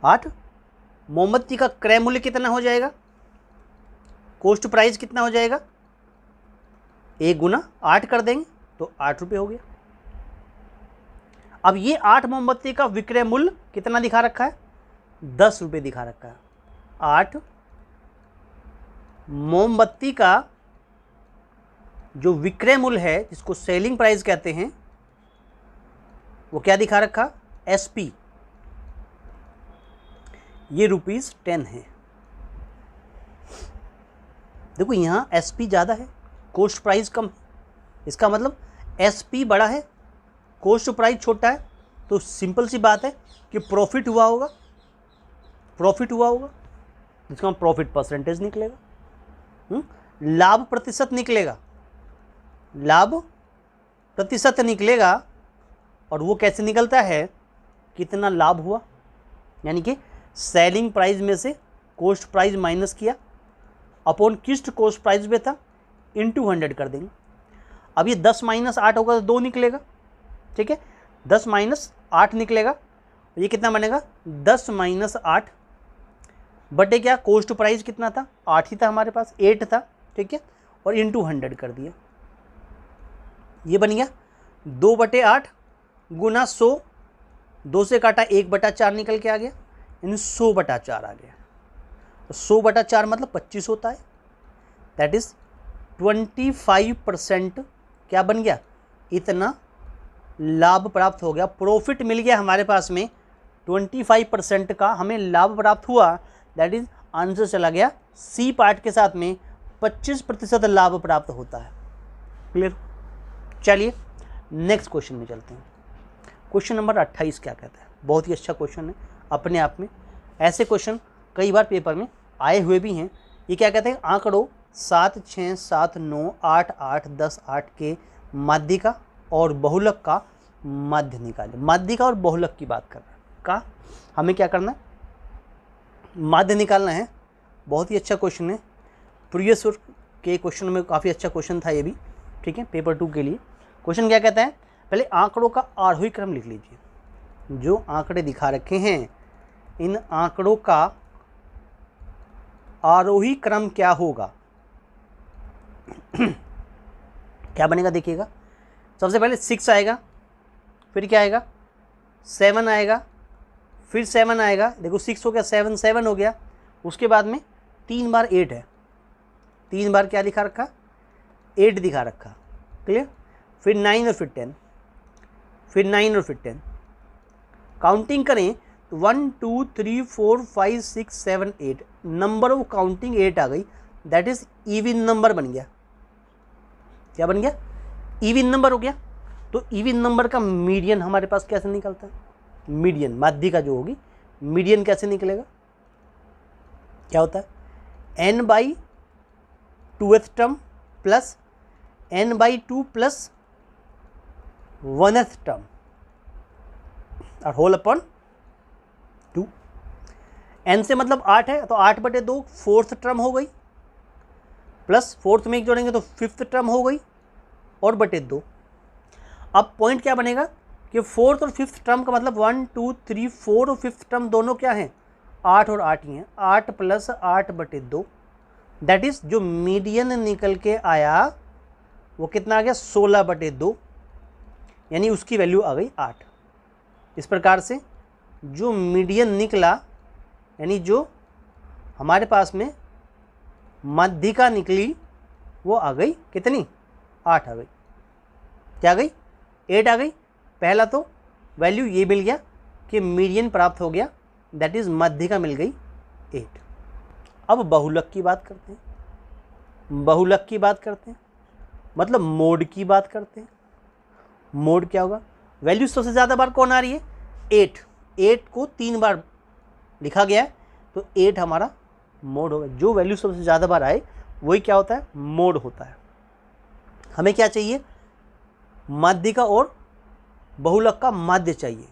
8 मोमबत्ती का क्रय मूल्य कितना हो जाएगा, कॉस्ट प्राइस कितना हो जाएगा, 1 गुना 8 कर देंगे तो 8 रुपये हो गया। अब ये 8 मोमबत्ती का विक्रय मूल्य कितना दिखा रखा है, 10 रुपये दिखा रखा है। 8 मोमबत्ती का जो विक्रय मूल्य है, जिसको सेलिंग प्राइस कहते हैं, वो क्या दिखा रखा, SP, ये ₹10 है। देखो यहाँ SP ज़्यादा है, कॉस्ट प्राइस कम है, इसका मतलब SP बड़ा है, कॉस्ट प्राइस छोटा है, तो सिंपल सी बात है कि प्रॉफिट हुआ होगा, जिसका प्रॉफिट परसेंटेज निकलेगा, लाभ प्रतिशत निकलेगा, और वो कैसे निकलता है, कितना लाभ हुआ, यानी कि सेलिंग प्राइस में से कॉस्ट प्राइस माइनस किया अपॉन किस्ट कॉस्ट प्राइस में था, इनटू 100 कर देंगे। अब ये 10 माइनस 8 होगा तो 2 निकलेगा, ठीक है, 10 माइनस 8 निकलेगा, ये कितना बनेगा 10 माइनस 8 बटे क्या, कॉस्ट प्राइस कितना था, 8 ही था हमारे पास, 8 था, ठीक है, और इनटू 100 कर दिया। ये बन गया 2/8 गुना 100, 2 से काटा 1/4 निकल के आ गया, यानी 100/4 आ गया। 100/4 मतलब 25 होता है, दैट इज 25% क्या बन गया, इतना लाभ प्राप्त हो गया, प्रॉफिट मिल गया हमारे पास में, 25% का हमें लाभ प्राप्त हुआ, दैट इज आंसर चला गया C पार्ट के साथ में 25% लाभ प्राप्त होता है। क्लियर? चलिए नेक्स्ट क्वेश्चन में चलते हैं। क्वेश्चन नंबर 28 क्या कहता है, बहुत ही अच्छा क्वेश्चन है अपने आप में, ऐसे क्वेश्चन कई बार पेपर में आए हुए भी हैं। ये क्या कहते हैं, आंकड़ों 7, 6, 7, 9, 8, 8, 10, 8 के माध्यिका और बहुलक का माध्य निकालें। माध्यिका और बहुलक की बात कर रहे हैं, का हमें क्या करना है, माध्य निकालना है। बहुत ही अच्छा क्वेश्चन है, प्रीवियस के क्वेश्चन में काफ़ी अच्छा क्वेश्चन था ये भी, ठीक है, पेपर 2 के लिए। क्वेश्चन क्या कहता है, पहले आंकड़ों का आरोही क्रम लिख लीजिए। जो आंकड़े दिखा रखे हैं, इन आंकड़ों का आरोही क्रम क्या होगा, क्या बनेगा देखिएगा। सबसे पहले 6 आएगा, फिर क्या आएगा 7 आएगा, फिर 7 आएगा, देखो 6 हो गया, 7 7 हो गया, उसके बाद में 3 बार 8 है, 3 बार क्या दिखा रखा, 8 दिखा रखा। क्लियर? फिर 9 और फिर 10, फिर 9 और फिर 10, काउंटिंग करें तो 1 2 3 4 5 6 7 8, नंबर ऑफ काउंटिंग 8 आ गई, दैट इज इवन नंबर बन गया। क्या बन गया? इवन नंबर हो गया। तो इवन नंबर का मीडियन हमारे पास कैसे निकलता है? मीडियन, माध्यिका जो होगी, मीडियन कैसे निकलेगा? क्या होता है? n by 2th term plus n by 2 plus 1th term और होल अपॉन 2। n से मतलब 8 है, तो 8/2 4th टर्म हो गई, प्लस 4th में एक जोड़ेंगे तो 5th टर्म हो गई, और बटे 2। अब पॉइंट क्या बनेगा कि 4th और 5th टर्म का मतलब 1 2 3 4 और 5th टर्म दोनों क्या हैं? 8 और 8 ही हैं। 8 प्लस 8/2, दैट इज जो मीडियन निकल के आया वो कितना आ गया? 16/2, यानी उसकी वैल्यू आ गई 8। इस प्रकार से जो मीडियन निकला, यानी जो हमारे पास में माध्यिका निकली, वो आ गई कितनी? 8 आ गई। क्या आ गई? 8 आ गई। पहला तो वैल्यू ये मिल गया कि मीडियन प्राप्त हो गया, दैट इज माध्यिका मिल गई 8। अब बहुलक की बात करते हैं। बहुलक की बात करते हैं मतलब मोड की बात करते हैं। मोड क्या होगा? वैल्यू सबसे ज़्यादा बार कौन आ रही है? 8। 8 को 3 बार लिखा गया है, तो 8 हमारा मोड होगा। जो वैल्यू सबसे ज़्यादा बार आए वही क्या होता है? मोड होता है। हमें क्या चाहिए? माध्यिका और बहुलक का माध्य चाहिए।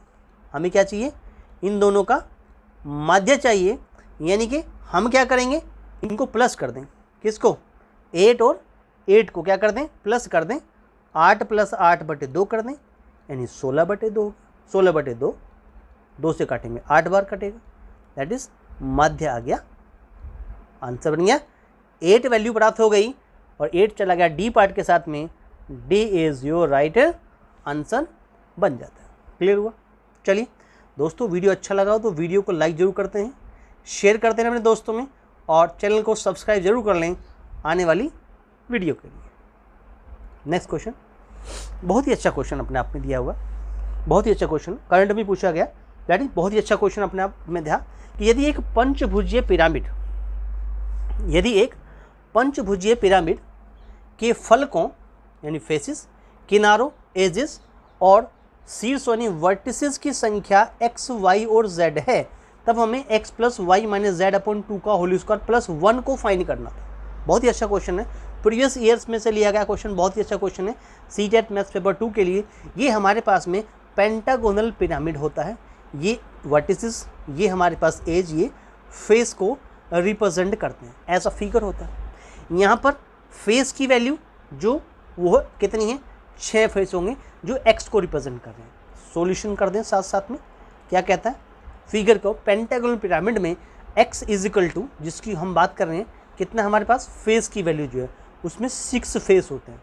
हमें क्या चाहिए? इन दोनों का माध्य चाहिए, यानी कि हम क्या करेंगे? इनको प्लस कर दें। किसको? 8 और 8 को क्या कर दें? प्लस कर दें। 8 प्लस 8/2 कर दें, यानी 16/2। 16/2 2 से काटेंगे 8 बार कटेगा, दैट इज माध्य आ गया। आंसर बन गया 8 वैल्यू प्राप्त हो गई और 8 चला गया डी पार्ट के साथ में। D is your right answer बन जाता है। क्लियर हुआ? चलिए दोस्तों, वीडियो अच्छा लगा हो तो वीडियो को लाइक जरूर करते हैं, शेयर करते हैं अपने दोस्तों में, और चैनल को सब्सक्राइब जरूर कर लें आने वाली वीडियो के लिए। नेक्स्ट क्वेश्चन, बहुत ही अच्छा क्वेश्चन अपने आप में दिया हुआ, बहुत ही अच्छा क्वेश्चन करंट में पूछा गया, दैट इज बहुत ही अच्छा क्वेश्चन अपने आप में था कि यदि एक पंचभुजीय पिरामिड के फलकों यानी फेसिस, किनारों एजेस और शीर्ष यानी वर्टिसेस की संख्या x, y और z है, तब हमें x plus Y minus Z upon 2 का होल स्क्वायर प्लस 1 को फाइंड करना था। बहुत ही अच्छा क्वेश्चन है, प्रीवियस ईयर्स में से लिया गया क्वेश्चन, बहुत ही अच्छा क्वेश्चन है सीटेट मैथ्स पेपर 2 के लिए। ये हमारे पास में पेंटागोनल पिरामिड होता है, ये वर्टिसेस, ये हमारे पास एज, ये फेस को रिप्रेजेंट करते हैं, ऐसा फिगर होता है। यहाँ पर फेस की वैल्यू जो वो कितनी है? 6 फेस होंगे जो x को रिप्रेजेंट कर रहे हैं। सॉल्यूशन कर दें साथ साथ में। क्या कहता है फिगर को? पेंटागोनल पिरामिड में x इजिकल टू, जिसकी हम बात कर रहे हैं, कितना हमारे पास फेस की वैल्यू जो है उसमें 6 फेस होते हैं।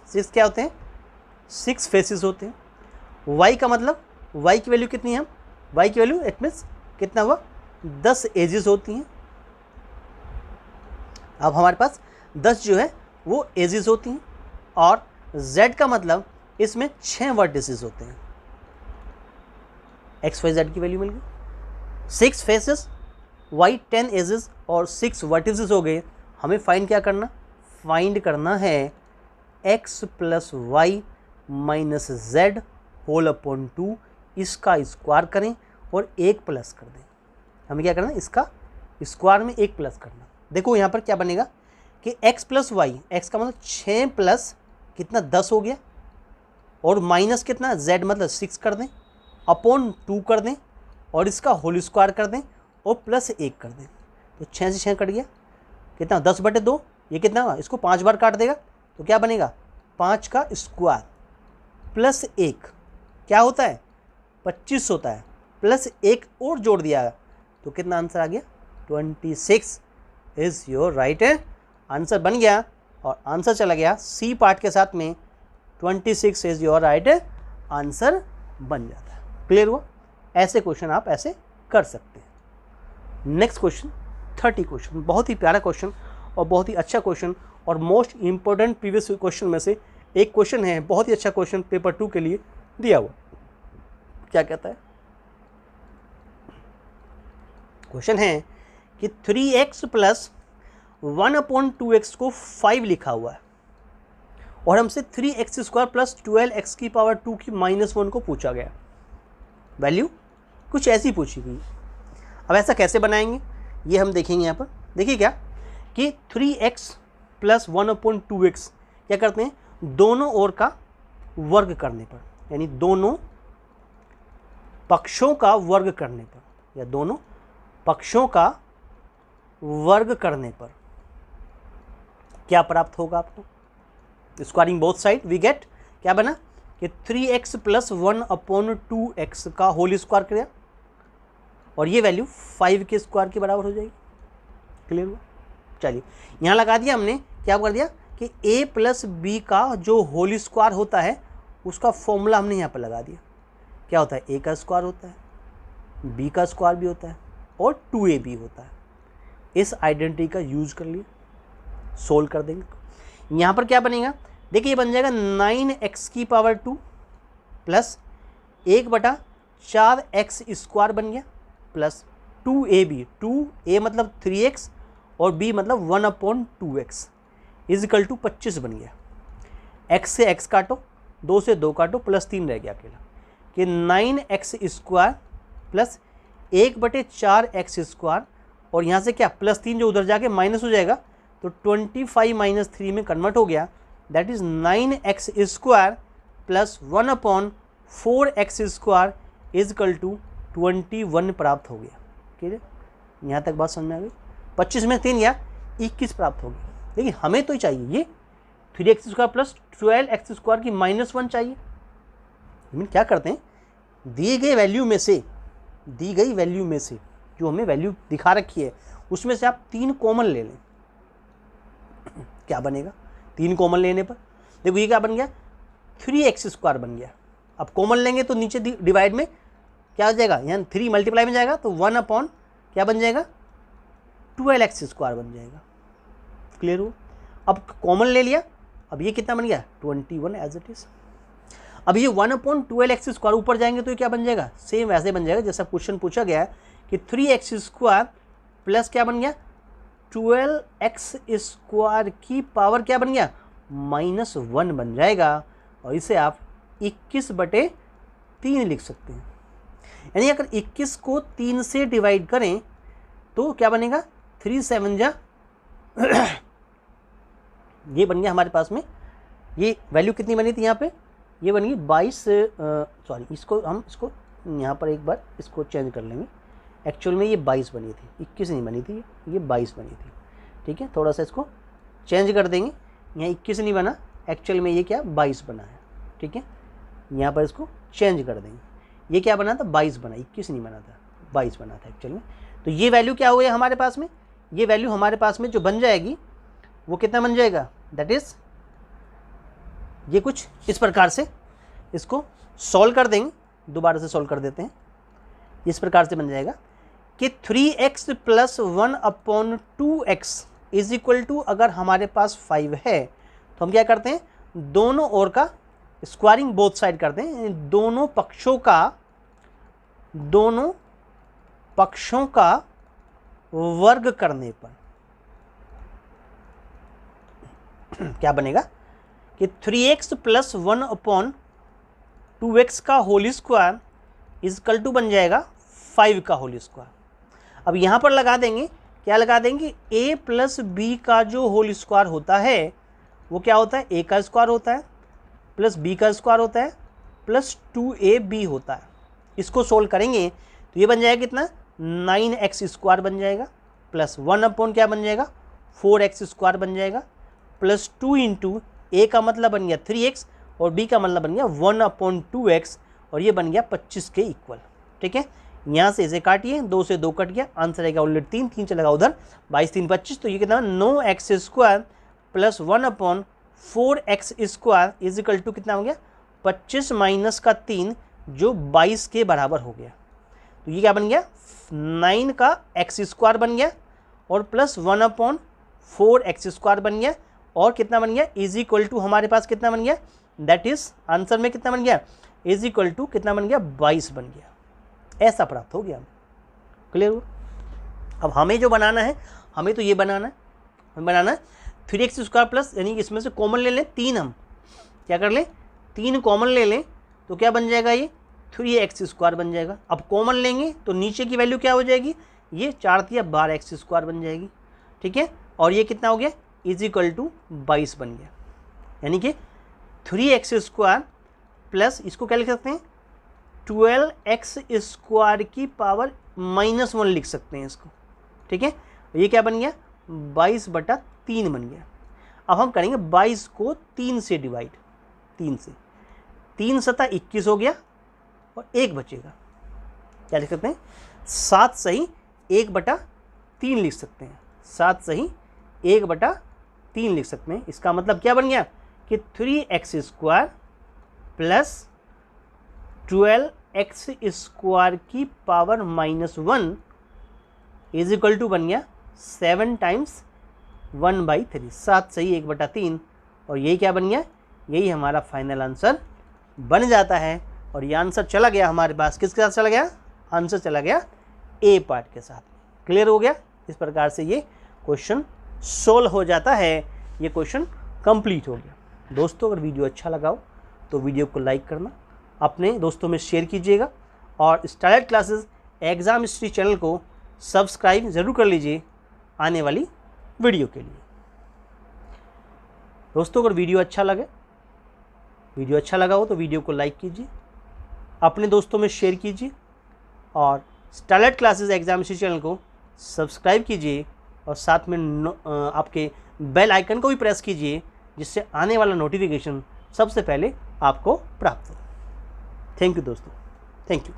6 क्या होते हैं? 6 फेसेस होते हैं। y का मतलब y की वैल्यू कितनी है? y की वैल्यू इट मीन्स कितना हुआ? 10 एजेस होती हैं। अब हमारे पास 10 जो है वो एजेस होती हैं, और z का मतलब इसमें 6 वर्टिसेस होते हैं। x y z की वैल्यू मिल गई। 6 फेसेस, y 10 एजेस और 6 वर्टिसेस हो गए। हमें फाइंड क्या करना? फाइंड करना है x plus Y minus Z whole upon 2, इसका स्क्वायर करें और 1 प्लस कर दें। हमें क्या करना है? इसका स्क्वायर में 1 प्लस करना। देखो यहाँ पर क्या बनेगा कि x प्लस वाई, x का मतलब 6 प्लस कितना? 10 हो गया, और माइनस कितना? z मतलब 6 कर दें, अपॉन 2 कर दें, और इसका होल स्क्वायर कर दें और प्लस 1 कर दें। तो 6 से 6 कट गया, कितना? 10/2। ये कितना हुआ? इसको 5 बार काट देगा तो क्या बनेगा? 5 का स्क्वायर प्लस 1 क्या होता है? 25 होता है, प्लस 1 और जोड़ दिया तो कितना आंसर आ गया? 26 इज योर राइट आंसर बन गया, और आंसर चला गया सी पार्ट के साथ में। 26 इज योर राइट आंसर बन जाता है। क्लियर हुआ? ऐसे क्वेश्चन आप ऐसे कर सकते हैं। नेक्स्ट क्वेश्चन 30 क्वेश्चन, बहुत ही प्यारा क्वेश्चन और बहुत ही अच्छा क्वेश्चन, और मोस्ट इंपॉर्टेंट प्रीवियस क्वेश्चन में से एक क्वेश्चन है। बहुत ही अच्छा क्वेश्चन पेपर 2 के लिए दिया हुआ। क्या कहता है? क्वेश्चन है कि 3x प्लस 1/2x को 5 लिखा हुआ है और हमसे 3x² प्लस 12x की पावर 2 की -1 को पूछा गया, वैल्यू कुछ ऐसी पूछी गई। अब ऐसा कैसे बनाएंगे ये हम देखेंगे। यहाँ पर देखिए क्या कि 3x प्लस 1/2x क्या करते हैं, दोनों ओर का वर्ग करने पर, यानी दोनों पक्षों का वर्ग करने पर, या दोनों पक्षों का वर्ग करने पर क्या प्राप्त होगा आपको, squaring both side we get क्या बना कि 3x प्लस 1/2x का होल स्क्वायर किया और ये वैल्यू 5 के स्क्वायर के बराबर हो जाएगी। क्लियर हुआ? चलिए यहाँ लगा दिया हमने, क्या कर दिया कि a प्लस बी का जो होल स्क्वायर होता है उसका फॉर्मूला हमने यहाँ पर लगा दिया। क्या होता है, a का स्क्वायर होता है, b का स्क्वायर भी होता है और 2ab होता है। इस आइडेंटिटी का यूज कर लिए, सोल्व कर देंगे। यहाँ पर क्या बनेगा, देखिए ये बन जाएगा 9x की पावर 2 प्लस 1/4x² बन गया प्लस 2ab, 2a मतलब 3x और b मतलब 1/2x इज इक्वल टू 25 बन गया। x से x काटो, 2 से 2 काटो, प्लस 3 रह गया अकेला कि 9x² प्लस 1/4x² और यहाँ से क्या प्लस 3 जो उधर जाके माइनस हो जाएगा तो 25 - 3 में कन्वर्ट हो गया, that is 9x² plus 1/4x² is equal to 21 प्राप्त हो गया। क्लियर? यहाँ तक बात समझ में आ गई। 25 में 3 या 21 प्राप्त हो गया। देखिए हमें तो चाहिए ये 3x² प्लस 12x² की -1 चाहिए। हम क्या करते हैं, दिए गए वैल्यू में से, दी गई वैल्यू में से जो हमें वैल्यू दिखा रखी है उसमें से आप 3 कॉमन ले लें। क्या बनेगा 3 कॉमन लेने पर, देखो ये क्या बन गया 3x² बन गया। अब कॉमन लेंगे तो नीचे डिवाइड में क्या हो जाएगा, यहाँ 3 मल्टीप्लाई में जाएगा तो 1/ क्या बन जाएगा 12x² बन जाएगा। क्लियर हो? अब कॉमन ले लिया, अब ये कितना बन गया 21 एज इट इज। अब ये 1/12x² ऊपर जाएंगे तो ये क्या बन जाएगा, सेम वैसे बन जाएगा जैसा क्वेश्चन पूछा गया है कि 3x² प्लस क्या बन गया 12x² की पावर क्या बन गया -1 बन जाएगा और इसे आप 21/3 लिख सकते हैं। यानी अगर 21 को 3 से डिवाइड करें तो क्या बनेगा 3 7 जा ये बन गया हमारे पास में, ये वैल्यू कितनी बनी थी यहाँ पे, ये बन गई 22, सॉरी इसको हम इसको यहाँ पर एक बार इसको चेंज कर लेंगे। एक्चुअल में ये 22 बनी थी, 21 नहीं बनी थी, ये 22 बनी थी। ठीक है, थोड़ा सा इसको चेंज कर देंगे, यहाँ 21 नहीं बना, एक्चुअल में ये क्या 22 बना है। ठीक है, यहाँ पर इसको चेंज कर देंगे, ये क्या बना था 22 बना, 21 नहीं बना था, 22 बना था एक्चुअल में। तो ये वैल्यू क्या हो गया हमारे पास में, ये वैल्यू हमारे पास में जो बन जाएगी वो कितना बन जाएगा, दैट इज ये कुछ इस प्रकार से इसको सॉल्व कर देंगे, दोबारा से सॉल्व कर देते हैं। इस प्रकार से बन जाएगा कि 3x plus 1/2x is equal to, अगर हमारे पास 5 है तो हम क्या करते हैं दोनों ओर का स्क्वायरिंग बोथ साइड करते हैं, दोनों पक्षों का वर्ग करने पर क्या बनेगा कि 3x प्लस 1/2x का whole square is equal to बन जाएगा 5 का होल स्क्वायर। अब यहाँ पर लगा देंगे, क्या लगा देंगे a प्लस बी का जो होल स्क्वायर होता है वो क्या होता है a का स्क्वायर होता है प्लस b का स्क्वायर होता है प्लस 2ab होता है। इसको सोल्व करेंगे तो ये बन जाएगा कितना 9x² बन जाएगा प्लस 1/ क्या बन जाएगा 4x² बन जाएगा प्लस 2 इंटू a का मतलब बन गया 3x और b का मतलब बन गया 1/2x और ये बन गया 25 के इक्वल। ठीक है, यहाँ से इसे काटिए, 2 से 2 कट गया, आंसर आएगा ऑलरेडी 3 चलेगा उधर, 22 3 25, तो ये कितना 9x² plus 1/4x² is equal to कितना हो गया 25 माइनस का 3 जो 22 के बराबर हो गया। तो ये क्या बन गया 9 का x² बन गया और प्लस 1/4x² बन गया और कितना बन गया इज इक्वल टू हमारे पास कितना बन गया, दैट इज आंसर में कितना बन गया इज इक्वल टू कितना बन गया 22 बन गया। ऐसा प्राप्त हो गया। क्लियर हुआ? अब हमें जो बनाना है, हमें तो ये बनाना है हमें बनाना है 3x² प्लस, यानी कि इसमें से कॉमन ले लें 3, हम क्या कर लें 3 कॉमन ले लें तो क्या बन जाएगा, ये 3x² बन जाएगा। अब कॉमन लेंगे तो नीचे की वैल्यू क्या हो जाएगी, ये 4 या 12x² बन जाएगी, ठीक है। और ये कितना हो गया, इज इक्वल टू 22 बन गया, यानी कि 3x² प्लस इसको क्या लिख सकते हैं 12x² की पावर -1 लिख सकते हैं इसको, ठीक है। ये क्या बन गया 22/3 बन गया। अब हम करेंगे 22 को 3 से डिवाइड, 3 से, 3 सता 21 हो गया और 1 बचेगा, क्या लिख सकते हैं 7 सही 1/3 लिख सकते हैं, 7 सही 1/3 लिख सकते हैं। इसका मतलब क्या बन गया कि 3x² प्लस 12x² की पावर -1 इज इक्वल टू बन गया 7 टाइम्स 1/3, 7 सही 1/3, और यही क्या बन गया, यही हमारा फाइनल आंसर बन जाता है। और ये आंसर चला गया हमारे पास किसके साथ चला गया, आंसर चला गया ए पार्ट के साथ। क्लियर हो गया, इस प्रकार से ये क्वेश्चन सोल्व हो जाता है, ये क्वेश्चन कंप्लीट हो गया। दोस्तों अगर वीडियो अच्छा लगा हो तो वीडियो को लाइक करना, अपने दोस्तों में शेयर कीजिएगा, और starlight classes exam history channel को सब्सक्राइब ज़रूर कर लीजिए आने वाली वीडियो के लिए। दोस्तों अगर वीडियो अच्छा लगा हो तो वीडियो को लाइक कीजिए, अपने दोस्तों में शेयर कीजिए, और starlight classes exam history channel को सब्सक्राइब कीजिए, और साथ में आपके बेल आइकन को भी प्रेस कीजिए, जिससे आने वाला नोटिफिकेशन सबसे पहले आपको प्राप्त हो। थैंक यू दोस्तों, थैंक यू।